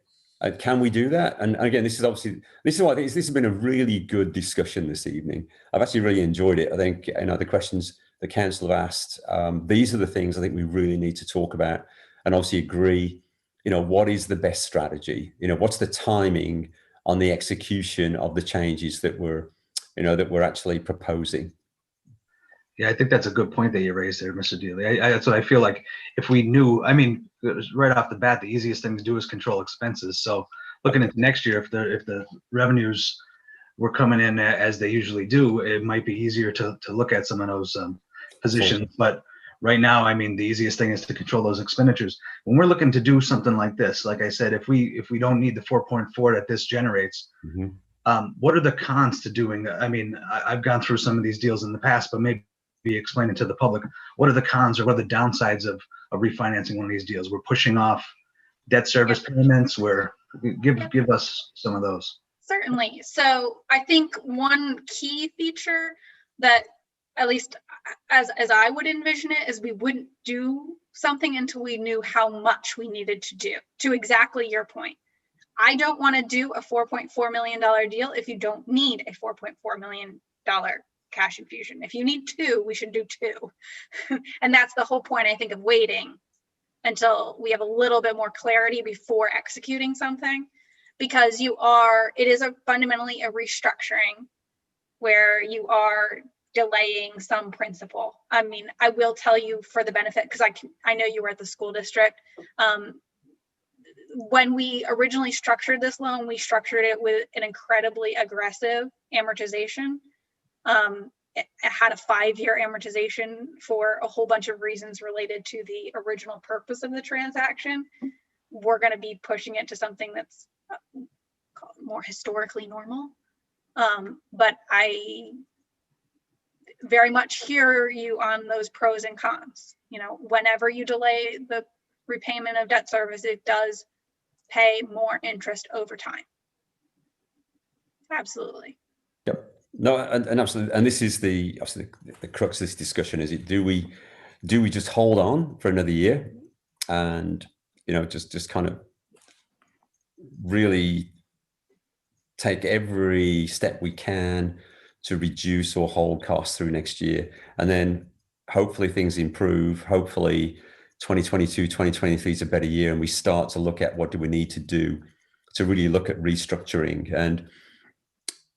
Can we do that? And again, this is why I think this has been a really good discussion this evening. I've actually really enjoyed it. I think, the questions the council have asked, these are the things I think we really need to talk about and obviously agree, what is the best strategy? What's the timing on the execution of the changes that we're actually proposing? Yeah, I think that's a good point that you raised there, Mr. Deeley. That's what I feel like. If we knew, right off the bat, the easiest thing to do is control expenses. So looking into next year, if the revenues were coming in as they usually do, it might be easier to look at some of those positions. But right now, the easiest thing is to control those expenditures. When we're looking to do something like this, like I said, if we don't need the 4.4 that this generates, what are the cons to doing that? I've gone through some of these deals in the past, but maybe explain it to the public. What are the cons or what are the downsides of refinancing one of these deals? We're pushing off debt service payments. Give us some of those. Certainly. So I think one key feature that, at least as I would envision it, is we wouldn't do something until we knew how much we needed to do, to exactly your point. I don't want to do a $4.4 million deal if you don't need a $4.4 million cash infusion. If you need two, we should do two. And that's the whole point, I think, of waiting until we have a little bit more clarity before executing something, because it is fundamentally a restructuring where you are delaying some principle. I mean, I will tell you for the benefit, because I know you were at the school district. When we originally structured this loan, we structured it with an incredibly aggressive amortization. It had a 5-year amortization for a whole bunch of reasons related to the original purpose of the transaction. We're going to be pushing it to something that's more historically normal. But I very much hear you on those pros and cons. You know, whenever you delay the repayment of debt service, it does pay more interest over time. Absolutely. Yep. No, and absolutely. And this is the crux of this discussion. Is it, do we just hold on for another year and, you know, just kind of really take every step we can to reduce or hold costs through next year, and then hopefully things improve. Hopefully 2022, 2023 is a better year, and we start to look at what do we need to do to really look at restructuring. And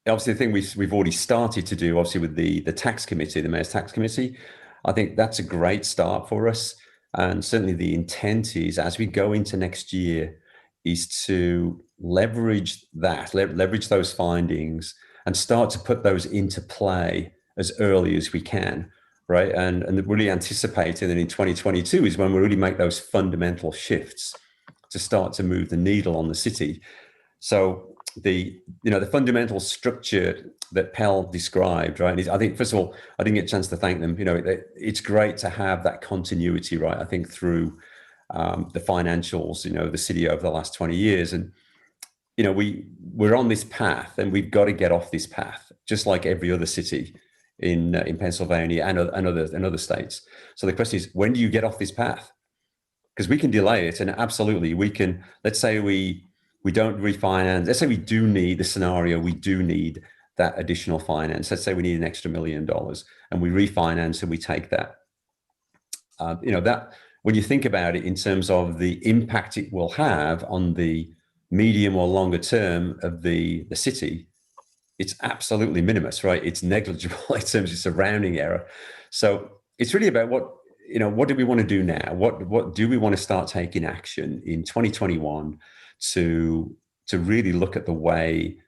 obviously the thing we've already started to do, obviously with the tax committee, the mayor's tax committee, I think that's a great start for us. And certainly the intent is, as we go into next year, is to leverage those findings and start to put those into play as early as we can, right? And really anticipating that in 2022 is when we really make those fundamental shifts to start to move the needle on the city. So the fundamental structure that Pell described, right? And I think, first of all, I didn't get a chance to thank them. You know, it's great to have that continuity, right? I think through the financials, you know, the city over the last 20 years. And, you know, we're on this path, and we've got to get off this path, just like every other city in Pennsylvania and other states. So the question is, when do you get off this path? Because we can delay it, and absolutely we can. Let's say we don't refinance. Let's say we do need the scenario. We do need that additional finance. Let's say we need an extra $1 million, and we refinance and we take that. You know, that when you think about it in terms of the impact it will have on the medium or longer term of the city, it's absolutely minimus, right? It's negligible in terms of surrounding error. So it's really about what do we want to do now? What do we want to start taking action in 2021 to really look at the way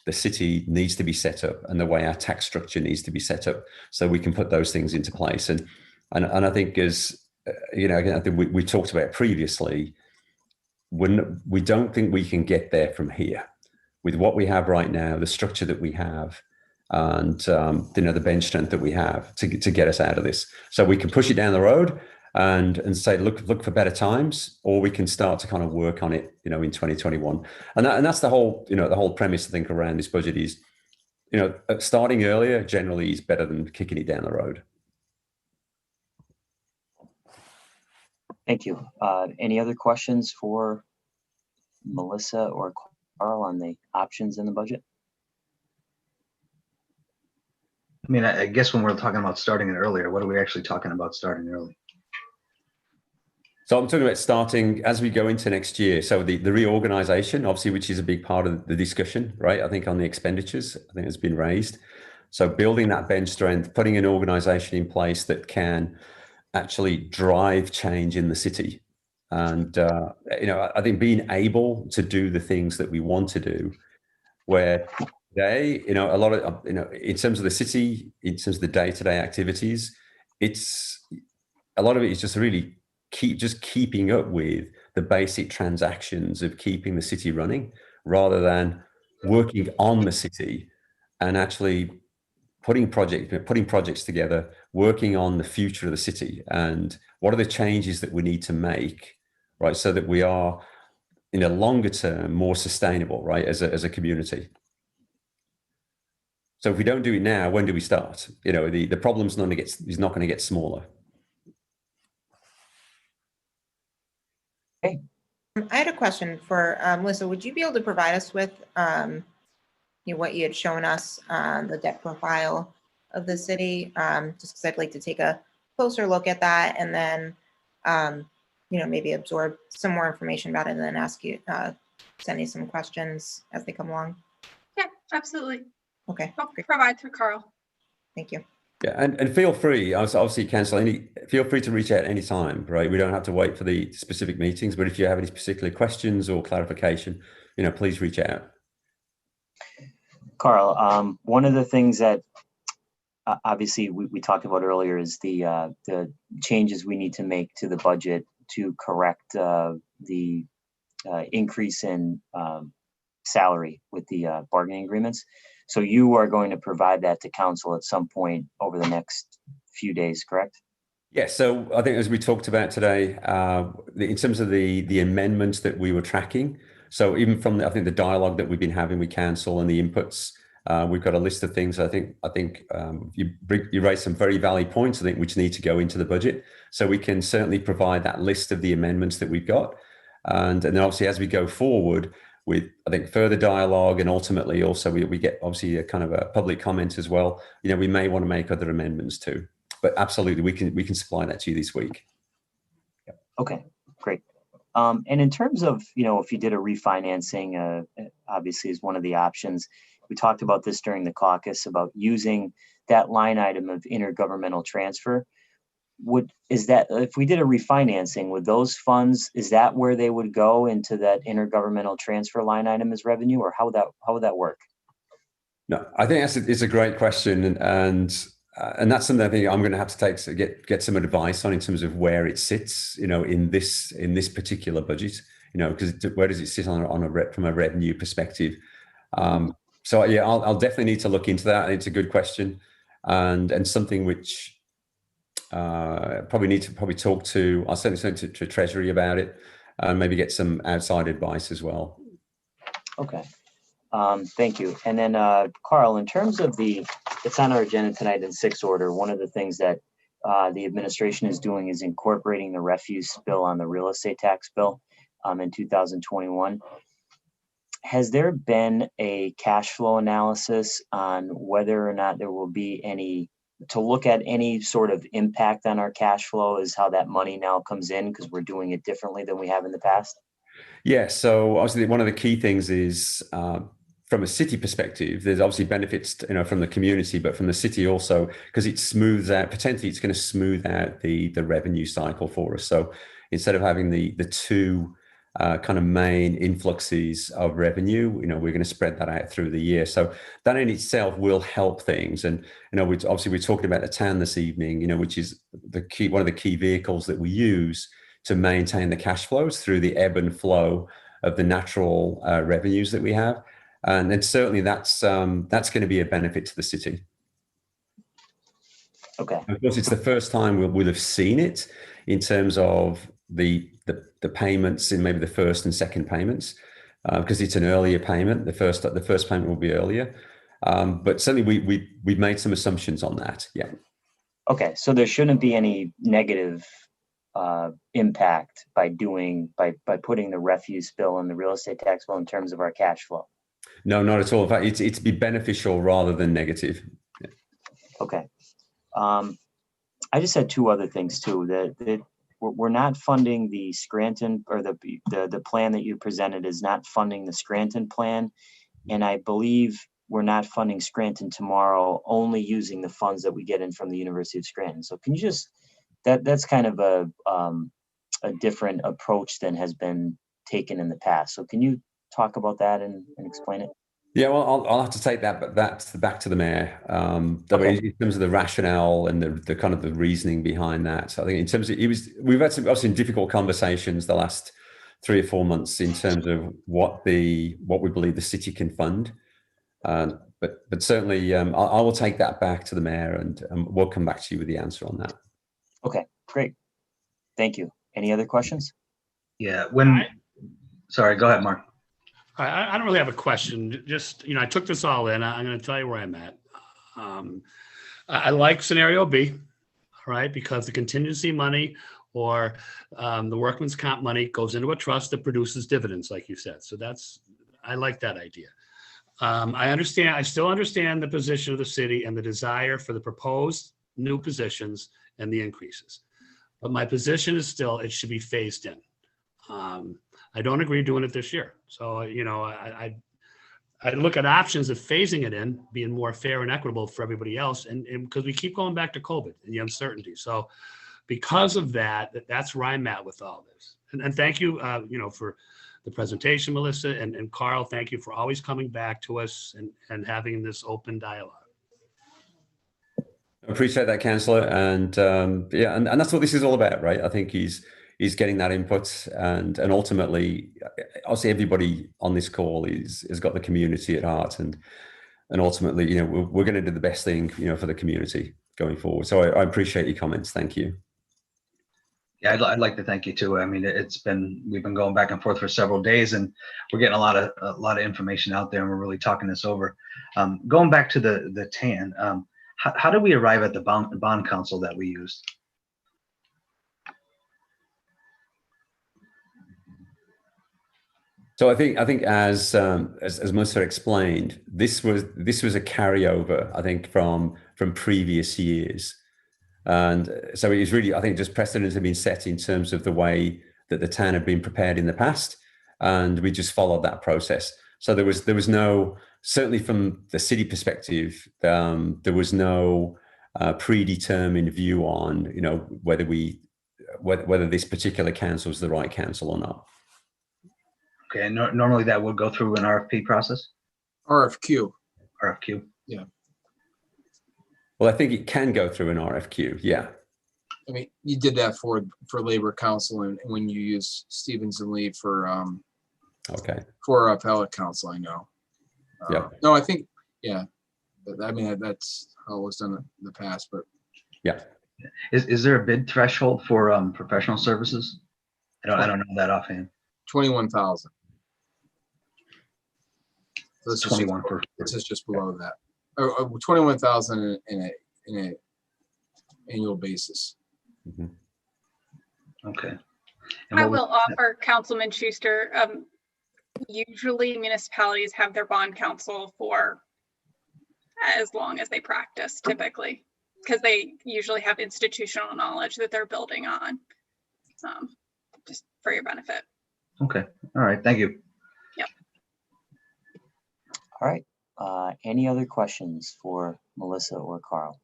the city needs to be set up and the way our tax structure needs to be set up, so we can put those things into place. And I think, as you know, again, I think we talked about it previously, when we don't think we can get there from here with what we have right now, the structure that we have, and you know, the bench strength that we have to get us out of this. So we can push it down the road and say, look for better times, or we can start to kind of work on it, you know, in 2021. And that's the whole premise, I think, around this budget is, you know, starting earlier generally is better than kicking it down the road. Thank you. Any other questions for Melissa or Carl on the options in the budget? I mean, I guess when we're talking about starting it earlier, what are we actually talking about starting early? So I'm talking about starting as we go into next year. So the reorganization, obviously, which is a big part of the discussion, right? I think on the expenditures, I think it's been raised. So building that bench strength, putting an organization in place that can actually drive change in the city. And, you know, I think being able to do the things that we want to do, where today, you know, a lot of, you know, in terms of the city, in terms of the day-to-day activities, a lot of it is just really keeping up with the basic transactions of keeping the city running, rather than working on the city and actually putting projects together, working on the future of the city and what are the changes that we need to make, right, so that we are in a longer term more sustainable, right, as a community. So if we don't do it now, when do we start? You know, the problem's is not going to get smaller. I had a question for Melissa. Would you be able to provide us with what you had shown us on the debt profile of the city? Just because I'd like to take a closer look at that, and then maybe absorb some more information about it and then ask you, send you some questions as they come along. Yeah, absolutely. Okay, I'll great. provide through Carl. Thank you. Yeah, and feel free, obviously, Council, feel free to reach out anytime, right? We don't have to wait for the specific meetings, but if you have any particular questions or clarification, please reach out. Carl, one of the things that obviously we talked about earlier is the changes we need to make to the budget to correct the increase in salary with the bargaining agreements. So you are going to provide that to council at some point over the next few days, correct? Yeah, so I think as we talked about today, in terms of the amendments that we were tracking, so even from I think the dialogue that we've been having with council and the inputs, we've got a list of things. I think you raised some very valid points, I think, which need to go into the budget. So we can certainly provide that list of the amendments that we've got, and then obviously as we go forward with, I think, further dialogue, and ultimately also we get obviously a kind of a public comment as well. We may want to make other amendments too. But absolutely, we can supply that to you this week. Yep. Okay, great. And in terms of, if you did a refinancing, obviously is one of the options. We talked about this during the caucus about using that line item of intergovernmental transfer. If we did a refinancing, would those funds, is that where they would go into that intergovernmental transfer line item as revenue, or how would that work? No, I think it's a great question, and that's something I think I'm going to have to get some advice on in terms of where it sits, in this particular budget, because where does it sit from a revenue perspective? So yeah, I'll definitely need to look into that. It's a good question, and something which probably need to talk to. I'll certainly talk to Treasury about it, and maybe get some outside advice as well. Okay. Thank you. And then, Carl, in terms of it's on our agenda tonight in 6th order. One of the things that the administration is doing is incorporating the refuse bill on the real estate tax bill in 2021. Has there been a cash flow analysis on whether or not there will be to look at any sort of impact on our cash flow as how that money now comes in, because we're doing it differently than we have in the past? Yeah, so obviously one of the key things is from a city perspective, there's obviously benefits, from the community, but from the city also, because it smooths out, potentially it's going to smooth out the revenue cycle for us. So instead of having the two kind of main influxes of revenue, we're going to spread that out through the year. So that in itself will help things. And, we're talking about the TAN this evening, which is one of the key vehicles that we use to maintain the cash flows through the ebb and flow of the natural revenues that we have. And certainly that's going to be a benefit to the city. Okay. Of course, it's the first time we'll have seen it in terms of the payments in maybe the first and second payments, because it's an earlier payment. The first payment will be earlier, but certainly we've made some assumptions on that. Yeah. Okay, so there shouldn't be any negative impact by putting the refuse bill and the real estate tax bill in terms of our cash flow. No, not at all. In fact, it's be beneficial rather than negative. Yeah. Okay. I just had two other things too. That we're not funding the Scranton, or the plan that you presented is not funding the Scranton plan, and I believe we're not funding Scranton tomorrow, only using the funds that we get in from the University of Scranton. So can you that's kind of a different approach than has been taken in the past. So can you talk about that and explain it? Yeah, well, I'll have to take that back to the mayor. Okay. In terms of the rationale and the kind of the reasoning behind that. So I think in terms of we've had some obviously difficult conversations the last 3 or 4 months in terms of what we believe the city can fund. But certainly I will take that back to the mayor, and we'll come back to you with the answer on that. Okay, great. Thank you. Any other questions? Yeah, sorry, go ahead, Mark. I don't really have a question. Just, I took this all in. I'm going to tell you where I'm at. I like scenario B, all right, because the contingency money or the workman's comp money goes into a trust that produces dividends, like you said. So I like that idea. I still understand the position of the city and the desire for the proposed new positions and the increases. But my position is still, it should be phased in. I don't agree doing it this year. So, I look at options of phasing it in, being more fair and equitable for everybody else. And because we keep going back to COVID and the uncertainty. So because of that, that's where I'm at with all this. And thank you, for the presentation, Melissa, and Carl, thank you for always coming back to us and having this open dialogue. I appreciate that, Councillor. And and that's what this is all about, right? I think he's getting that input, and ultimately, obviously, everybody on this call has got the community at heart, and ultimately, we're going to do the best thing, for the community going forward. So I appreciate your comments. Thank you. Yeah, I'd like to thank you too. I mean, we've been going back and forth for several days, and we're getting a lot of information out there, and we're really talking this over. Going back to the TAN, how did we arrive at the bond council that we used? So I think as Melissa explained, this was a carryover, I think, from previous years. And so it was really, I think, just precedents have been set in terms of the way that the TAN had been prepared in the past, and we just followed that process. So there was no, certainly from the city perspective, there was no predetermined view on, whether this particular council is the right council or not. Okay, and normally that would go through an RFP process? RFQ. RFQ. Yeah. Well, I think it can go through an RFQ. Yeah. I mean, you did that for Labor Council, and when you use Stevens and Lee for appellate council, I know. Yeah. No, I think, yeah. I mean, that's how it was done in the past, but. Yeah. Is there a bid threshold for professional services? I don't know that offhand. 21,000. So this 21 this is just below that. 21,000 in a annual basis. Mm-hmm. Okay. I will offer, Councilman Schuster, usually municipalities have their bond counsel for as long as they practice, typically, because they usually have institutional knowledge that they're building on, just for your benefit. Okay. All right. Thank you. Yep. All right. Any other questions for Melissa or Carl?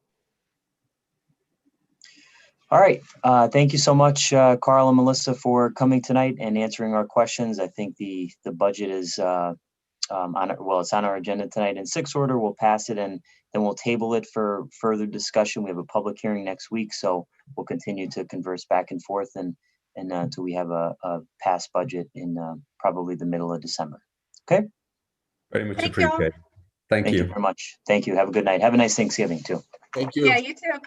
All right. Thank you so much, Carl and Melissa, for coming tonight and answering our questions. I think the budget is it's on our agenda tonight in 6th order. We'll pass it, and then we'll table it for further discussion. We have a public hearing next week, so we'll continue to converse back and forth and until we have a passed budget in probably the middle of December. Okay. Very much appreciated. Thank you very much. Thank you. Have a good night. Have a nice Thanksgiving too. Thank you. Yeah, you too.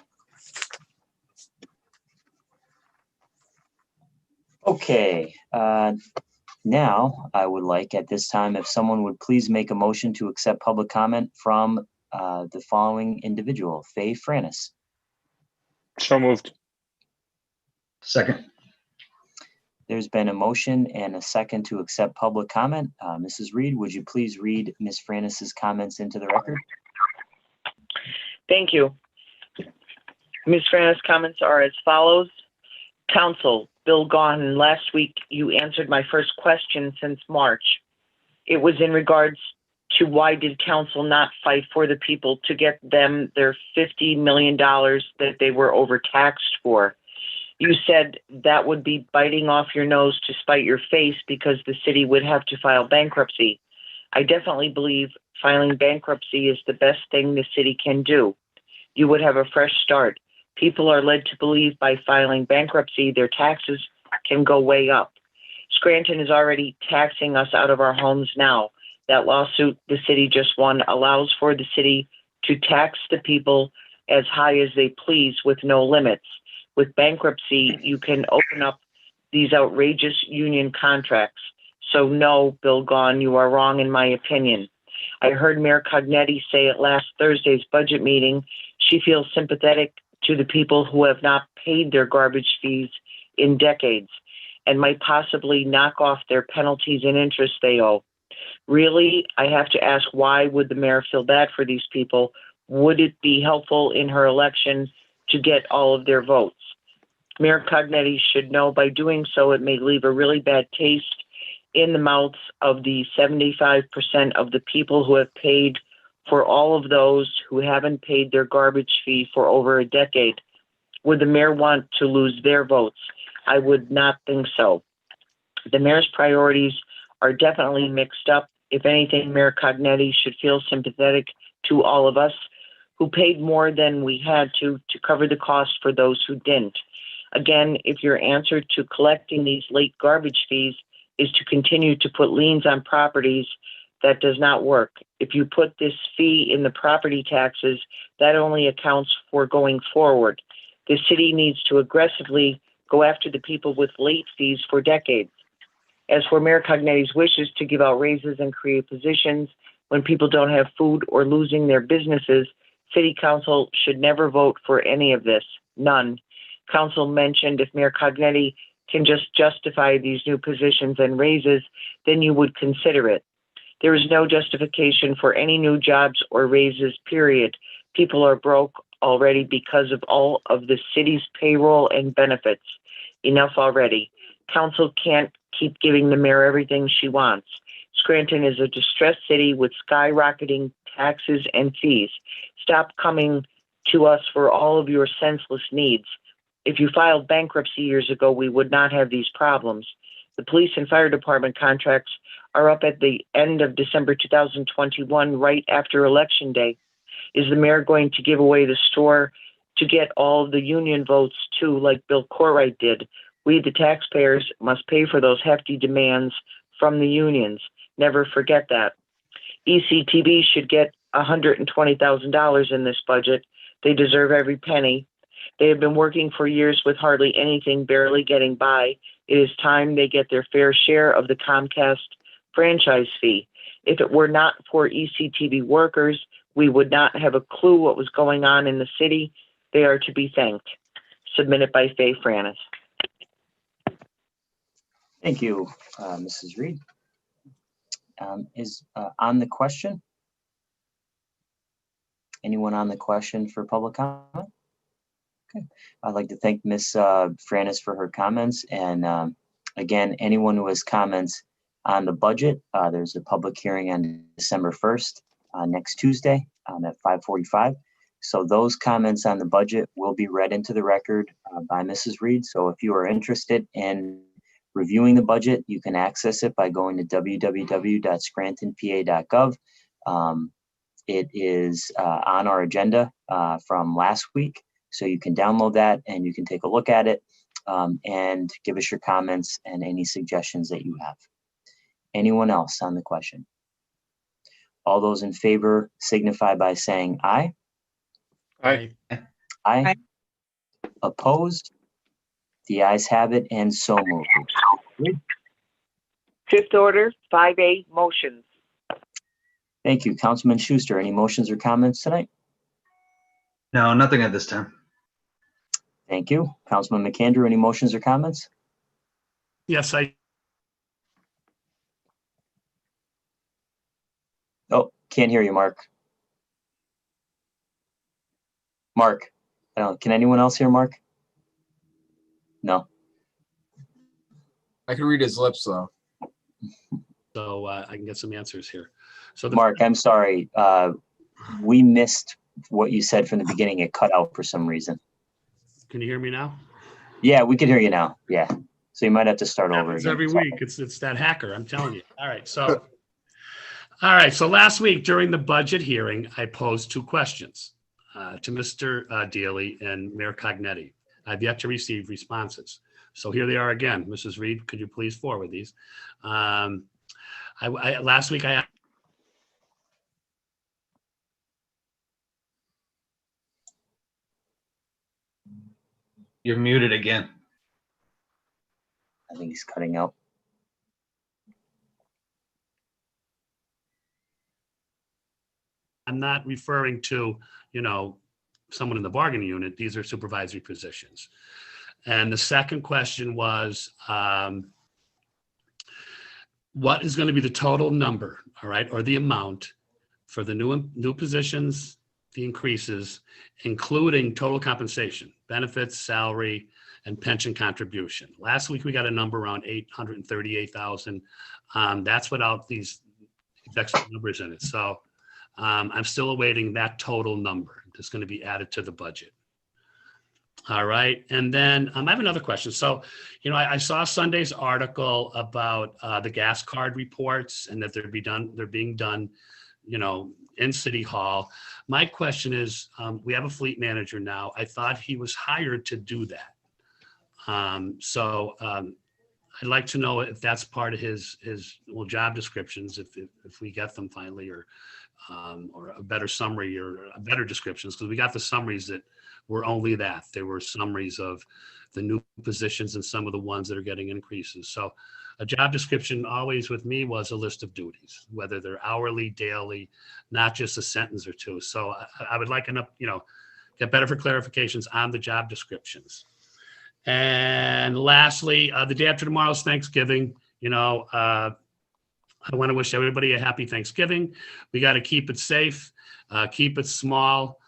Okay. Now I would like at this time, if someone would please make a motion to accept public comment from the following individual, Faye Franis. So moved. Second. There's been a motion and a second to accept public comment. Mrs. Reed, would you please read Ms. Franis's comments into the record? Thank you. Ms. Franis' comments are as follows. Council, Bill Gaughan, last week you answered my first question since March. It was in regards to why did council not fight for the people to get them their $50 million that they were overtaxed for? You said that would be biting off your nose to spite your face because the city would have to file bankruptcy. I definitely believe filing bankruptcy is the best thing the city can do. You would have a fresh start. People are led to believe by filing bankruptcy, their taxes can go way up. Scranton is already taxing us out of our homes now. That lawsuit the city just won allows for the city to tax the people as high as they please with no limits. With bankruptcy, you can open up these outrageous union contracts. So no, Bill Gaughan, you are wrong in my opinion. I heard Mayor Cognetti say at last Thursday's budget meeting, she feels sympathetic to the people who have not paid their garbage fees in decades and might possibly knock off their penalties and interest they owe. Really, I have to ask, why would the mayor feel bad for these people? Would it be helpful in her election to get all of their votes? Mayor Cognetti should know by doing so, it may leave a really bad taste in the mouths of the 75% of the people who have paid for all of those who haven't paid their garbage fee for over a decade. Would the mayor want to lose their votes? I would not think so. The mayor's priorities are definitely mixed up. If anything, Mayor Cognetti should feel sympathetic to all of us who paid more than we had to cover the cost for those who didn't. Again, if your answer to collecting these late garbage fees is to continue to put liens on properties, that does not work. If you put this fee in the property taxes, that only accounts for going forward. The city needs to aggressively go after the people with late fees for decades. As for Mayor Cognetti's wishes to give out raises and create positions when people don't have food or losing their businesses, City Council should never vote for any of this. None. Council mentioned if Mayor Cognetti can just justify these new positions and raises, then you would consider it. There is no justification for any new jobs or raises, period. People are broke already because of all of the city's payroll and benefits. Enough already. Council can't keep giving the mayor everything she wants. Scranton is a distressed city with skyrocketing taxes and fees. Stop coming to us for all of your senseless needs. If you filed bankruptcy years ago, we would not have these problems. The police and fire department contracts are up at the end of December 2021, right after Election Day. Is the mayor going to give away the store to get all the union votes too, like Bill Corright did? We, the taxpayers, must pay for those hefty demands from the unions. Never forget that. ECTV should get $120,000 in this budget. They deserve every penny. They have been working for years with hardly anything, barely getting by. It is time they get their fair share of the Comcast franchise fee. If it were not for ECTV workers, we would not have a clue what was going on in the city. They are to be thanked. Submitted by Faye Franis. Thank you, Mrs. Reed. Is on the question? Anyone on the question for public comment? Okay, I'd like to thank Ms. Franis for her comments. And again, anyone who has comments on the budget, there's a public hearing on December 1st, next Tuesday at 5:45. So those comments on the budget will be read into the record by Mrs. Reed. So if you are interested in reviewing the budget, you can access it by going to www.scrantonpa.gov. It is on our agenda from last week. So you can download that and you can take a look at it and give us your comments and any suggestions that you have. Anyone else on the question? All those in favor signify by saying aye. Aye. Aye. Opposed? The ayes have it and so moved. Fifth order, 5A motions. Thank you. Councilman Schuster, any motions or comments tonight? No, nothing at this time. Thank you. Councilman McAndrew, any motions or comments? Yes, Oh, can't hear you, Mark. Mark, can anyone else hear Mark? No. I can read his lips though. so I can get some answers here. So Mark, I'm sorry. We missed what you said from the beginning. It cut out for some reason. Can you hear me now? Yeah, we can hear you now. Yeah. So you might have to start over It's again. every week. It's that hacker, I'm telling you. All right. So last week during the budget hearing, I posed two questions to Mr. Deeley and Mayor Cognetti. I've yet to receive responses. So here they are again. Mrs. Reed, could you please forward these? Last week I You're muted again. I think he's cutting out. I'm not referring to, someone in the bargaining unit. These are supervisory positions. And the second question was, what is going to be the total number, all right, or the amount for the new positions, the increases, including total compensation, benefits, salary, and pension contribution. Last week, we got a number around 838,000. That's without these extra numbers in it. So I'm still awaiting that total number that's going to be added to the budget. All right. And then I have another question. So, I saw Sunday's article about the gas card reports and that they're being done, in City Hall. My question is, we have a fleet manager now. I thought he was hired to do that. I'd like to know if that's part of his job descriptions, if we get them finally, or a better summary or a better descriptions, because we got the summaries that were only that. There were summaries of the new positions and some of the ones that are getting increases. So a job description always with me was a list of duties, whether they're hourly, daily, not just a sentence or two. So I would like get better for clarifications on the job descriptions. And lastly, the day after tomorrow's Thanksgiving. I want to wish everybody a happy Thanksgiving. We got to keep it safe, keep it small.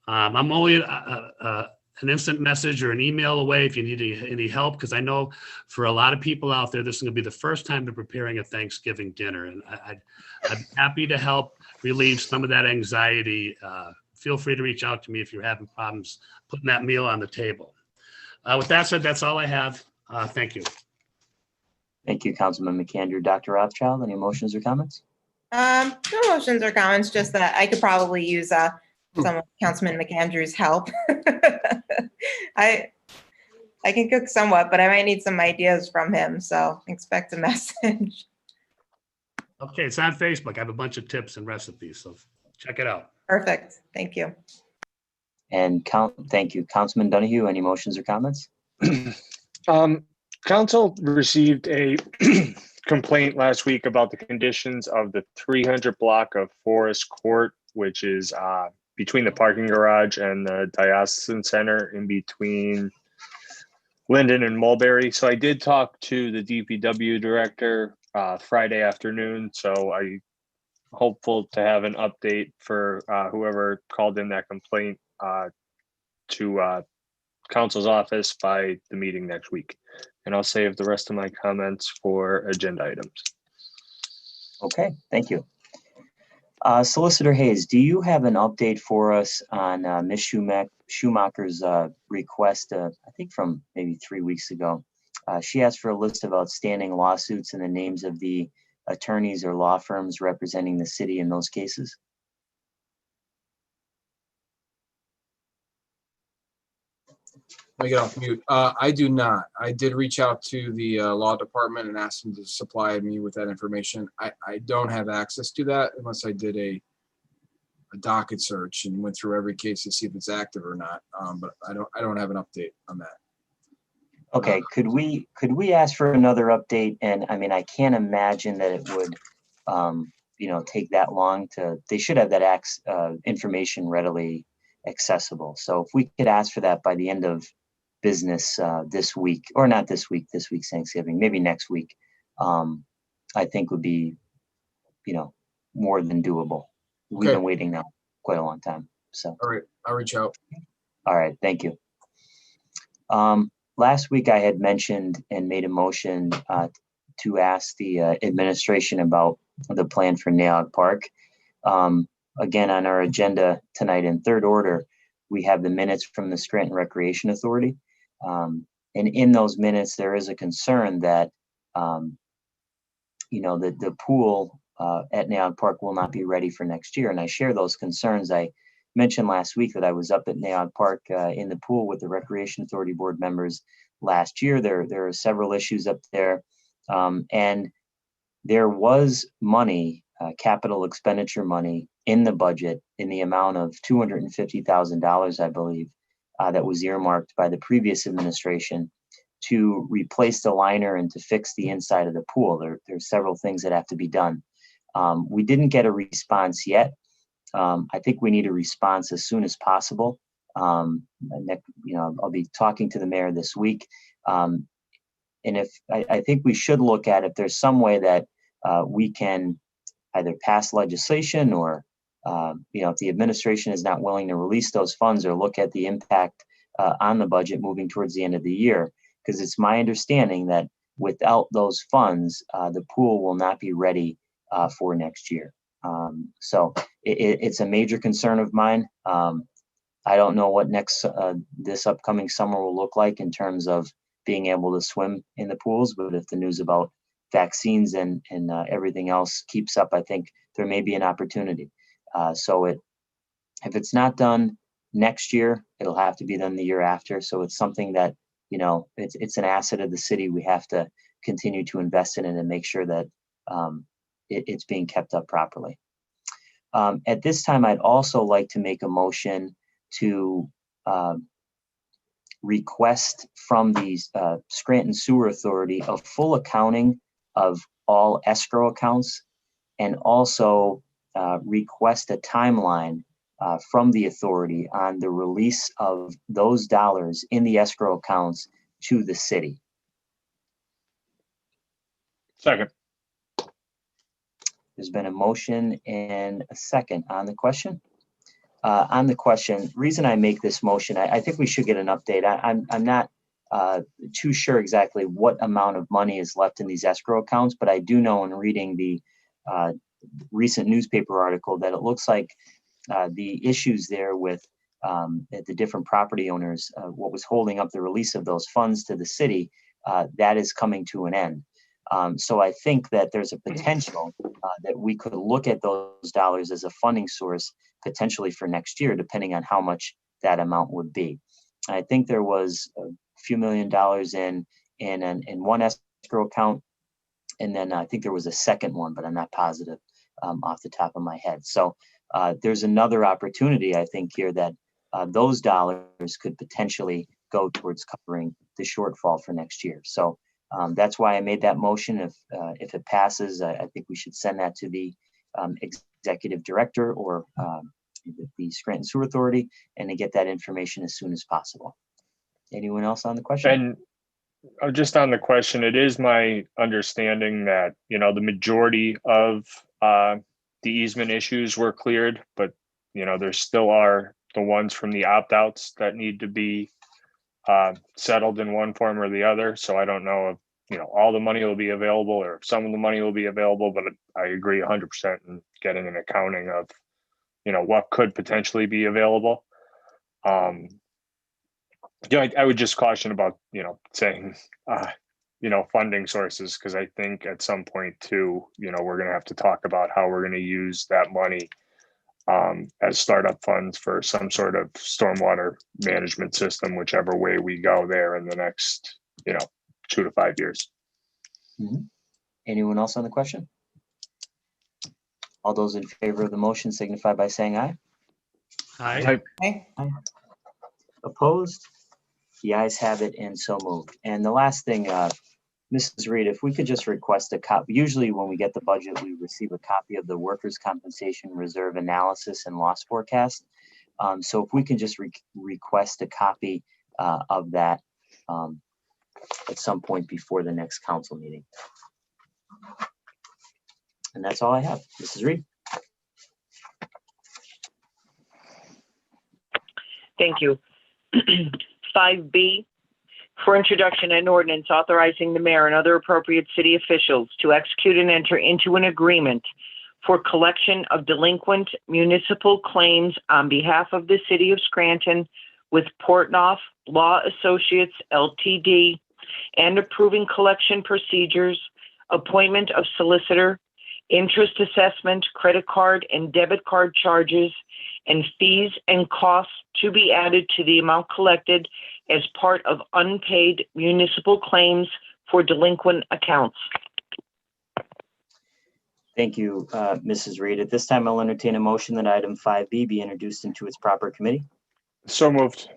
I'm only an instant message or an email away if you need any help, because I know for a lot of people out there, this is going to be the first time they're preparing a Thanksgiving dinner, and I'm happy to help relieve some of that anxiety. Feel free to reach out to me if you're having problems putting that meal on the table. With that said, that's all I have. Thank you. Thank you, Councilman McAndrew. Dr. Rothschild, any motions or comments? No motions or comments, just that I could probably use some of Councilman McAndrew's help. I can cook somewhat, but I might need some ideas from him, so expect a message. Okay, it's on Facebook. I have a bunch of tips and recipes, so check it out. Perfect. Thank you. And thank you. Councilman Donahue, any motions or comments? Council received a complaint last week about the conditions of the 300 block of Forest Court, which is between the parking garage and the Diocesan Center, in between Linden and Mulberry. So I did talk to the DPW director Friday afternoon. So I'm hopeful to have an update for whoever called in that complaint to council's office by the meeting next week. And I'll save the rest of my comments for agenda items. Okay, thank you. Solicitor Hayes, do you have an update for us on Ms. Schumacher's request, I think from maybe 3 weeks ago? She asked for a list of outstanding lawsuits and the names of the attorneys or law firms representing the city in those cases. Let me get off mute. I do not. I did reach out to the law department and asked them to supply me with that information. I don't have access to that unless I did a docket search and went through every case to see if it's active or not. But I don't have an update on that. Okay, could we ask for another update? And I mean, I can't imagine that it would, take that long they should have that information readily accessible. So if we could ask for that by the end of business this week, or not this week's Thanksgiving, maybe next week, I think would be, more than doable. We've been waiting now quite a long time. So. All right, I'll reach out. All right, thank you. Last week I had mentioned and made a motion to ask the administration about the plan for Naog Park. Again, on our agenda tonight in third order, we have the minutes from the Scranton Recreation Authority. And in those minutes, there is a concern that, the pool at Naog Park will not be ready for next year. And I share those concerns. I mentioned last week that I was up at Naog Park in the pool with the Recreation Authority board members last year. There are several issues up there. And there was money, capital expenditure money in the budget in the amount of $250,000, I believe, that was earmarked by the previous administration to replace the liner and to fix the inside of the pool. There's several things that have to be done. We didn't get a response yet. I think we need a response as soon as possible. I'll be talking to the mayor this week. And I think we should look at if there's some way that we can either pass legislation or, if the administration is not willing to release those funds, or look at the impact on the budget moving towards the end of the year, because it's my understanding that without those funds, the pool will not be ready for next year. So it's a major concern of mine. I don't know what this upcoming summer will look like in terms of being able to swim in the pools, but if the news about vaccines and everything else keeps up, I think there may be an opportunity. If it's not done next year, it'll have to be done the year after. So it's something that, it's an asset of the city. We have to continue to invest in it and make sure that it's being kept up properly. At this time, I'd also like to make a motion to request from the Scranton Sewer Authority a full accounting of all escrow accounts, and also request a timeline from the authority on the release of those dollars in the escrow accounts to the city. Second. There's been a motion and a second on the question. On the question, reason I make this motion, I think we should get an update. I'm not too sure exactly what amount of money is left in these escrow accounts, but I do know in reading the recent newspaper article that it looks like the issues there with the different property owners, what was holding up the release of those funds to the city, that is coming to an end. So I think that there's a potential that we could look at those dollars as a funding source potentially for next year, depending on how much that amount would be. I think there was a few $1 million in one escrow account, and then I think there was a second one, but I'm not positive off the top of my head. So there's another opportunity, I think, here that those dollars could potentially go towards covering the shortfall for next year. So that's why I made that motion. If it passes, I think we should send that to the executive director or the Scranton Sewer Authority, and to get that information as soon as possible. Anyone else on the question? And just on the question, it is my understanding that, the majority of the easement issues were cleared, but, there still are the ones from the opt-outs that need to be settled in one form or the other. So I don't know if, all the money will be available or if some of the money will be available, but I agree 100% in getting an accounting of, what could potentially be available. I would just caution about, saying, funding sources, because I think at some point too, we're going to have to talk about how we're going to use that money as startup funds for some sort of stormwater management system, whichever way we go there in the next, 2 to 5 years. Mm-hmm. Anyone else on the question? All those in favor of the motion signify by saying aye. Aye. Okay. Opposed? The ayes have it, and so moved. And the last thing, Mrs. Reed, if we could just request a copy. Usually when we get the budget, we receive a copy of the Workers' Compensation Reserve Analysis and Loss Forecast. So if we can just request a copy of that at some point before the next council meeting. And that's all I have. Mrs. Reed. Thank you. 5B, for introduction and ordinance authorizing the mayor and other appropriate city officials to execute and enter into an agreement for collection of delinquent municipal claims on behalf of the city of Scranton with Portnoy Law Associates LTD, and approving collection procedures, appointment of solicitor, interest assessment, credit card and debit card charges, and fees and costs to be added to the amount collected as part of unpaid municipal claims for delinquent accounts. Thank you, Mrs. Reed. At this time, I'll entertain a motion that item 5B be introduced into its proper committee. So moved.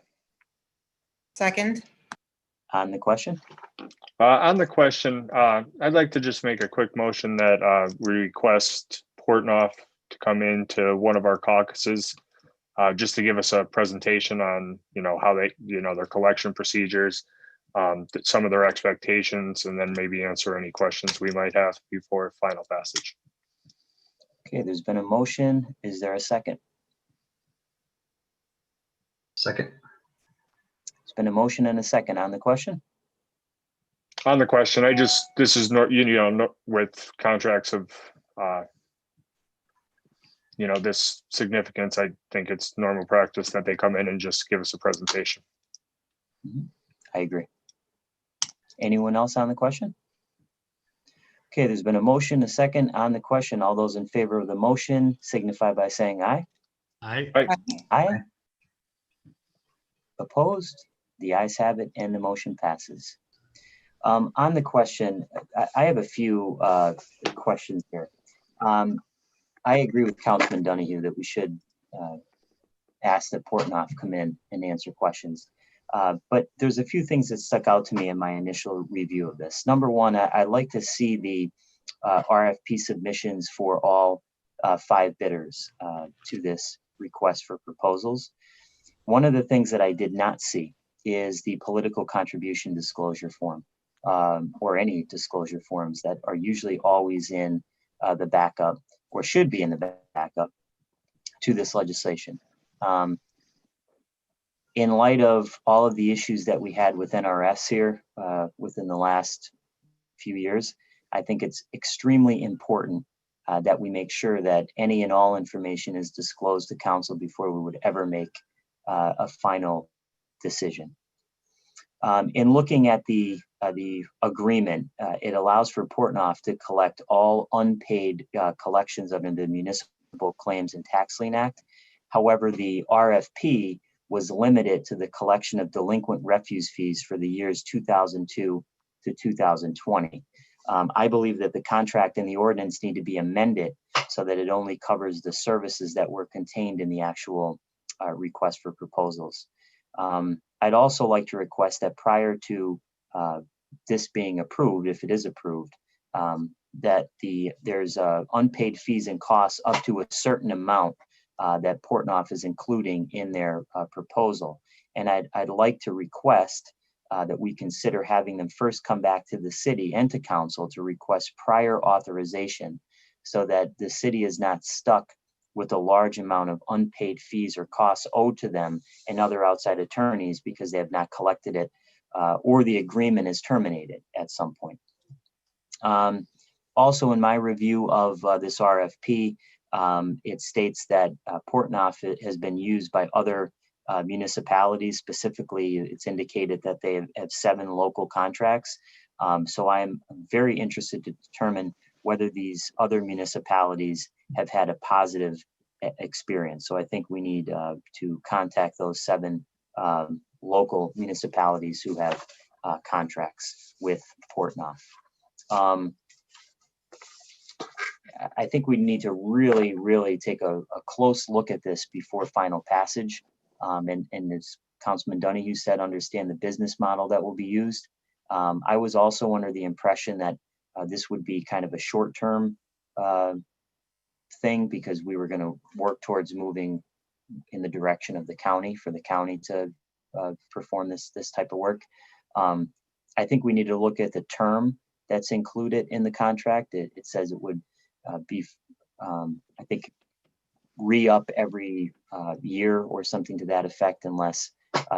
Second. On the question? On the question, I'd like to just make a quick motion that we request Portnoy to come into one of our caucuses, just to give us a presentation on, how they, their collection procedures, some of their expectations, and then maybe answer any questions we might have before final passage. Okay, there's been a motion. Is there a second? Second. It's been a motion and a second on the question. On the question, this is not, with contracts of, this significance, I think it's normal practice that they come in and just give us a presentation. I agree. Anyone else on the question? Okay, there's been a motion, a second on the question. All those in favor of the motion signify by saying aye. Aye. Aye. Opposed? The ayes have it and the motion passes. On the question, I have a few questions here. I agree with Councilman Donahue that we should ask that Portnoy come in and answer questions. But there's a few things that stuck out to me in my initial review of this. Number one, I'd like to see the RFP submissions for all 5 bidders to this request for proposals. One of the things that I did not see is the political contribution disclosure form, or any disclosure forms that are usually always in the backup, or should be in the backup to this legislation. In light of all of the issues that we had with NRS here within the last few years, I think it's extremely important that we make sure that any and all information is disclosed to council before we would ever make a final decision. In looking at the agreement, it allows for Portnoy to collect all unpaid collections under the Municipal Claims and Tax Lien Act. However, the RFP was limited to the collection of delinquent refuse fees for the years 2002 to 2020. I believe that the contract and the ordinance need to be amended so that it only covers the services that were contained in the actual request for proposals. I'd also like to request that prior to this being approved, if it is approved, that there's unpaid fees and costs up to a certain amount that Portnoy is including in their proposal. And I'd like to request that we consider having them first come back to the city and to council to request prior authorization so that the city is not stuck with a large amount of unpaid fees or costs owed to them and other outside attorneys because they have not collected it or the agreement is terminated at some point. Also, in my review of this RFP, it states that Portnoy has been used by other municipalities. Specifically, it's indicated that they have 7 local contracts. So I'm very interested to determine whether these other municipalities have had a positive experience. So I think we need to contact those 7 local municipalities who have contracts with Portnoy. I think we need to really take a close look at this before final passage. And as Councilman Donahue said, understand the business model that will be used. I was also under the impression that this would be kind of a short-term thing because we were going to work towards moving in the direction of the county for the county to perform this type of work. I think we need to look at the term that's included in the contract. It says it would be, I think, re-up every year or something to that effect unless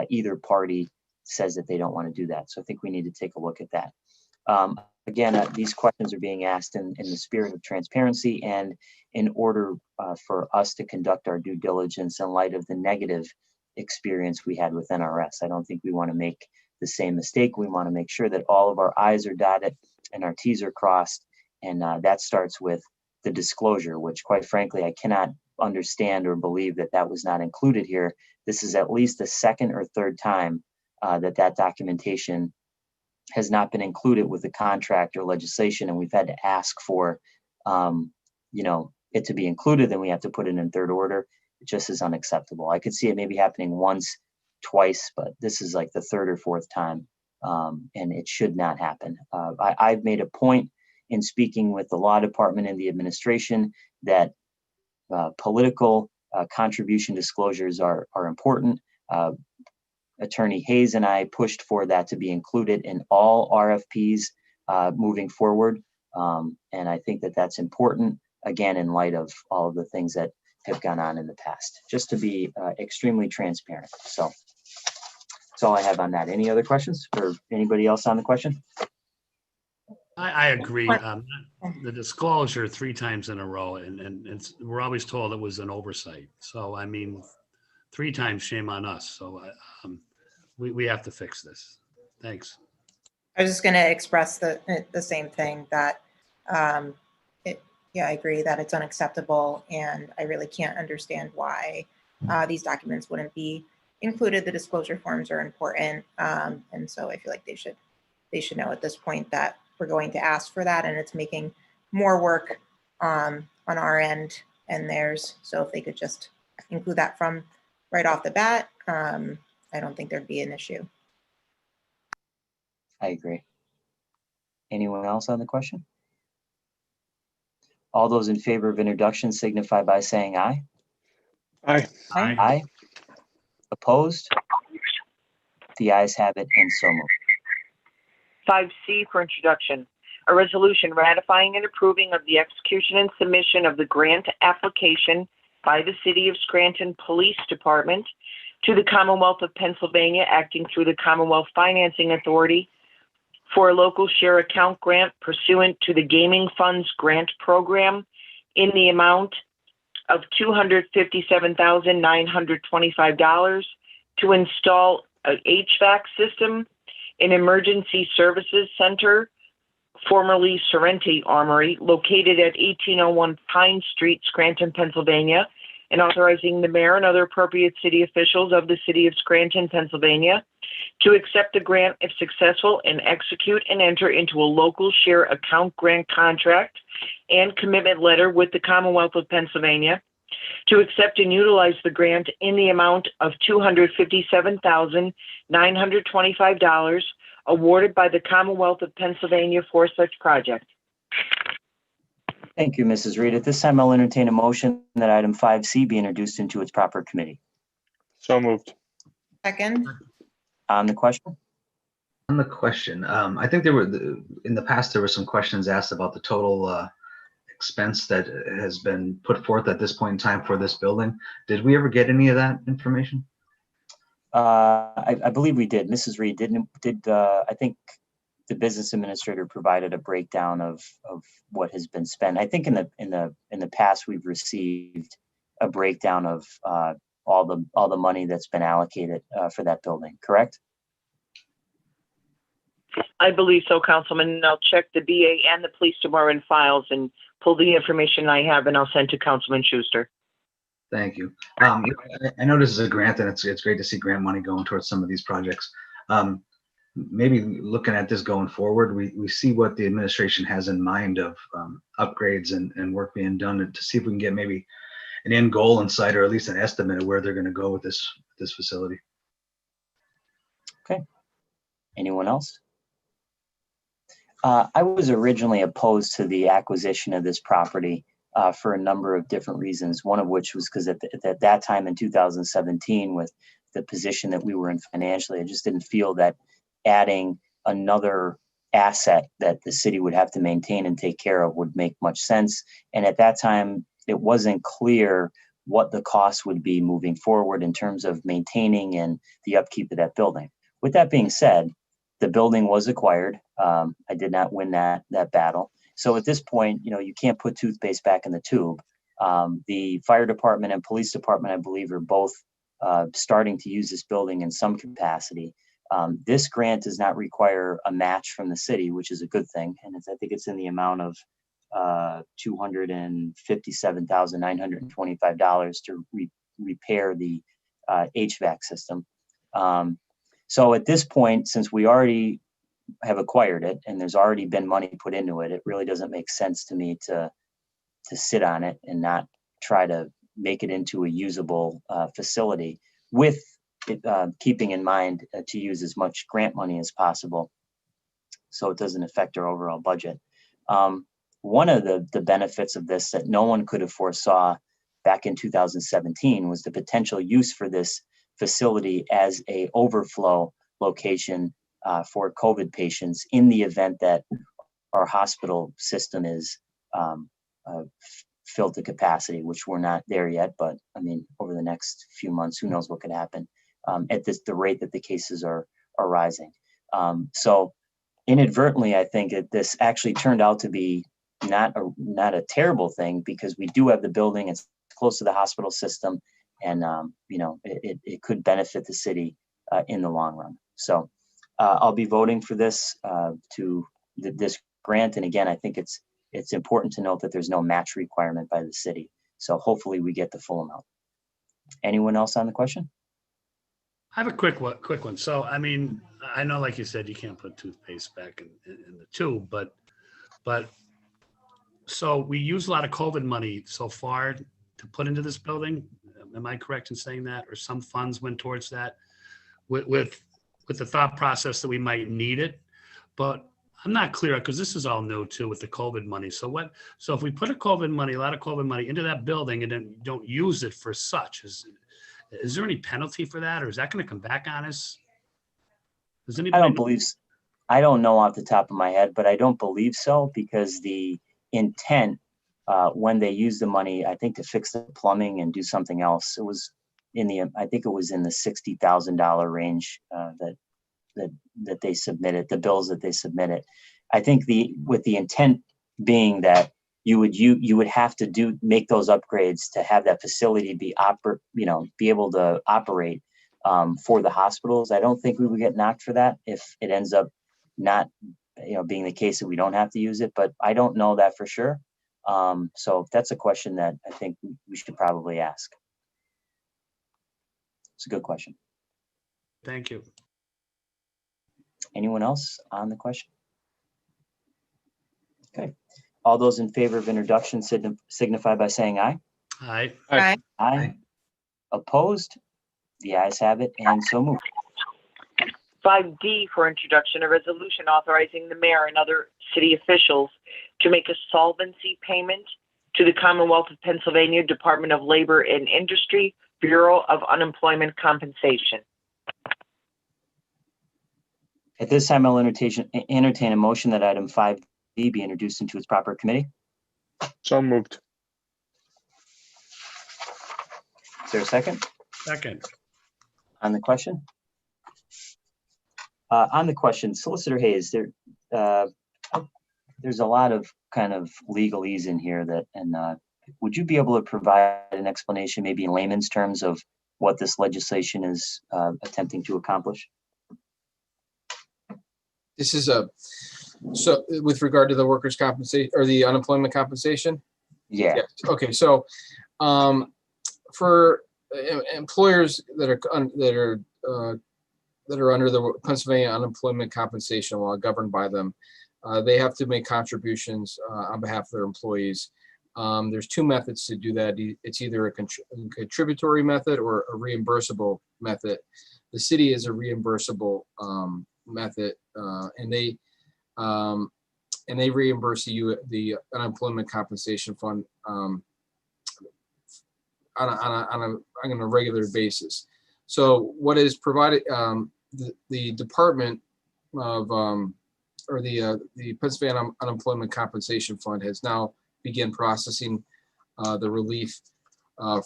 either party says that they don't want to do that. So I think we need to take a look at that. Again, these questions are being asked in the spirit of transparency and in order for us to conduct our due diligence in light of the negative experience we had with NRS. I don't think we want to make the same mistake. We want to make sure that all of our I's are dotted and our T's are crossed. And that starts with the disclosure, which quite frankly, I cannot understand or believe that that was not included here. This is at least the 2nd or 3rd time that documentation has not been included with the contract or legislation. And we've had to ask for, it to be included, then we have to put it in 3rd order. It just is unacceptable. I could see it maybe happening once, twice, but this is like the 3rd or 4th time. And it should not happen. I've made a point in speaking with the law department and the administration that political contribution disclosures are important. Attorney Hayes and I pushed for that to be included in all RFPs moving forward. And I think that that's important, again, in light of all of the things that have gone on in the past, just to be extremely transparent. So all I have on that. Any other questions for anybody else on the question? I agree. The disclosure 3 times in a row, and we're always told it was an oversight. So, I mean, 3 times, shame on us. So we have to fix this. Thanks. I was just going to express the same thing, that yeah, I agree that it's unacceptable, and I really can't understand why these documents wouldn't be included. The disclosure forms are important, and so I feel like they should know at this point that we're going to ask for that, and it's making more work on our end and theirs. So if they could just include that from right off the bat, I don't think there'd be an issue. I agree. Anyone else on the question? All those in favor of introduction signify by saying aye. Aye. Aye. Aye. Opposed? The ayes have it, and so moved. 5C for introduction, a resolution ratifying and approving of the execution and submission of the grant application by the City of Scranton Police Department to the Commonwealth of Pennsylvania, acting through the Commonwealth Financing Authority, for a local share account grant pursuant to the Gaming Funds Grant Program in the amount of $257,925 to install an HVAC system in Emergency Services Center, formerly Sorrento Armory, located at 1801 Pine Street, Scranton, Pennsylvania, and authorizing the mayor and other appropriate city officials of the City of Scranton, Pennsylvania, to accept the grant if successful and execute and enter into a local share account grant contract and commitment letter with the Commonwealth of Pennsylvania, to accept and utilize the grant in the amount of $257,925 awarded by the Commonwealth of Pennsylvania for such project. Thank you, Mrs. Reed. At this time, I'll entertain a motion that item 5C be introduced into its proper committee. So moved. Second. On the question? On the question, I think in the past, there were some questions asked about the total expense that has been put forth at this point in time for this building. Did we ever get any of that information? I believe we did. Mrs. Reed, I think the business administrator provided a breakdown of what has been spent. I think in the past, we've received a breakdown of all the money that's been allocated for that building, correct? I believe so, Councilman, and I'll check the BA and the police department files and pull the information I have, and I'll send to Councilman Schuster. Thank you. I know this is a grant, and it's great to see grant money going towards some of these projects. Maybe looking at this going forward, we see what the administration has in mind of upgrades and work being done to see if we can get maybe an end goal in sight, or at least an estimate of where they're going to go with this facility. Okay. Anyone else? I was originally opposed to the acquisition of this property for a number of different reasons. One of which was because at that time in 2017, with the position that we were in financially, I just didn't feel that adding another asset that the city would have to maintain and take care of would make much sense. And at that time, it wasn't clear what the cost would be moving forward in terms of maintaining and the upkeep of that building. With that being said, the building was acquired. I did not win that battle. So at this point, you can't put toothpaste back in the tube. The fire department and police department, I believe, are both starting to use this building in some capacity. This grant does not require a match from the city, which is a good thing. And I think it's in the amount of $257,925 to repair the HVAC system. So at this point, since we already have acquired it and there's already been money put into it, it really doesn't make sense to me to sit on it and not try to make it into a usable facility, with keeping in mind to use as much grant money as possible so it doesn't affect our overall budget. One of the benefits of this that no one could have foresaw back in 2017 was the potential use for this facility as a overflow location for COVID patients in the event that our hospital system is filled to capacity, which we're not there yet. But I mean, over the next few months, who knows what could happen. at the rate that the cases are rising. So inadvertently, I think that this actually turned out to be not a terrible thing, because we do have the building, it's close to the hospital system, and it could benefit the city in the long run. So I'll be voting for this this grant. And again, I think it's important to note that there's no match requirement by the city. So hopefully we get the full amount. Anyone else on the question? I have a quick one. So, I mean, I know, like you said, you can't put toothpaste back in the tube, but so we use a lot of COVID money so far to put into this building. Am I correct in saying that? Or some funds went towards that with the thought process that we might need it, but I'm not clear, because this is all new too with the COVID money. So if we put a lot of COVID money into that building and then don't use it for such, is there any penalty for that, or is that going to come back on us? Does anybody I don't know off the top of my head, but I don't believe so, because the intent when they used the money, I think to fix the plumbing and do something else, it was I think it was in the $60,000 range that they submitted, the bills that they submitted. I think with the intent being that you would have to make those upgrades to have that facility be able to operate for the hospitals. I don't think we would get knocked for that if it ends up not being the case that we don't have to use it, but I don't know that for sure. So that's a question that I think we should probably ask. It's a good question. Thank you. Anyone else on the question? Okay. All those in favor of introduction signify by saying aye. Aye. Aye. Aye. Opposed? The ayes have it, and so moved. 5D for introduction, a resolution authorizing the mayor and other city officials to make a solvency payment to the Commonwealth of Pennsylvania Department of Labor and Industry, Bureau of Unemployment Compensation. At this time, I'll entertain a motion that item 5D be introduced into its proper committee. So moved. Is there a second? Second. On the question? On the question, Solicitor Hayes, there's a lot of kind of legalese in here would you be able to provide an explanation, maybe in layman's terms, of what this legislation is attempting to accomplish? This is so with regard to the workers' compensation or the unemployment compensation? Yeah. Yes. Okay. So for employers that are under the Pennsylvania unemployment compensation law, governed by them, they have to make contributions on behalf of their employees. There's two methods to do that. It's either a contributory method or a reimbursable method. The city is a reimbursable method, and they reimburse you the unemployment compensation fund on a regular basis. So what is provided, the Department of or the Pennsylvania Unemployment Compensation Fund has now begun processing the relief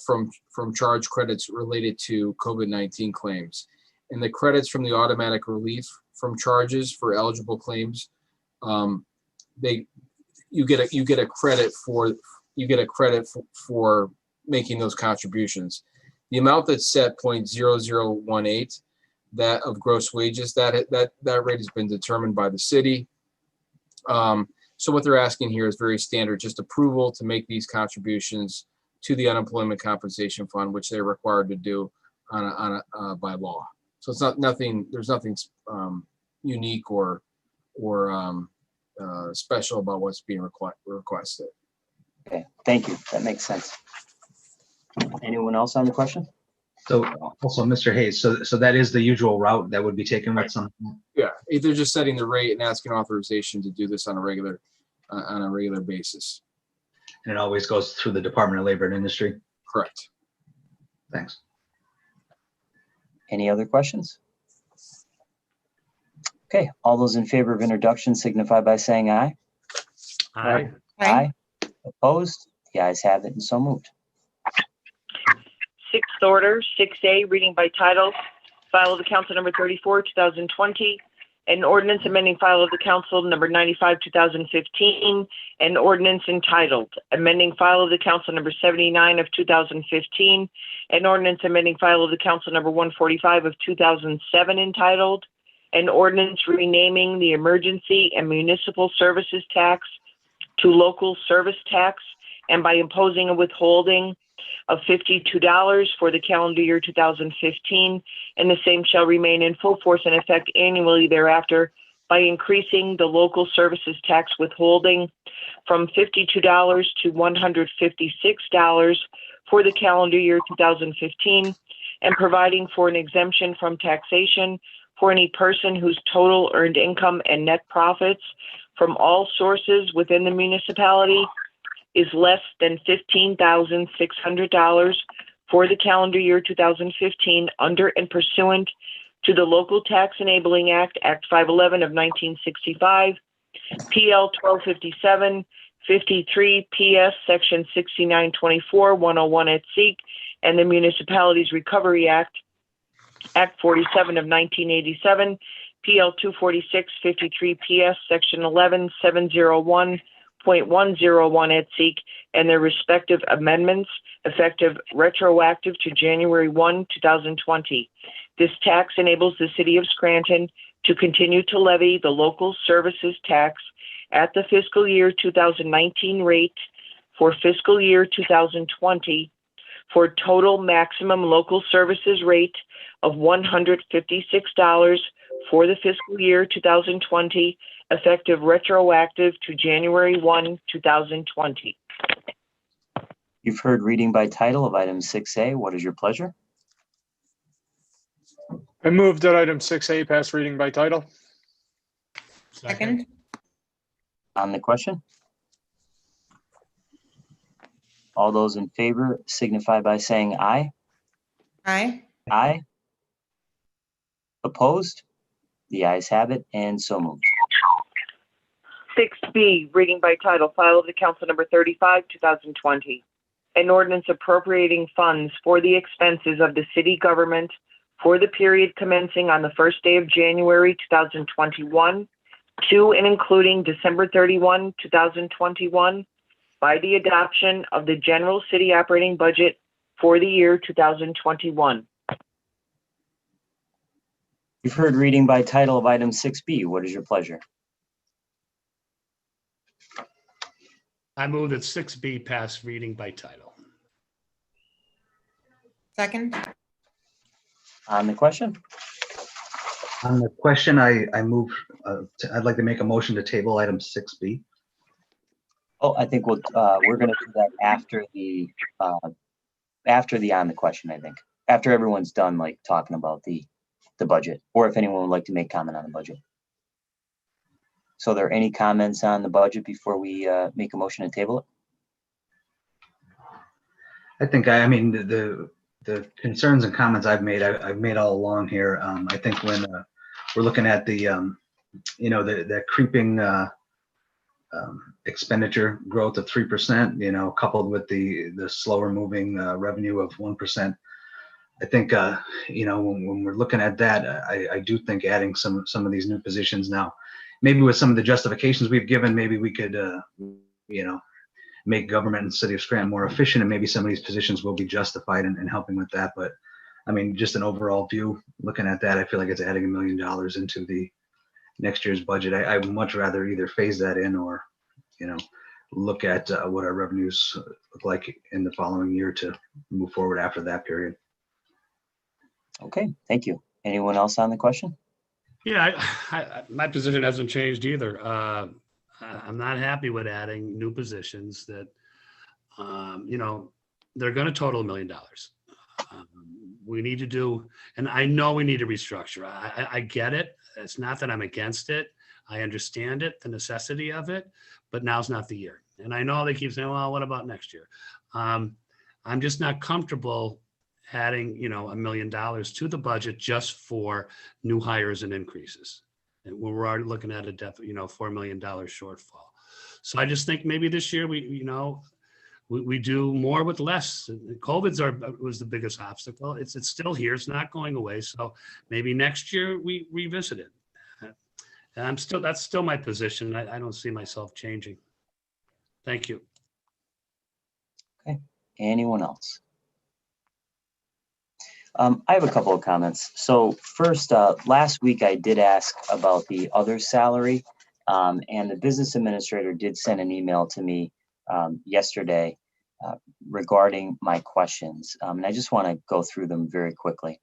from charge credits related to COVID-19 claims, and the credits from the automatic relief from charges for eligible claims. You get a credit for making those contributions. The amount that's set 0.0018, that of gross wages, that rate has been determined by the city. So what they're asking here is very standard, just approval to make these contributions to the unemployment compensation fund, which they're required to do by law. So it's nothing. There's nothing unique or special about what's being requested. Okay, thank you. That makes sense. Anyone else on the question? So also, Mr. Hayes, so that is the usual route that would be taken with some. Yeah, either just setting the rate and asking authorization to do this on a regular basis. And it always goes through the Department of Labor and Industry. Correct. Thanks. Any other questions? Okay, all those in favor of introduction signify by saying aye. Aye. Aye. Opposed? The ayes have it, and so moved. Sixth order, 6A, reading by title, file of the council number 34, 2020, an ordinance amending file of the council number 95, 2015, an ordinance entitled amending file of the council number 79 of 2015, an ordinance amending file of the council number 145 of 2007 entitled an ordinance renaming the emergency and municipal services tax to local service tax and by imposing a withholding of $52 for the calendar year 2015, and the same shall remain in full force and effect annually thereafter by increasing the local services tax withholding from $52 to $156 for the calendar year 2015, and providing for an exemption from taxation for any person whose total earned income and net profits from all sources within the municipality is less than $15,600 for the calendar year 2015 under and pursuant to the Local Tax Enabling Act, Act 511 of 1965, PL 1257, 53 PS Section 6924, 101 et seq, and the Municipalities Recovery Act, Act 47 of 1987, PL 246, 53 PS Section 11701.101 et seq, and their respective amendments effective retroactive to January 1, 2020. This tax enables the city of Scranton to continue to levy the local services tax at the fiscal year 2019 rate for fiscal year 2020 for a total maximum local services rate of $156 for the fiscal year 2020, effective retroactive to January 1, 2020. You've heard reading by title of item 6A. What is your pleasure? I move that item 6A pass reading by title. Second. On the question? All those in favor signify by saying aye. Aye. Aye. Opposed? The ayes have it, and so moved. 6B, reading by title, file of the council number 35, 2020. An ordinance appropriating funds for the expenses of the city government for the period commencing on the first day of January 2021 to and including December 31, 2021 by the adoption of the general city operating budget for the year 2021. You've heard reading by title of item 6B. What is your pleasure? I move that 6B pass reading by title. Second. On the question? On the question, I move, I'd like to make a motion to table item 6B. Oh, I think we're going to do that after the on the question, I think. After everyone's done, like, talking about the budget, or if anyone would like to make comment on the budget. So are there any comments on the budget before we make a motion to table it? I think, I mean, the concerns and comments I've made all along here. I think when we're looking at the, the creeping expenditure growth of 3%, coupled with the slower moving revenue of 1%. I think, when we're looking at that, I do think adding some of these new positions now, maybe with some of the justifications we've given, maybe we could, make government and city of Scranton more efficient, and maybe some of these positions will be justified in helping with that. But I mean, just an overall view, looking at that, I feel like it's adding $1 million into the next year's budget. I would much rather either phase that in or, look at what our revenues look like in the following year to move forward after that period. Okay, thank you. Anyone else on the question? Yeah, my position hasn't changed either. I'm not happy with adding new positions that, they're going to total $1 million. We need to do, and I know we need to restructure. I get it. It's not that I'm against it. I understand it, the necessity of it, but now's not the year. And I know they keep saying, well, what about next year? I'm just not comfortable adding, $1 million to the budget just for new hires and increases. And we're already looking at a $4 million shortfall. So I just think maybe this year we we do more with less. Was the biggest obstacle. It's still here. It's not going away. So maybe next year we revisit it. And that's still my position. I don't see myself changing. Thank you. Okay. Anyone else? I have a couple of comments. So first, last week I did ask about the other salary, and the business administrator did send an email to me yesterday regarding my questions. And I just want to go through them very quickly.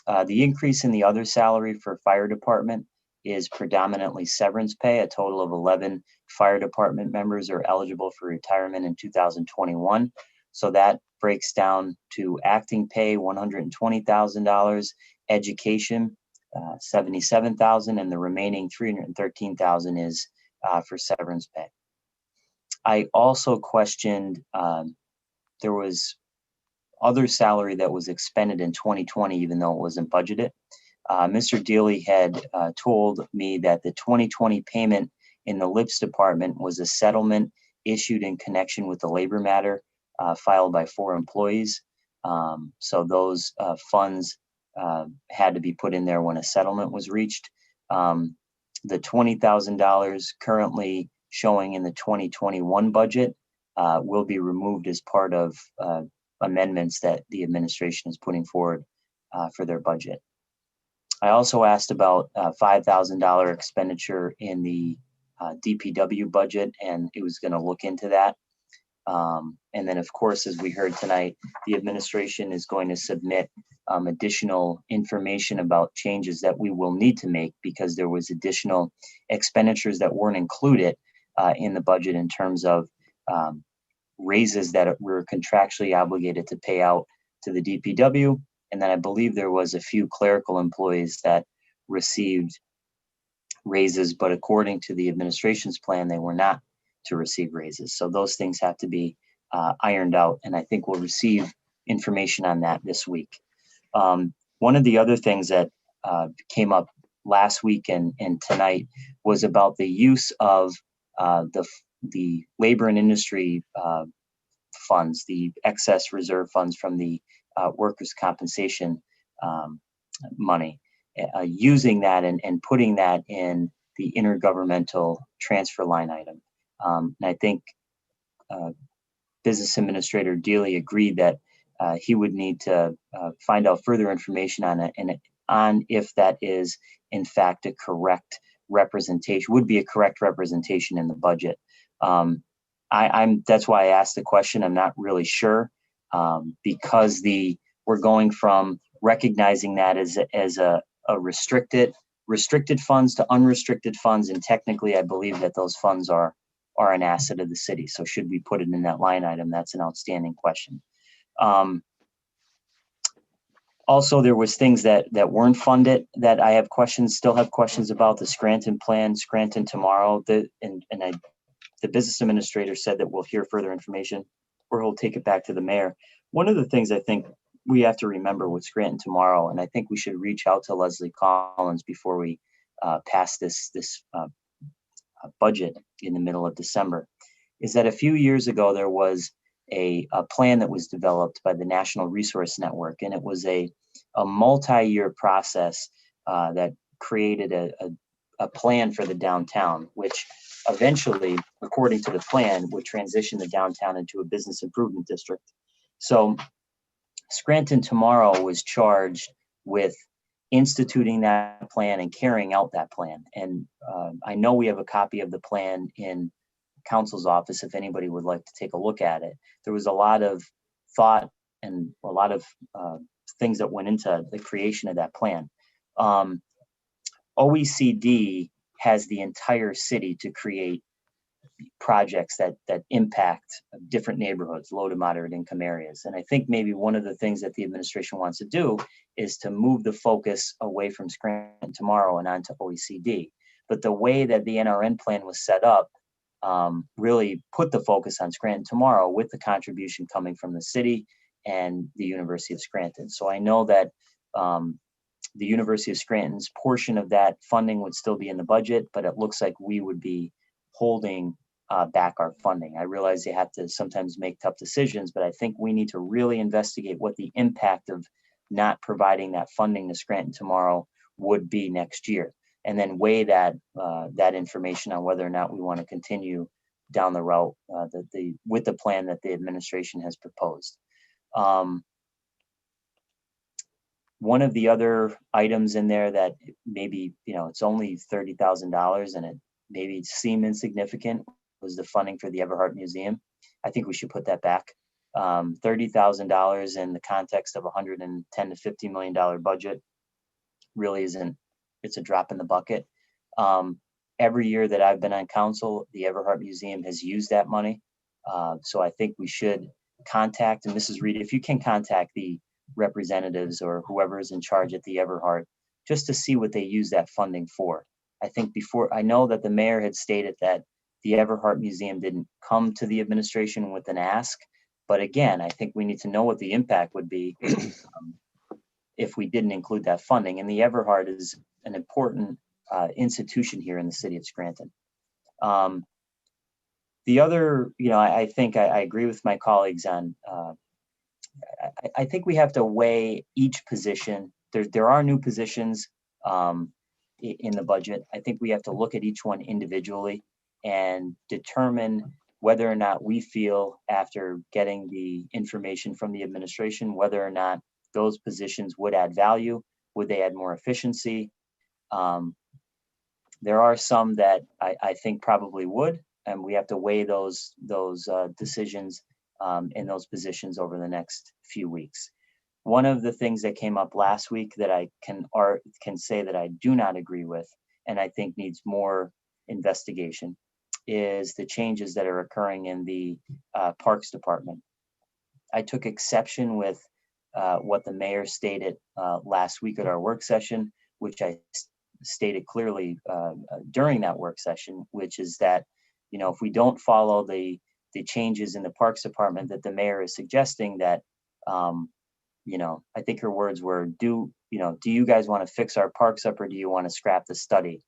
The increase in the other salary for fire department is predominantly severance pay. A total of 11 fire department members are eligible for retirement in 2021. So that breaks down to acting pay, $120,000, education, $77,000, and the remaining $313,000 is for severance pay. I also questioned, there was other salary that was expended in 2020, even though it wasn't budgeted. Mr. Deeley had told me that the 2020 payment in the LIPS department was a settlement issued in connection with the labor matter filed by 4 employees. So those funds had to be put in there when a settlement was reached. The $20,000 currently showing in the 2021 budget will be removed as part of amendments that the administration is putting forward for their budget. I also asked about $5,000 expenditure in the DPW budget, and it was going to look into that. And then, of course, as we heard tonight, the administration is going to submit additional information about changes that we will need to make because there was additional expenditures that weren't included in the budget in terms of raises that were contractually obligated to pay out to the DPW. And then I believe there was a few clerical employees that received raises, but according to the administration's plan, they were not to receive raises. So those things have to be ironed out. And I think we'll receive information on that this week. One of the other things that came up last week and tonight was about the use of the labor and industry funds, the excess reserve funds from the workers' compensation money, using that and putting that in the intergovernmental transfer line item. And I think Business Administrator Deeley agreed that he would need to find out further information on it and on if that is in fact a correct representation, would be a correct representation in the budget. That's why I asked the question. I'm not really sure because we're going from recognizing that as a restricted funds to unrestricted funds, and technically I believe that those funds are an asset of the city. So should we put it in that line item? That's an outstanding question. Also, there was things that weren't funded that I have questions, still have questions about. The Scranton plan, Scranton tomorrow. The business administrator said that we'll hear further information or he'll take it back to the mayor. One of the things I think we have to remember with Scranton tomorrow, and I think we should reach out to Leslie Collins before we pass this budget in the middle of December, is that a few years ago there was a plan that was developed by the National Resource Network, and it was a multi-year process that created a plan for the downtown, which eventually, according to the plan, would transition the downtown into a business improvement district. So Scranton tomorrow was charged with instituting that plan and carrying out that plan. And I know we have a copy of the plan in council's office if anybody would like to take a look at it. There was a lot of thought and a lot of things that went into the creation of that plan. OECD has the entire city to create projects that impact different neighborhoods, low to moderate income areas. And I think maybe one of the things that the administration wants to do is to move the focus away from Scranton tomorrow and onto OECD. But the way that the NRN plan was set up really put the focus on Scranton tomorrow, with the contribution coming from the city and the University of Scranton. So I know that the University of Scranton's portion of that funding would still be in the budget, but it looks like we would be holding back our funding. I realize they have to sometimes make tough decisions, but I think we need to really investigate what the impact of not providing that funding to Scranton tomorrow would be next year, and then weigh that that information on whether or not we want to continue down the route with the plan that the administration has proposed. One of the other items in there that maybe, it's only $30,000 and it maybe seem insignificant was the funding for the Everhart Museum. I think we should put that back. $30,000 in the context of $110 to $50 million budget really isn't, it's a drop in the bucket. Every year that I've been on council, the Everhart Museum has used that money. So I think we should contact, and Mrs. Reed, if you can contact the representatives or whoever is in charge at the Everhart, just to see what they use that funding for. I think before, I know that the mayor had stated that the Everhart Museum didn't come to the administration with an ask, but again, I think we need to know what the impact would be if we didn't include that funding. And the Everhart is an important institution here in the city of Scranton. The other, I think I agree with my colleagues on, I think we have to weigh each position. There are new positions in the budget. I think we have to look at each one individually and determine whether or not we feel, after getting the information from the administration, whether or not those positions would add value. Would they add more efficiency? There are some that I think probably would, and we have to weigh those decisions in those positions over the next few weeks. One of the things that came up last week that I can say that I do not agree with, and I think needs more investigation, is the changes that are occurring in the Parks Department. I took exception with what the mayor stated last week at our work session, which I stated clearly during that work session, which is that, if we don't follow the changes in the Parks Department that the mayor is suggesting, that, I think her words were, do you guys want to fix our parks up, or do you want to scrap the study?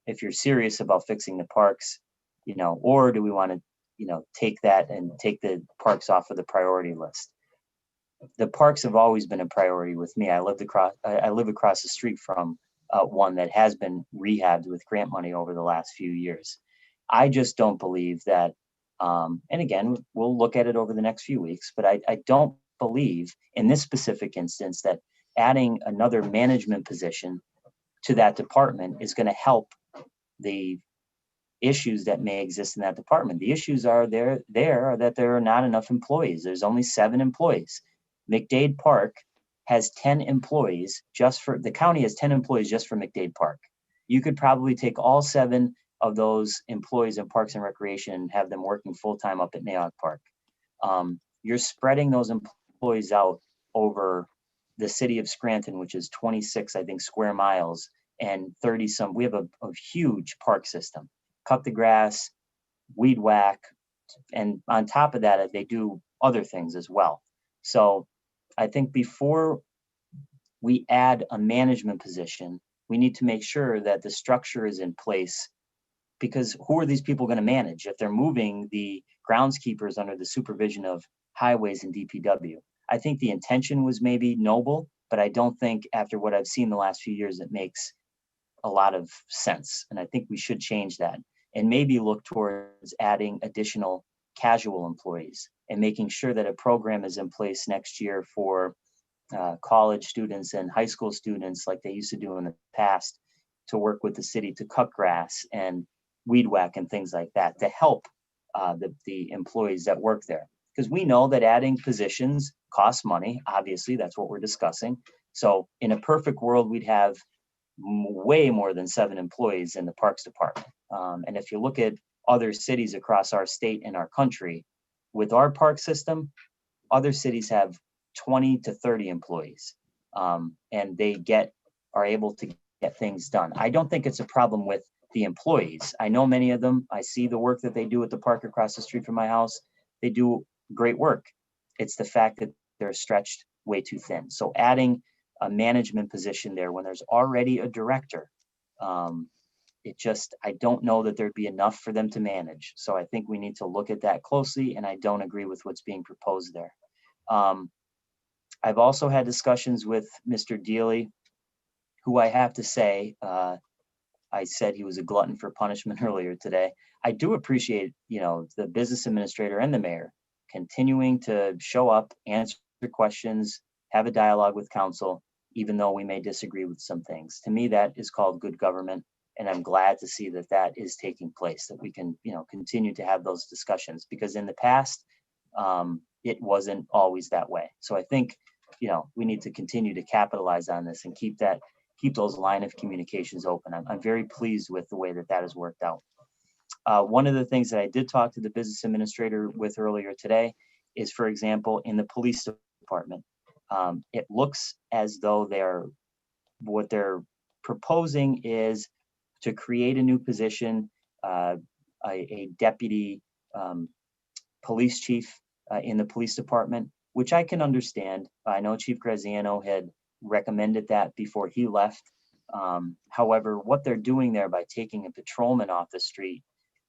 If you're serious about fixing the parks, or do we want to, take that and take the parks off of the priority list? The parks have always been a priority with me. I live across the street from one that has been rehabbed with grant money over the last few years. I just don't believe that, and again, we'll look at it over the next few weeks, but I don't believe in this specific instance that adding another management position to that department is going to help the issues that may exist in that department. The issues are that there are not enough employees. There's only 7 employees. McDade Park has 10 employees the county has 10 employees just for McDade Park. You could probably take all 7 of those employees in Parks and Recreation and have them working full-time up at Nayock Park. You're spreading those employees out over the city of Scranton, which is 26, I think, square miles, and 30 some. We have a huge park system. Cut the grass, weed whack, and on top of that, they do other things as well. So I think before we add a management position, we need to make sure that the structure is in place, because who are these people going to manage if they're moving the groundskeepers under the supervision of highways and DPW? I think the intention was maybe noble, but I don't think, after what I've seen the last few years, it makes a lot of sense. And I think we should change that and maybe look towards adding additional casual employees and making sure that a program is in place next year for college students and high school students, like they used to do in the past, to work with the city to cut grass and weed whack and things like that, to help the employees that work there. Because we know that adding positions costs money. Obviously, that's what we're discussing. So in a perfect world, we'd have way more than 7 employees in the Parks Department. And if you look at other cities across our state and our country, with our park system, other cities have 20 to 30 employees, and they are able to get things done. I don't think it's a problem with the employees. I know many of them. I see the work that they do at the park across the street from my house. They do great work. It's the fact that they're stretched way too thin. So adding a management position there when there's already a director I don't know that there'd be enough for them to manage. So I think we need to look at that closely, and I don't agree with what's being proposed there. I've also had discussions with Mr. Deeley, who I have to say, I said he was a glutton for punishment earlier today. I do appreciate, the business administrator and the mayor continuing to show up, answer questions, have a dialogue with council, even though we may disagree with some things. To me, that is called good government. And I'm glad to see that that is taking place, that we can, continue to have those discussions, because in the past, it wasn't always that way. So I think, we need to continue to capitalize on this and keep those line of communications open. I'm very pleased with the way that has worked out. One of the things that I did talk to the business administrator with earlier today is, for example, in the police department, it looks as though what they're proposing is to create a new position, a deputy police chief in the police department, which I can understand. I know Chief Graziano had recommended that before he left. However, what they're doing there by taking a patrolman off the street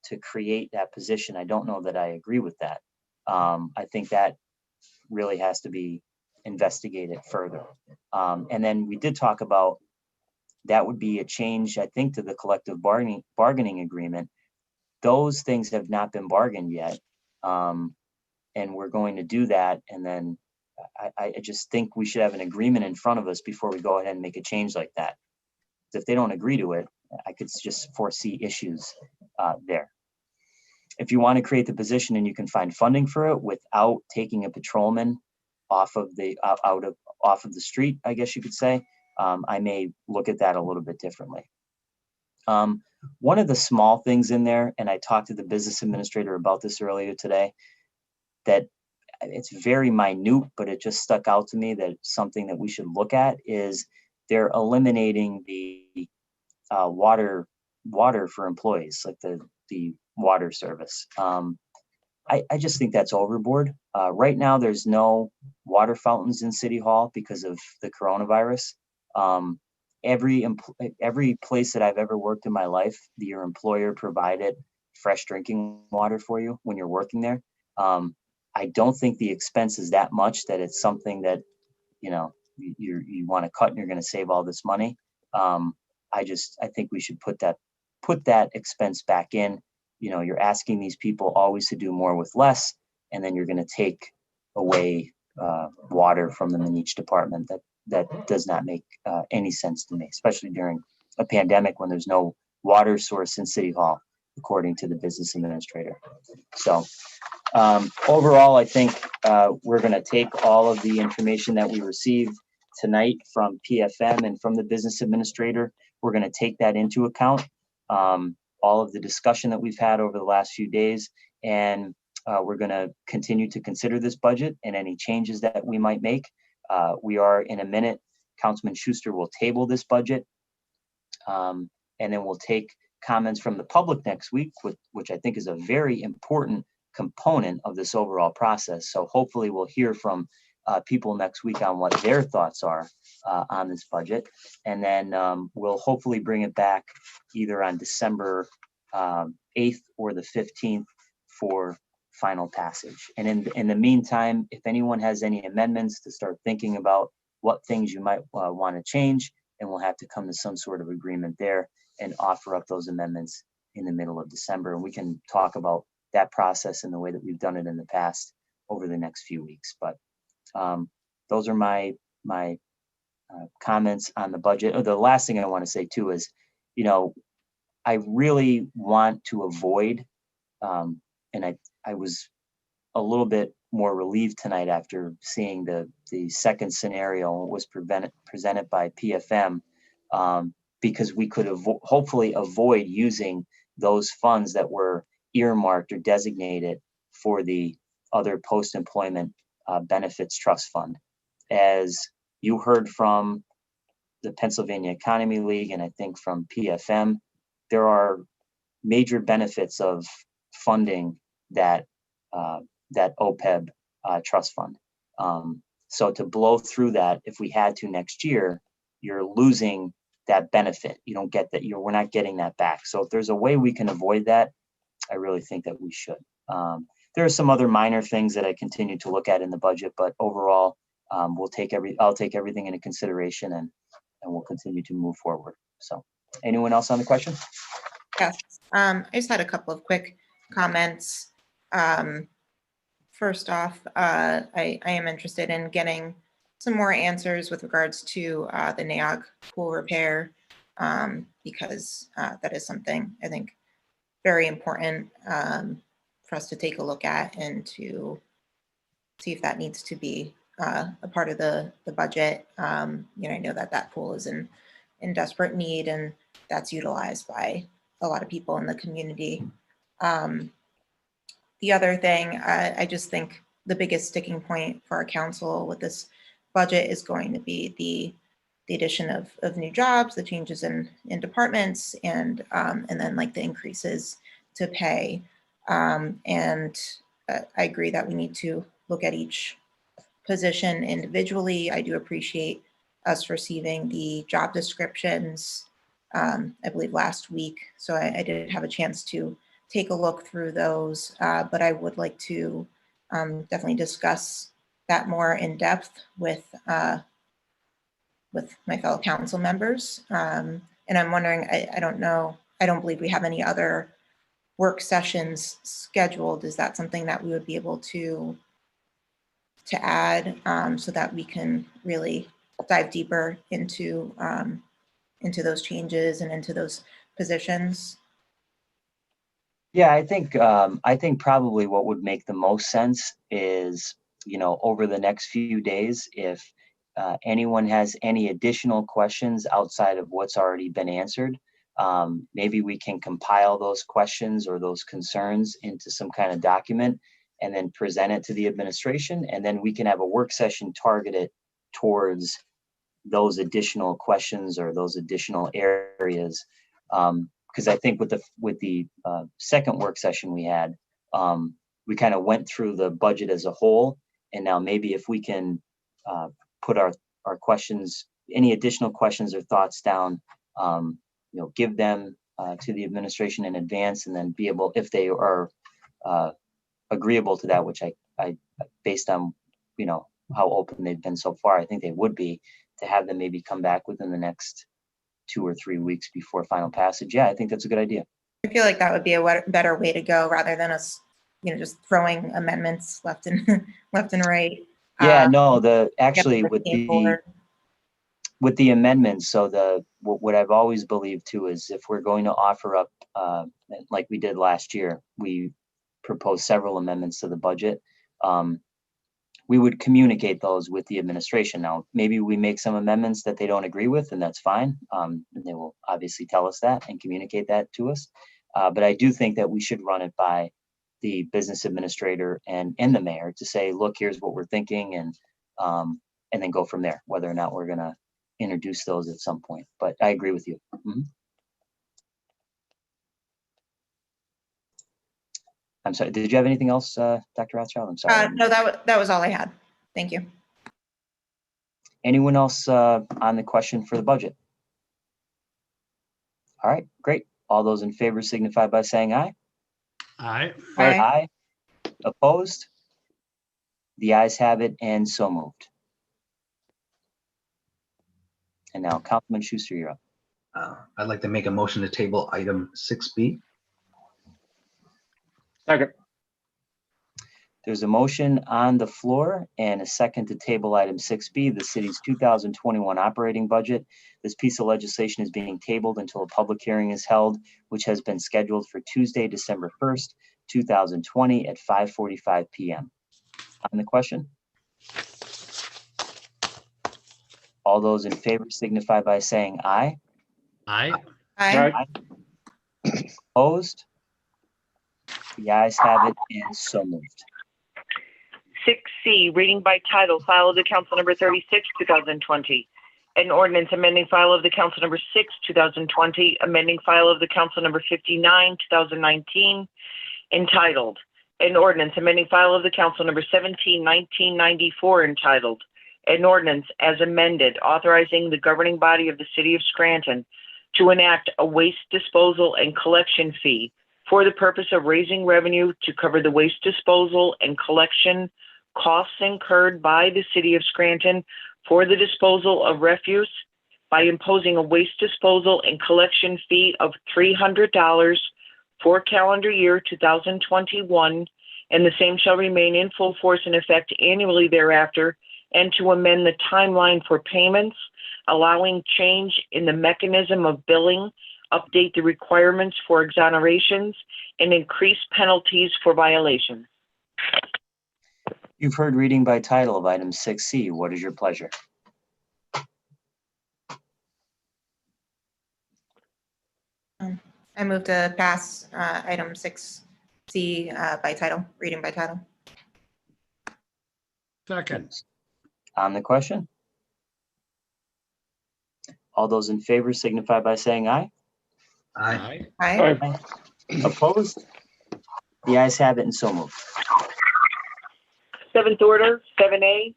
to create that position, I don't know that I agree with that. I think that really has to be investigated further. And then we did talk about that would be a change, I think, to the collective bargaining agreement. Those things have not been bargained yet. And we're going to do that. And then I just think we should have an agreement in front of us before we go ahead and make a change like that. If they don't agree to it, I could just foresee issues there. If you want to create the position and you can find funding for it without taking a patrolman off of the street, I guess you could say, I may look at that a little bit differently. One of the small things in there, and I talked to the business administrator about this earlier today, that it's very minute, but it just stuck out to me that something that we should look at is they're eliminating the water for employees, like the water service. I just think that's overboard. Right now, there's no water fountains in City Hall because of the coronavirus. Every place that I've ever worked in my life, your employer provided fresh drinking water for you when you're working there. I don't think the expense is that much that it's something that, you want to cut and you're going to save all this money. I think we should put that expense back in. You're asking these people always to do more with less, and then you're going to take away water from them in each department. That does not make any sense to me, especially during a pandemic when there's no water source in City Hall, according to the business administrator. So overall, I think we're going to take all of the information that we received tonight from PFM and from the business administrator. We're going to take that into account, all of the discussion that we've had over the last few days, and we're going to continue to consider this budget and any changes that we might make. We are, in a minute, Councilman Schuster will table this budget, and then we'll take comments from the public next week, which I think is a very important component of this overall process. So hopefully we'll hear from people next week on what their thoughts are on this budget. And then we'll hopefully bring it back either on December 8th or the 15th for final passage. And in the meantime, if anyone has any amendments, to start thinking about what things you might want to change, and we'll have to come to some sort of agreement there and offer up those amendments in the middle of December. And we can talk about that process in the way that we've done it in the past over the next few weeks. But those are my comments on the budget. Oh, the last thing I want to say too is, I really want to avoid, and I was a little bit more relieved tonight after seeing the second scenario was presented by PFM, because we could hopefully avoid using those funds that were earmarked or designated for the other post-employment benefits trust fund. As you heard from the Pennsylvania Economy League, and I think from PFM, there are major benefits of funding that OPEB trust fund. So to blow through that, if we had to next year, you're losing that benefit. You don't get that. We're not getting that back. So if there's a way we can avoid that, I really think that we should. There are some other minor things that I continue to look at in the budget, but overall, I'll take everything into consideration, and we'll continue to move forward. So, anyone else on the question? Yes, I just had a couple of quick comments. First off, I am interested in getting some more answers with regards to the NAOG pool repair, because that is something I think very important for us to take a look at and to see if that needs to be a part of the budget. I know that pool is in desperate need, and that's utilized by a lot of people in the community. The other thing, I just think the biggest sticking point for our council with this budget is going to be the addition of new jobs, the changes in departments, and then like the increases to pay. I agree that we need to look at each position individually. I do appreciate us receiving the job descriptions, I believe last week. So I did have a chance to take a look through those, but I would like to definitely discuss that more in depth with my fellow council members. And I'm wondering, I don't know, I don't believe we have any other work sessions scheduled. Is that something that we would be able to add so that we can really dive deeper into those changes and into those positions? Yeah, I think probably what would make the most sense is, over the next few days, if anyone has any additional questions outside of what's already been answered, maybe we can compile those questions or those concerns into some kind of document and then present it to the administration. And then we can have a work session targeted towards those additional questions or those additional areas. Because I think with the second work session we had, we kind of went through the budget as a whole. And now maybe if we can put our questions, any additional questions or thoughts down, give them to the administration in advance, and then be able, if they are agreeable to that, which I based on, how open they've been so far, I think they would be, to have them maybe come back within the next 2 or 3 weeks before final passage. Yeah, I think that's a good idea. I feel like that would be a better way to go rather than us, just throwing amendments left and right. Yeah, no, with the amendments, so what I've always believed too is if we're going to offer up, like we did last year, we proposed several amendments to the budget. We would communicate those with the administration. Now, maybe we make some amendments that they don't agree with, and that's fine. And they will obviously tell us that and communicate that to us. But I do think that we should run it by the business administrator and the mayor to say, look, here's what we're thinking, and then go from there, whether or not we're going to introduce those at some point. But I agree with you. Mm-hmm. I'm sorry, did you have anything else, Dr. Rothschild? I'm sorry. No, that was all I had. Thank you. Anyone else on the question for the budget? All right, great. All those in favor signify by saying aye. Aye. Aye. Opposed? The ayes have it, and so moved. And now, Councilman Schuster, you're up. I'd like to make a motion to table item 6B. Second. There's a motion on the floor and a second to table item 6B, the city's 2021 operating budget. This piece of legislation is being tabled until a public hearing is held, which has been scheduled for Tuesday, December 1st, 2020 at 5:45 p.m. On the question? All those in favor signify by saying aye. Aye. Aye. Opposed? The ayes have it, and so moved. 6C, reading by title, file of the council number 36, 2020. An ordinance amending file of the council number 6, 2020, amending file of the council number 59, 2019, entitled, an ordinance amending file of the council number 17, 1994, entitled, an ordinance as amended, authorizing the governing body of the city of Scranton to enact a waste disposal and collection fee for the purpose of raising revenue to cover the waste disposal and collection costs incurred by the city of Scranton for the disposal of refuse by imposing a waste disposal and collection fee of $300 for calendar year 2021, and the same shall remain in full force and effect annually thereafter, and to amend the timeline for payments, allowing change in the mechanism of billing, update the requirements for exonerations, and increase penalties for violations. You've heard reading by title of item 6C. What is your pleasure? I move to pass item 6C by title, reading by title. Second. On the question? All those in favor signify by saying aye. Aye. Aye. Aye. Opposed? The ayes have it and so moved. Seventh order, 7A,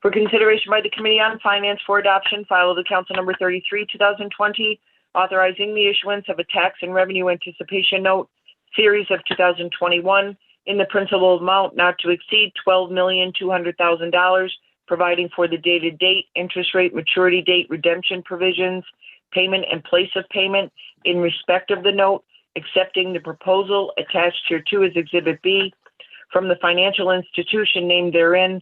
for consideration by the Committee on Finance for Adoption, file of the Council number 33, 2020, authorizing the issuance of a tax and revenue anticipation note, series of 2021, in the principal amount not to exceed $12,200,000, providing for the dated date, interest rate, maturity date, redemption provisions, payment and place of payment in respect of the note, accepting the proposal attached hereto as Exhibit B from the financial institution named therein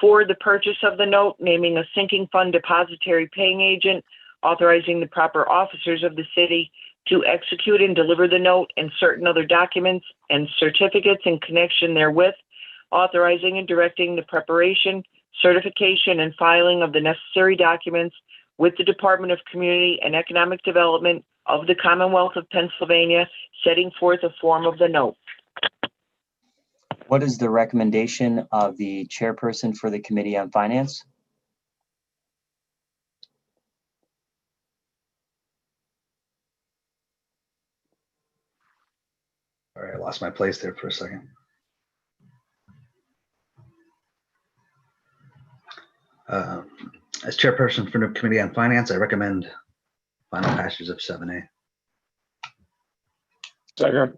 for the purchase of the note, naming a sinking fund depository paying agent, authorizing the proper officers of the city to execute and deliver the note and certain other documents and certificates in connection therewith, authorizing and directing the preparation, certification, and filing of the necessary documents with the Department of Community and Economic Development of the Commonwealth of Pennsylvania, setting forth a form of the note. What is the recommendation of the chairperson for the Committee on Finance? All right, I lost my place there for a second. As chairperson for the Committee on Finance, I recommend final passage of 7A. Second.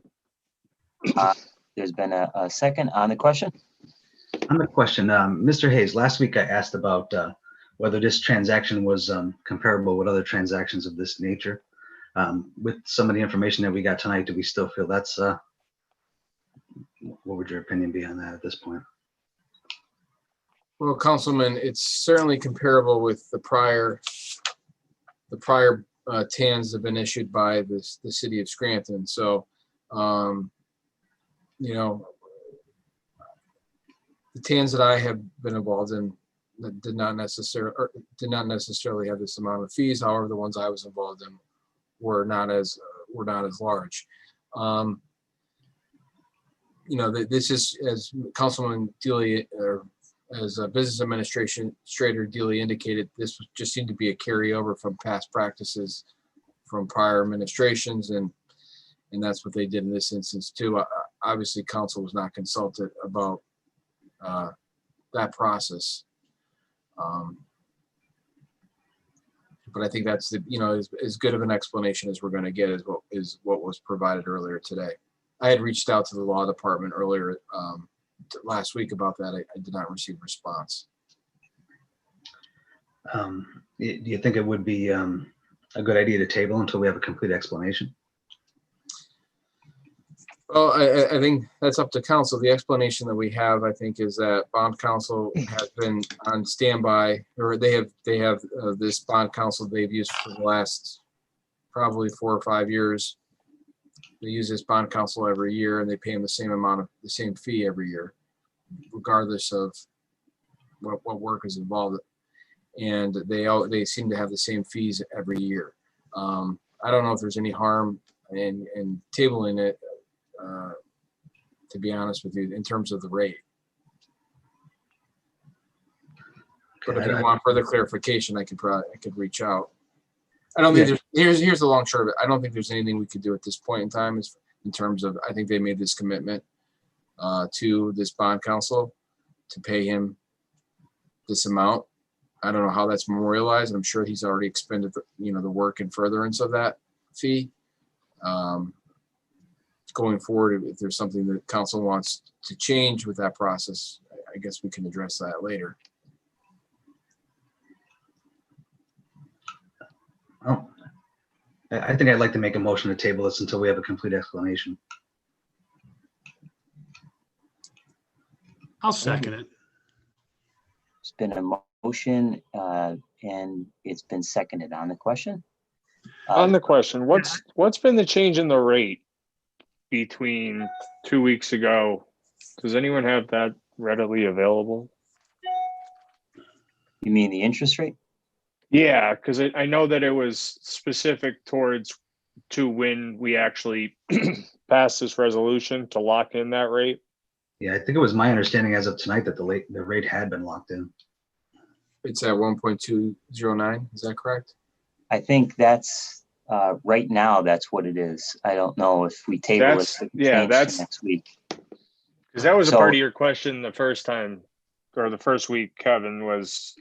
There's been a second on the question. On the question, Mr. Hayes, last week I asked about whether this transaction was comparable with other transactions of this nature. With some of the information that we got tonight, do we still feel that's, what would your opinion be on that at this point? Well, Councilman, it's certainly comparable with the prior TANs that have been issued by the city of Scranton. So, you know, the TANs that I have been involved in that did not necessarily have this amount of fees. However, the ones I was involved in were not as large. You know, this is, as Councilman Deeley, or as a business administrator Deeley indicated, this just seemed to be a carryover from past practices from prior administrations, and that's what they did in this instance too. Obviously, council was not consulted about that process, but I think that's the, you know, as good of an explanation as we're going to get is what was provided earlier today. I had reached out to the law department earlier last week about that. I did not receive a response. Do you think it would be a good idea to table until we have a complete explanation? Well, I think that's up to council. The explanation that we have, I think, is that bond counsel has been on standby, or they have this bond counsel they've used for the last probably 4 or 5 years. They use this bond counsel every year, and they pay them the same fee every year, regardless of what work is involved. And they seem to have the same fees every year. I don't know if there's any harm in tabling it, to be honest with you, in terms of the rate. But if you want further clarification, I could reach out. I don't think here's the long short of it. I don't think there's anything we could do at this point in time in terms of, I think they made this commitment to this bond counsel to pay him this amount. I don't know how that's memorialized. I'm sure he's already expended the work and furtherance of that fee. Going forward, if there's something that council wants to change with that process, I guess we can address that later. Oh, I think I'd like to make a motion to table this until we have a complete explanation. I'll second it. It's been a motion and it's been seconded. On the question? On the question, what's been the change in the rate between 2 weeks ago? Does anyone have that readily available? You mean the interest rate? Yeah, because I know that it was specific to when we actually passed this resolution to lock in that rate. Yeah, I think it was my understanding as of tonight that the rate had been locked in. It's at 1.209. Is that correct? I think that's right now. That's what it is. I don't know if we table it. That's next week. Because that was a part of your question the first time, or the first week, Kevin, was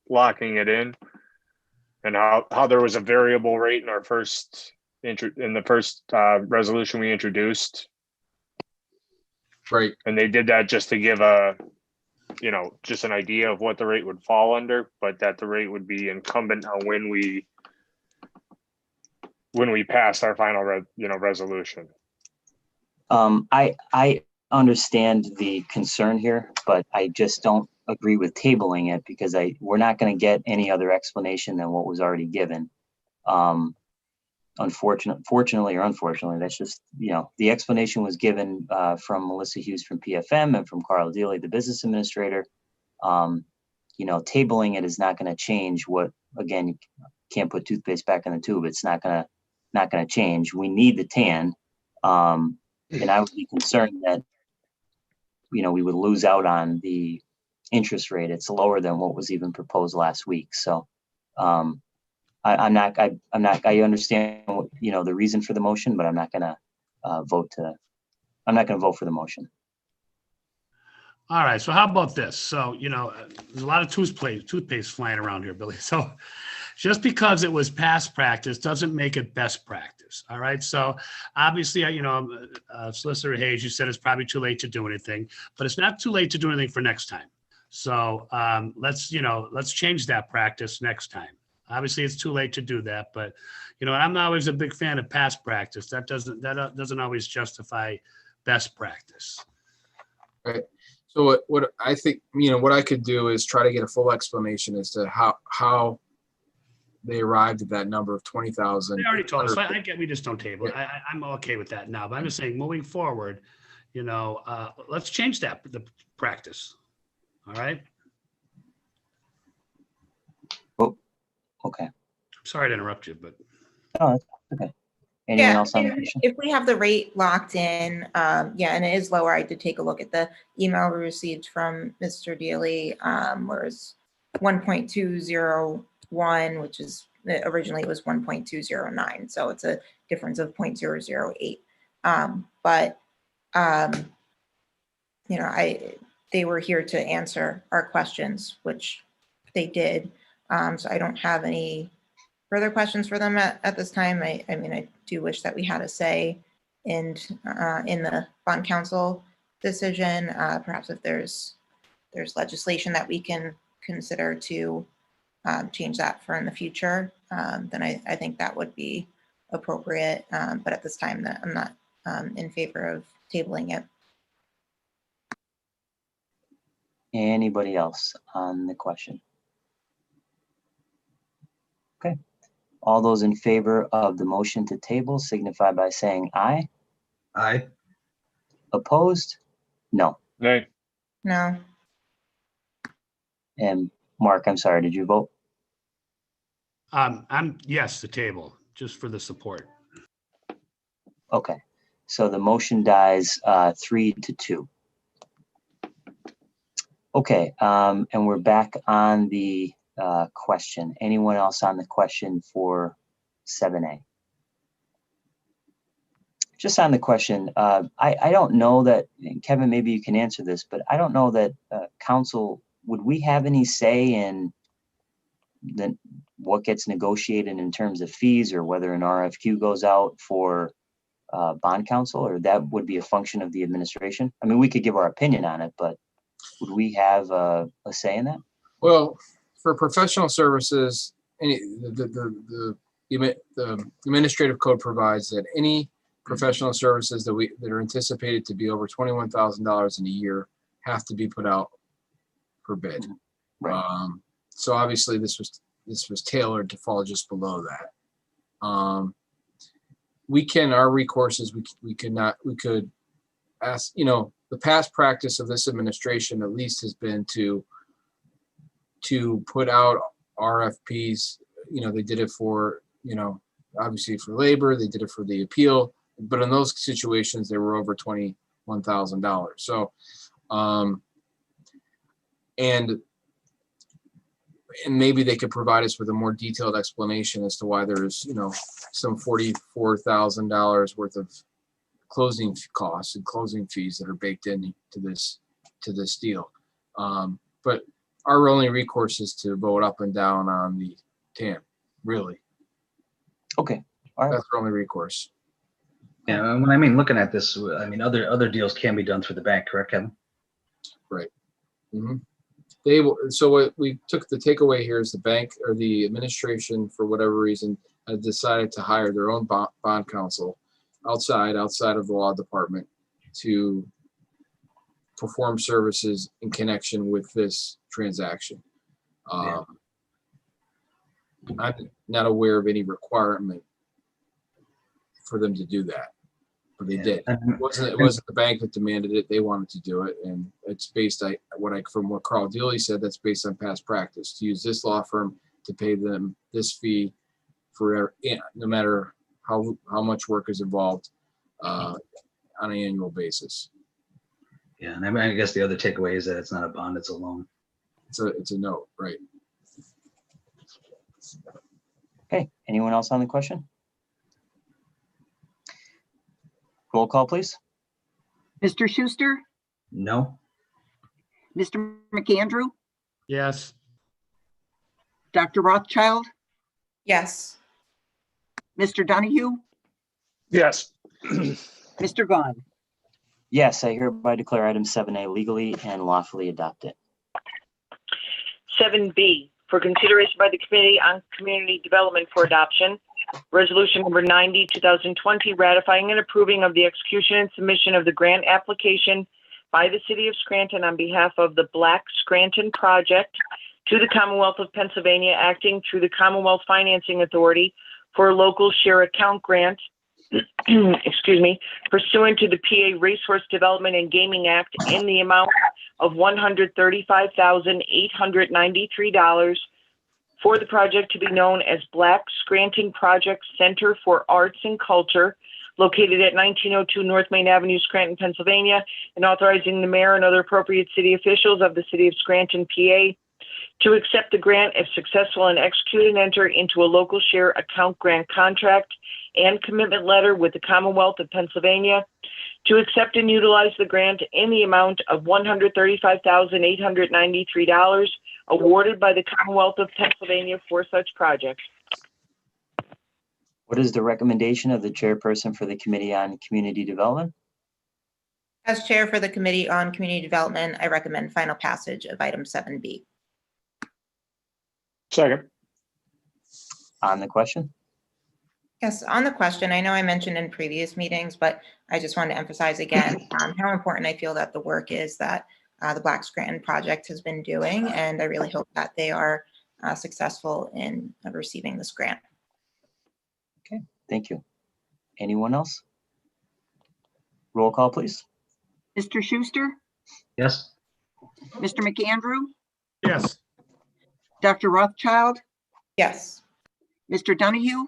locking it in, and how there was a variable rate in our first resolution we introduced. Right. And they did that just to give just an idea of what the rate would fall under, but that the rate would be incumbent on when we pass our final resolution. I understand the concern here, but I just don't agree with tabling it because we're not going to get any other explanation than what was already given. Fortunately or unfortunately, that's just, the explanation was given from Melissa Hughes from PFM and from Carl Deeley, the business administrator. Tabling it is not going to change what, again, you can't put toothpaste back in the tube. It's not going to change. We need the TAN. And I would be concerned that, we would lose out on the interest rate. It's lower than what was even proposed last week. So, I understand, the reason for the motion, but I'm not going to vote for the motion. All right. So how about this? So, there's a lot of toothpaste flying around here, Billy. So just because it was past practice doesn't make it best practice. All right. So obviously, Solicitor Hayes, you said it's probably too late to do anything, but it's not too late to do anything for next time. So let's change that practice next time. Obviously, it's too late to do that, but I'm not always a big fan of past practice. That doesn't always justify best practice. Right. So what I think, what I could do is try to get a full explanation as to how they arrived at that number of 20,000. They already told us. I get we just don't table it. I'm okay with that now, but I'm just saying moving forward, let's change the practice. All right. Okay. Sorry to interrupt you, but. Oh, that's okay. Anyone else on the motion? If we have the rate locked in, and it is lower, I did take a look at the email we received from Mr. Deeley, where it's 1.201, which is originally it was 1.209. So it's a difference of 0.008. They were here to answer our questions, which they did. So I don't have any further questions for them at this time. I do wish that we had a say in the bond council decision. Perhaps if there's legislation that we can consider to change that for in the future, then I think that would be appropriate. But at this time, I'm not in favor of tabling it. Anybody else on the question? Okay. All those in favor of the motion to table signify by saying aye. Aye. Opposed? No. Nay. No. And Mark, I'm sorry, did you vote? I'm yes, the table, just for the support. Okay. So the motion dies 3-2. Okay, and we're back on the question. Anyone else on the question for 7A? Just on the question, I don't know that, Kevin, maybe you can answer this, but I don't know that council, would we have any say in then what gets negotiated in terms of fees, or whether an RFQ goes out for bond counsel, or that would be a function of the administration? I mean, we could give our opinion on it, but would we have a say in that? Well, for professional services, the administrative code provides that any professional services that are anticipated to be over $21,000 in a year have to be put out for bid. Right. So obviously this was tailored to fall just below that. Our recourses, we could ask, the past practice of this administration at least has been to put out RFPs. They did it for, obviously for labor, they did it for the appeal, but in those situations, they were over $21,000. So, and maybe they could provide us with a more detailed explanation as to why there's, some $44,000 worth of closing costs and closing fees that are baked into this deal. But our only recourse is to vote up and down on the TAM, really. Okay. All right. That's our only recourse. Yeah, when I mean looking at this, I mean other deals can be done through the bank, correct, Kevin? Right. Mm-hmm. So what we took, the takeaway here is the bank or the administration, for whatever reason, has decided to hire their own bond counsel outside of the law department to perform services in connection with this transaction. I'm not aware of any requirement for them to do that, but they did. It wasn't the bank that demanded it; they wanted to do it, and it's based from what Carl Deeley said. That's based on past practice to use this law firm to pay them this fee for no matter how much work is involved on an annual basis. Yeah, and I mean, I guess the other takeaway is that it's not a bond; it's a loan. It's a note, right? Okay. Anyone else on the question? Roll call, please. Mr. Schuster, No. Mr. McAndrew, Yes. Dr. Rothschild, Yes. Mr. Donahue, Yes. Mr. Gahn. Yes, I hereby declare item 7A legally and lawfully adopted. 7B, for consideration by the Committee on Community Development for Adoption, Resolution number 90, 2020, ratifying and approving of the execution and submission of the grant application by the City of Scranton on behalf of the Black Scranton Project to the Commonwealth of Pennsylvania, acting through the Commonwealth Financing Authority for a local share account grant, pursuant to the PA Racehorse Development and Gaming Act in the amount of $135,893 for the project to be known as Black Scranton Project Center for Arts and Culture, located at 1902 North Main Avenue, Scranton, Pennsylvania, and authorizing the mayor and other appropriate city officials of the City of Scranton, PA, to accept the grant if successful and execute and enter into a local share account grant contract and commitment letter with the Commonwealth of Pennsylvania to accept and utilize the grant in the amount of $135,893 awarded by the Commonwealth of Pennsylvania for such project. What is the recommendation of the chairperson for the Committee on Community Development? As chair for the Committee on Community Development, I recommend final passage of item 7B. Second. On the question? Yes, on the question, I know I mentioned in previous meetings, but I just want to emphasize again how important I feel that the work is that the Black Scranton Project has been doing, and I really hope that they are successful in receiving this grant. Okay, thank you. Anyone else? Roll call, please. Mr. Schuster, Yes. Mr. McAndrew, Yes. Dr. Rothschild, Yes. Mr. Donahue,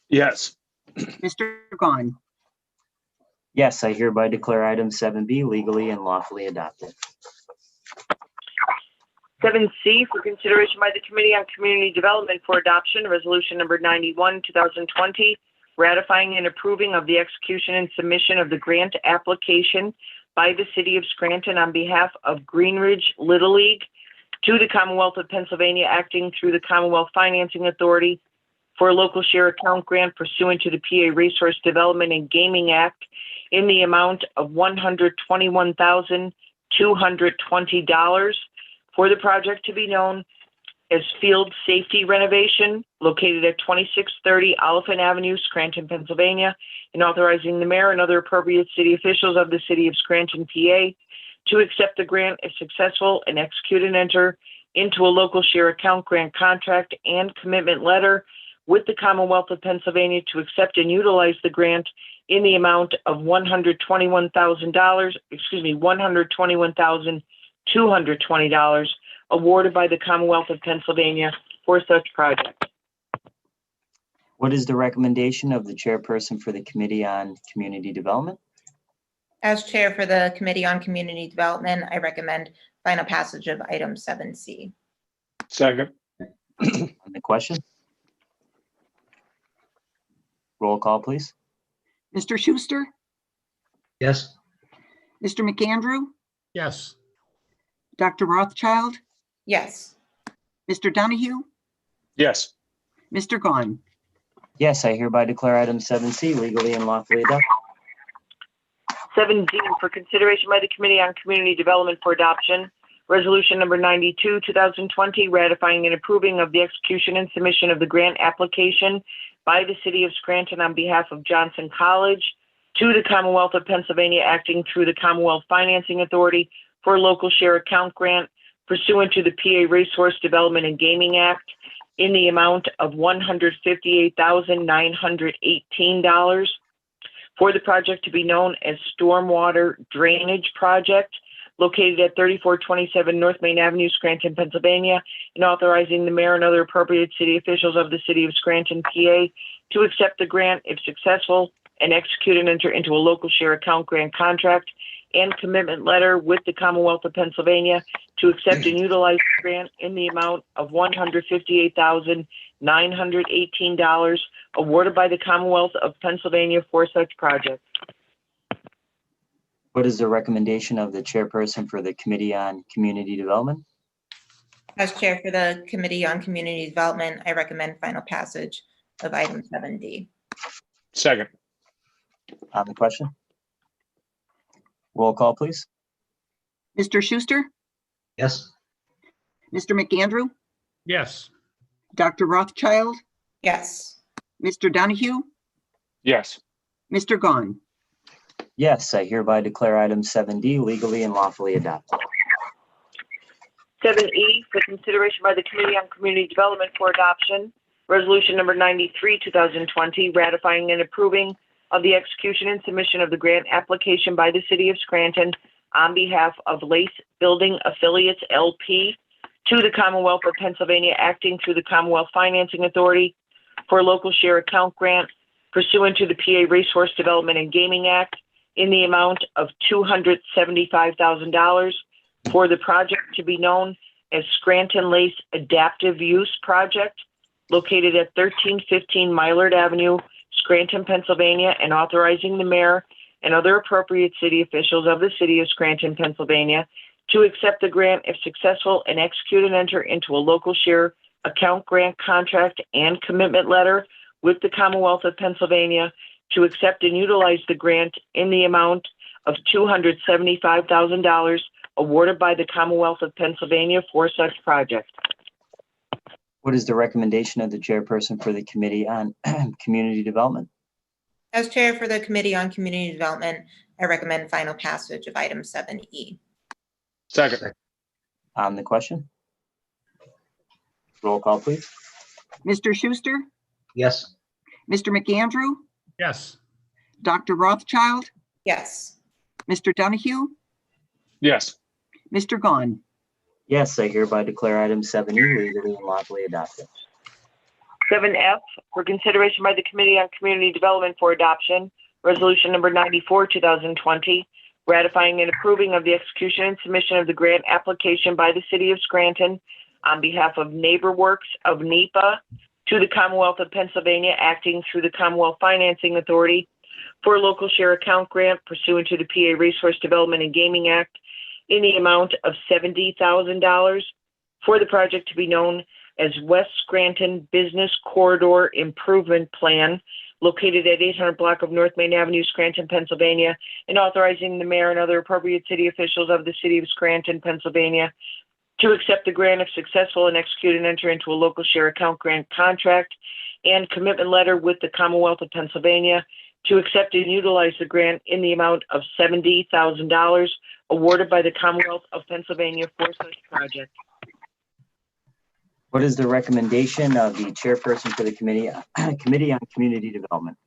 Yes. Mr. Gahn. Yes, I hereby declare item 7B legally and lawfully adopted. 7C, for consideration by the Committee on Community Development for Adoption, Resolution number 91, 2020, ratifying and approving of the execution and submission of the grant application by the City of Scranton on behalf of Greenridge Little League to the Commonwealth of Pennsylvania acting through the Commonwealth Financing Authority for a local share account grant pursuant to the PA Resource Development and Gaming Act in the amount of $121,220 for the project to be known as Field Safety Renovation located at 2630 Oliphant Avenue, Scranton, Pennsylvania, and authorizing the mayor and other appropriate city officials of the city of Scranton, PA, to accept the grant if successful and execute and enter into a local share account grant contract and commitment letter with the Commonwealth of Pennsylvania to accept and utilize the grant in the amount of $121,220 awarded by the Commonwealth of Pennsylvania for such project. What is the recommendation of the chairperson for the Committee on Community Development? As chair for the Committee on Community Development, I recommend final passage of item 7C. Second. On the question? Roll call, please. Mr. Schuster, Yes. Mr. McAndrew, Yes. Dr. Rothschild, Yes. Mr. Donahue, Yes. Mr. Gahn. Yes, I hereby declare item 7C legally and lawfully adopted. 7D for consideration by the Committee on Community Development for adoption, resolution number 92, 2020, ratifying and approving of the execution and submission of the grant application by the city of Scranton on behalf of Johnson College to the Commonwealth of Pennsylvania acting through the Commonwealth Financing Authority for a local share account grant pursuant to the PA Resource Development and Gaming Act in the amount of $158,918 for the project to be known as Stormwater Drainage Project located at 3427 North Main Avenue, Scranton, Pennsylvania, and authorizing the mayor and other appropriate city officials of the city of Scranton, PA, to accept the grant if successful and execute and enter into a local share account grant contract and commitment letter with the Commonwealth of Pennsylvania to accept and utilize the grant in the amount of $158,918 awarded by the Commonwealth of Pennsylvania for such project. What is the recommendation of the chairperson for the Committee on Community Development? As chair for the Committee on Community Development, I recommend final passage of item 7D. Second. On the question? Roll call, please. Mr. Schuster, Yes. Mr. McAndrew, Yes. Dr. Rothschild, Yes. Mr. Donahue, Yes. Mr. Gahn. Yes, I hereby declare item 7D legally and lawfully adopted. 7E for consideration by the Committee on Community Development for adoption, resolution number 93, 2020, ratifying and approving of the execution and submission of the grant application by the city of Scranton on behalf of Lace Building Affiliates LP to the Commonwealth of Pennsylvania acting through the Commonwealth Financing Authority for a local share account grant pursuant to the PA Resource Development and Gaming Act in the amount of $275,000 for the project to be known as Scranton Lace Adaptive Use Project located at 1315 Millard Avenue, Scranton, Pennsylvania, and authorizing the mayor and other appropriate city officials of the city of Scranton, Pennsylvania, to accept the grant if successful and execute and enter into a local share account grant contract and commitment letter with the Commonwealth of Pennsylvania to accept and utilize the grant in the amount of $275,000 awarded by the Commonwealth of Pennsylvania for such project. What is the recommendation of the chairperson for the Committee on Community Development? As chair for the Committee on Community Development, I recommend final passage of item 7E. Second. On the question? Roll call, please. Mr. Schuster, Yes. Mr. McAndrew, Yes. Dr. Rothschild, Yes. Mr. Donahue, Yes. Mr. Gahn. Yes, I hereby declare item 7E legally and lawfully adopted. 7F for consideration by the Committee on Community Development for adoption, resolution number 94, 2020, ratifying and approving of the execution and submission of the grant application by the city of Scranton on behalf of NeighborWorks of NEPA to the Commonwealth of Pennsylvania acting through the Commonwealth Financing Authority for a local share account grant pursuant to the PA Resource Development and Gaming Act in the amount of $70,000 for the project to be known as West Scranton Business Corridor Improvement Plan, located at 800 block of North Main Avenue, Scranton, Pennsylvania, and authorizing the mayor and other appropriate city officials of the city of Scranton, Pennsylvania, to accept the grant if successful and execute and enter into a local share account grant contract and commitment letter with the Commonwealth of Pennsylvania to accept and utilize the grant in the amount of $70,000 awarded by the Commonwealth of Pennsylvania for such project. What is the recommendation of the chairperson for the Committee on Community Development?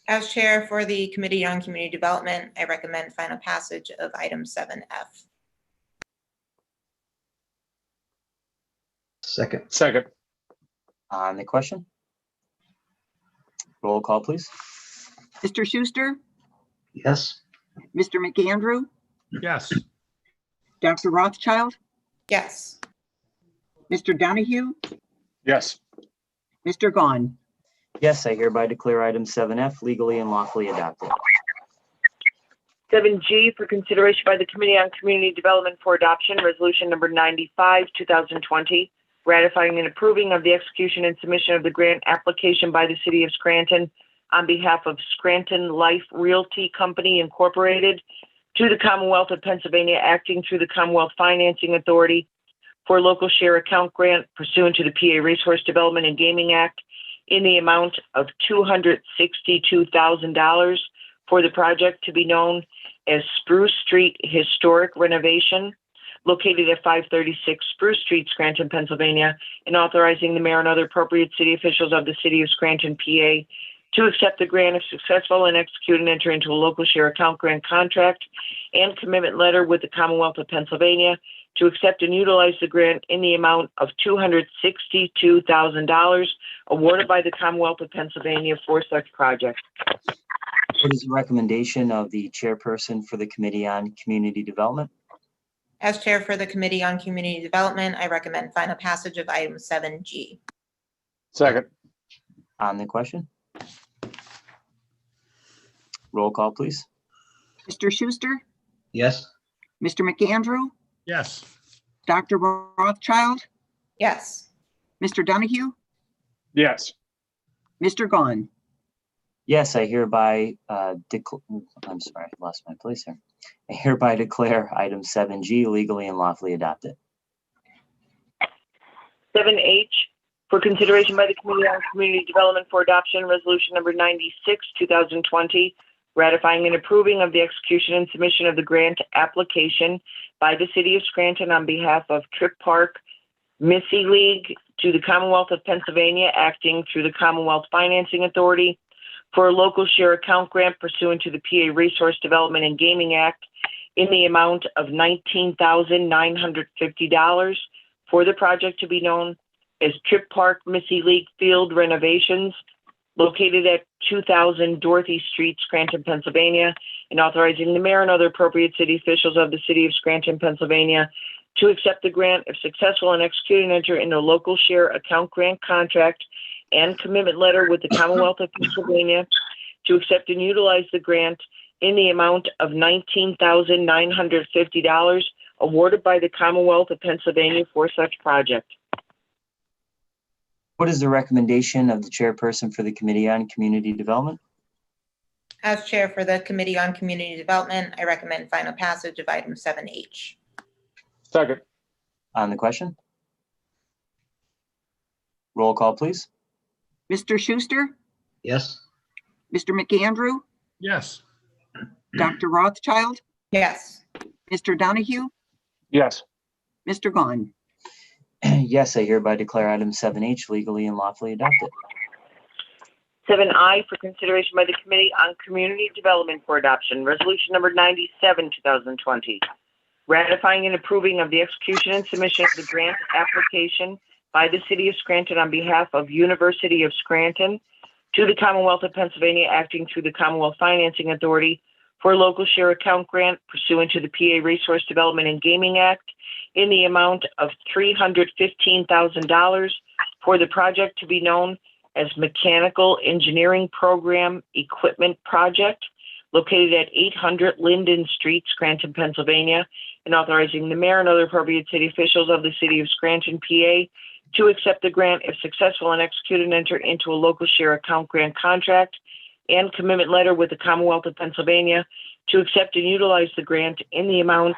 As chair for the Committee on Community Development, I recommend final passage of item 7F. Second. Second. On the question? Roll call, please. Mr. Schuster, Yes. Mr. McAndrew, Yes. Dr. Rothschild, Yes. Mr. Donahue, Yes. Mr. Gahn. Yes, I hereby declare item 7F legally and lawfully adopted. 7G for consideration by the Committee on Community Development for Adoption, Resolution number 95, 2020, ratifying and approving of the execution and submission of the grant application by the City of Scranton on behalf of Scranton Life Realty Company Incorporated to the Commonwealth of Pennsylvania, acting through the Commonwealth Financing Authority for local share account grant pursuant to the PA Resource Development and Gaming Act in the amount of $262,000 for the project to be known as Spruce Street Historic Renovation, located at 536 Spruce Street, Scranton, Pennsylvania, and authorizing the mayor and other appropriate city officials of the City of Scranton, PA, to accept the grant if successful and execute and enter into a local share account grant contract and commitment letter with the Commonwealth of Pennsylvania to accept and utilize the grant in the amount of $262,000 awarded by the Commonwealth of Pennsylvania for such project. What is the recommendation of the chairperson for the Committee on Community Development? As chair for the Committee on Community Development, I recommend final passage of item 7G. Second. On the question? Roll call, please. Mr. Schuster, Yes. Mr. McAndrew, Yes. Dr. Rothschild, Yes. Mr. Donahue, Yes. Mr. Gahn. Yes, I hereby I'm sorry, I lost my place here. I hereby declare item 7G legally and lawfully adopted. 7H for consideration by the Committee on Community Development for Adoption, Resolution number 96, 2020, ratifying and approving of the execution and submission of the grant application by the City of Scranton on behalf of Trip Park Missy League to the Commonwealth of Pennsylvania, acting through the Commonwealth Financing Authority for a local share account grant pursuant to the PA Resource Development and Gaming Act in the amount of $19,950 for the project to be known as Trip Park Missy League Field Renovations, located at 2000 Dorothy Street, Scranton, Pennsylvania, and authorizing the mayor and other appropriate city officials of the City of Scranton, Pennsylvania, to accept the grant if successful and execute and enter into a local share account grant contract and commitment letter with the Commonwealth of Pennsylvania to accept and utilize the grant in the amount of $19,950 awarded by the Commonwealth of Pennsylvania for such project. What is the recommendation of the chairperson for the Committee on Community Development? As chair for the Committee on Community Development, I recommend final passage of item 7H. Second. On the question? Roll call, please. Mr. Schuster, Yes. Mr. McAndrew, Yes. Dr. Rothschild, Yes. Mr. Donahue, Yes. Mr. Gahn. Yes, I hereby declare item 7H legally and lawfully adopted. 7I for consideration by the Committee on Community Development for Adoption, Resolution number 97, 2020, ratifying and approving of the execution and submission of the grant application by the City of Scranton on behalf of University of Scranton to the Commonwealth of Pennsylvania, acting through the Commonwealth Financing Authority for a local share account grant pursuant to the PA Resource Development and Gaming Act in the amount of $315,000 for the project to be known as Mechanical Engineering Program Equipment Project, located at 800 Linden Street, Scranton, Pennsylvania, and authorizing the mayor and other appropriate city officials of the city of Scranton, PA, to accept the grant if successful and execute and enter into a local share account grant contract and commitment letter with the Commonwealth of Pennsylvania to accept and utilize the grant in the amount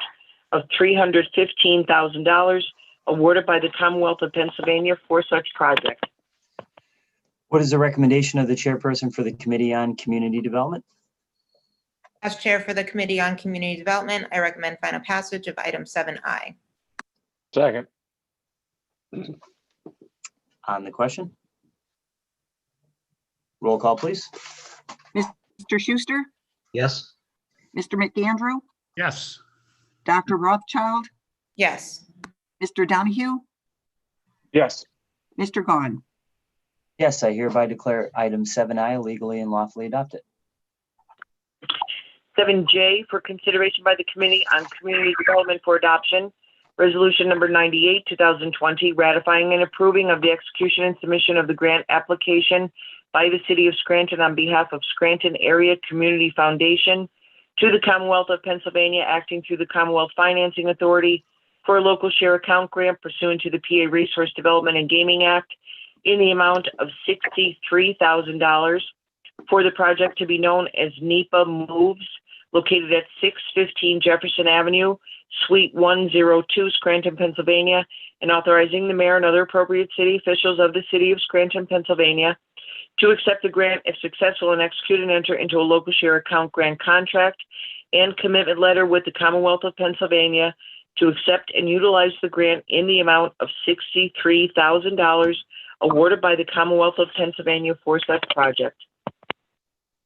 of $315,000 awarded by the Commonwealth of Pennsylvania for such project. What is the recommendation of the chairperson for the Committee on Community Development? As chair for the Committee on Community Development, I recommend final passage of item 7I. Second. On the question? Roll call, please. Mr. Schuster, Yes. Mr. McAndrew, Yes. Dr. Rothschild, Yes. Mr. Donahue, Yes. Mr. Gahn. Yes, I hereby declare item 7I legally and lawfully adopted. 7J for consideration by the Committee on Community Development for adoption. Resolution number 98, 2020, ratifying and approving of the execution and submission of the grant application by the City of Scranton on behalf of Scranton Area Community Foundation to the Commonwealth of Pennsylvania, acting through the Commonwealth Financing Authority for a local share account grant pursuant to the PA Resource Development and Gaming Act in the amount of $63,000 for the project to be known as NEPA Moves, located at 615 Jefferson Avenue, Suite 102, Scranton, Pennsylvania, and authorizing the mayor and other appropriate city officials of the City of Scranton, Pennsylvania, to accept the grant if successful and execute and enter into a local share account grant contract and commitment letter with the Commonwealth of Pennsylvania to accept and utilize the grant in the amount of $63,000 awarded by the Commonwealth of Pennsylvania for such project.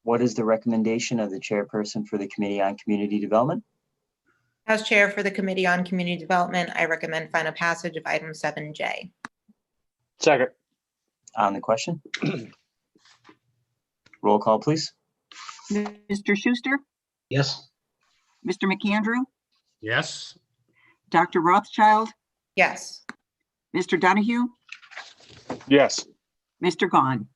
What is the recommendation of the chairperson for the Committee on Community Development? As chair for the Committee on Community Development, I recommend final passage of item 7J. Second. On the question? Roll call, please. Mr. Schuster, Yes. Mr. McAndrew, Yes. Dr. Rothschild, Yes. Mr. Donahue, Yes. Mr. Gahn.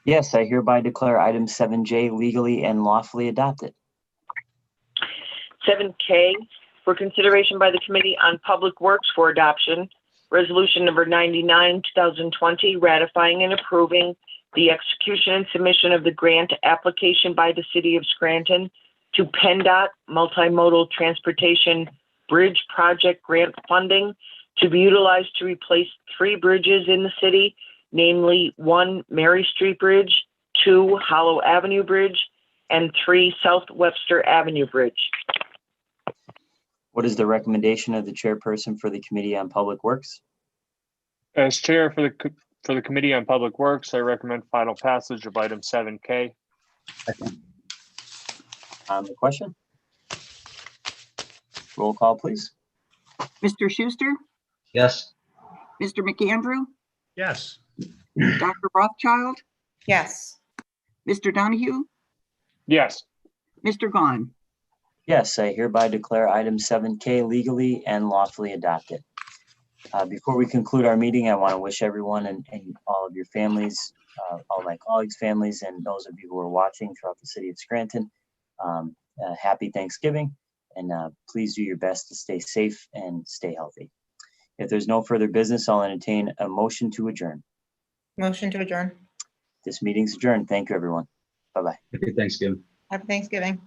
Yes, I hereby declare item 7J legally and lawfully adopted. 7K for consideration by the Committee on Public Works for adoption. Resolution number 99, 2020, ratifying and approving the execution and submission of the grant application by the City of Scranton to PennDOT Multimodal Transportation Bridge Project Grant Funding to be utilized to replace 3 bridges in the city, namely 1 Mary Street Bridge, 2 Hollow Avenue Bridge, and 3 South Webster Avenue Bridge. What is the recommendation of the chairperson for the Committee on Public Works? As chair for the Committee on Public Works, I recommend final passage of item 7K. On the question? Roll call, please. Mr. Schuster, Yes. Mr. McAndrew, Yes. Dr. Rothschild, Yes. Mr. Donahue, Yes. Mr. Gahn. Yes, I hereby declare item 7K legally and lawfully adopted. Before we conclude our meeting, I want to wish everyone and all of your families, all my colleagues' families, and those of you who are watching throughout the city of Scranton, a happy Thanksgiving, and please do your best to stay safe and stay healthy. If there's no further business, I'll entertain a motion to adjourn. Motion to adjourn. This meeting's adjourned. Thank you, everyone. Bye-bye. Happy Thanksgiving. Happy Thanksgiving.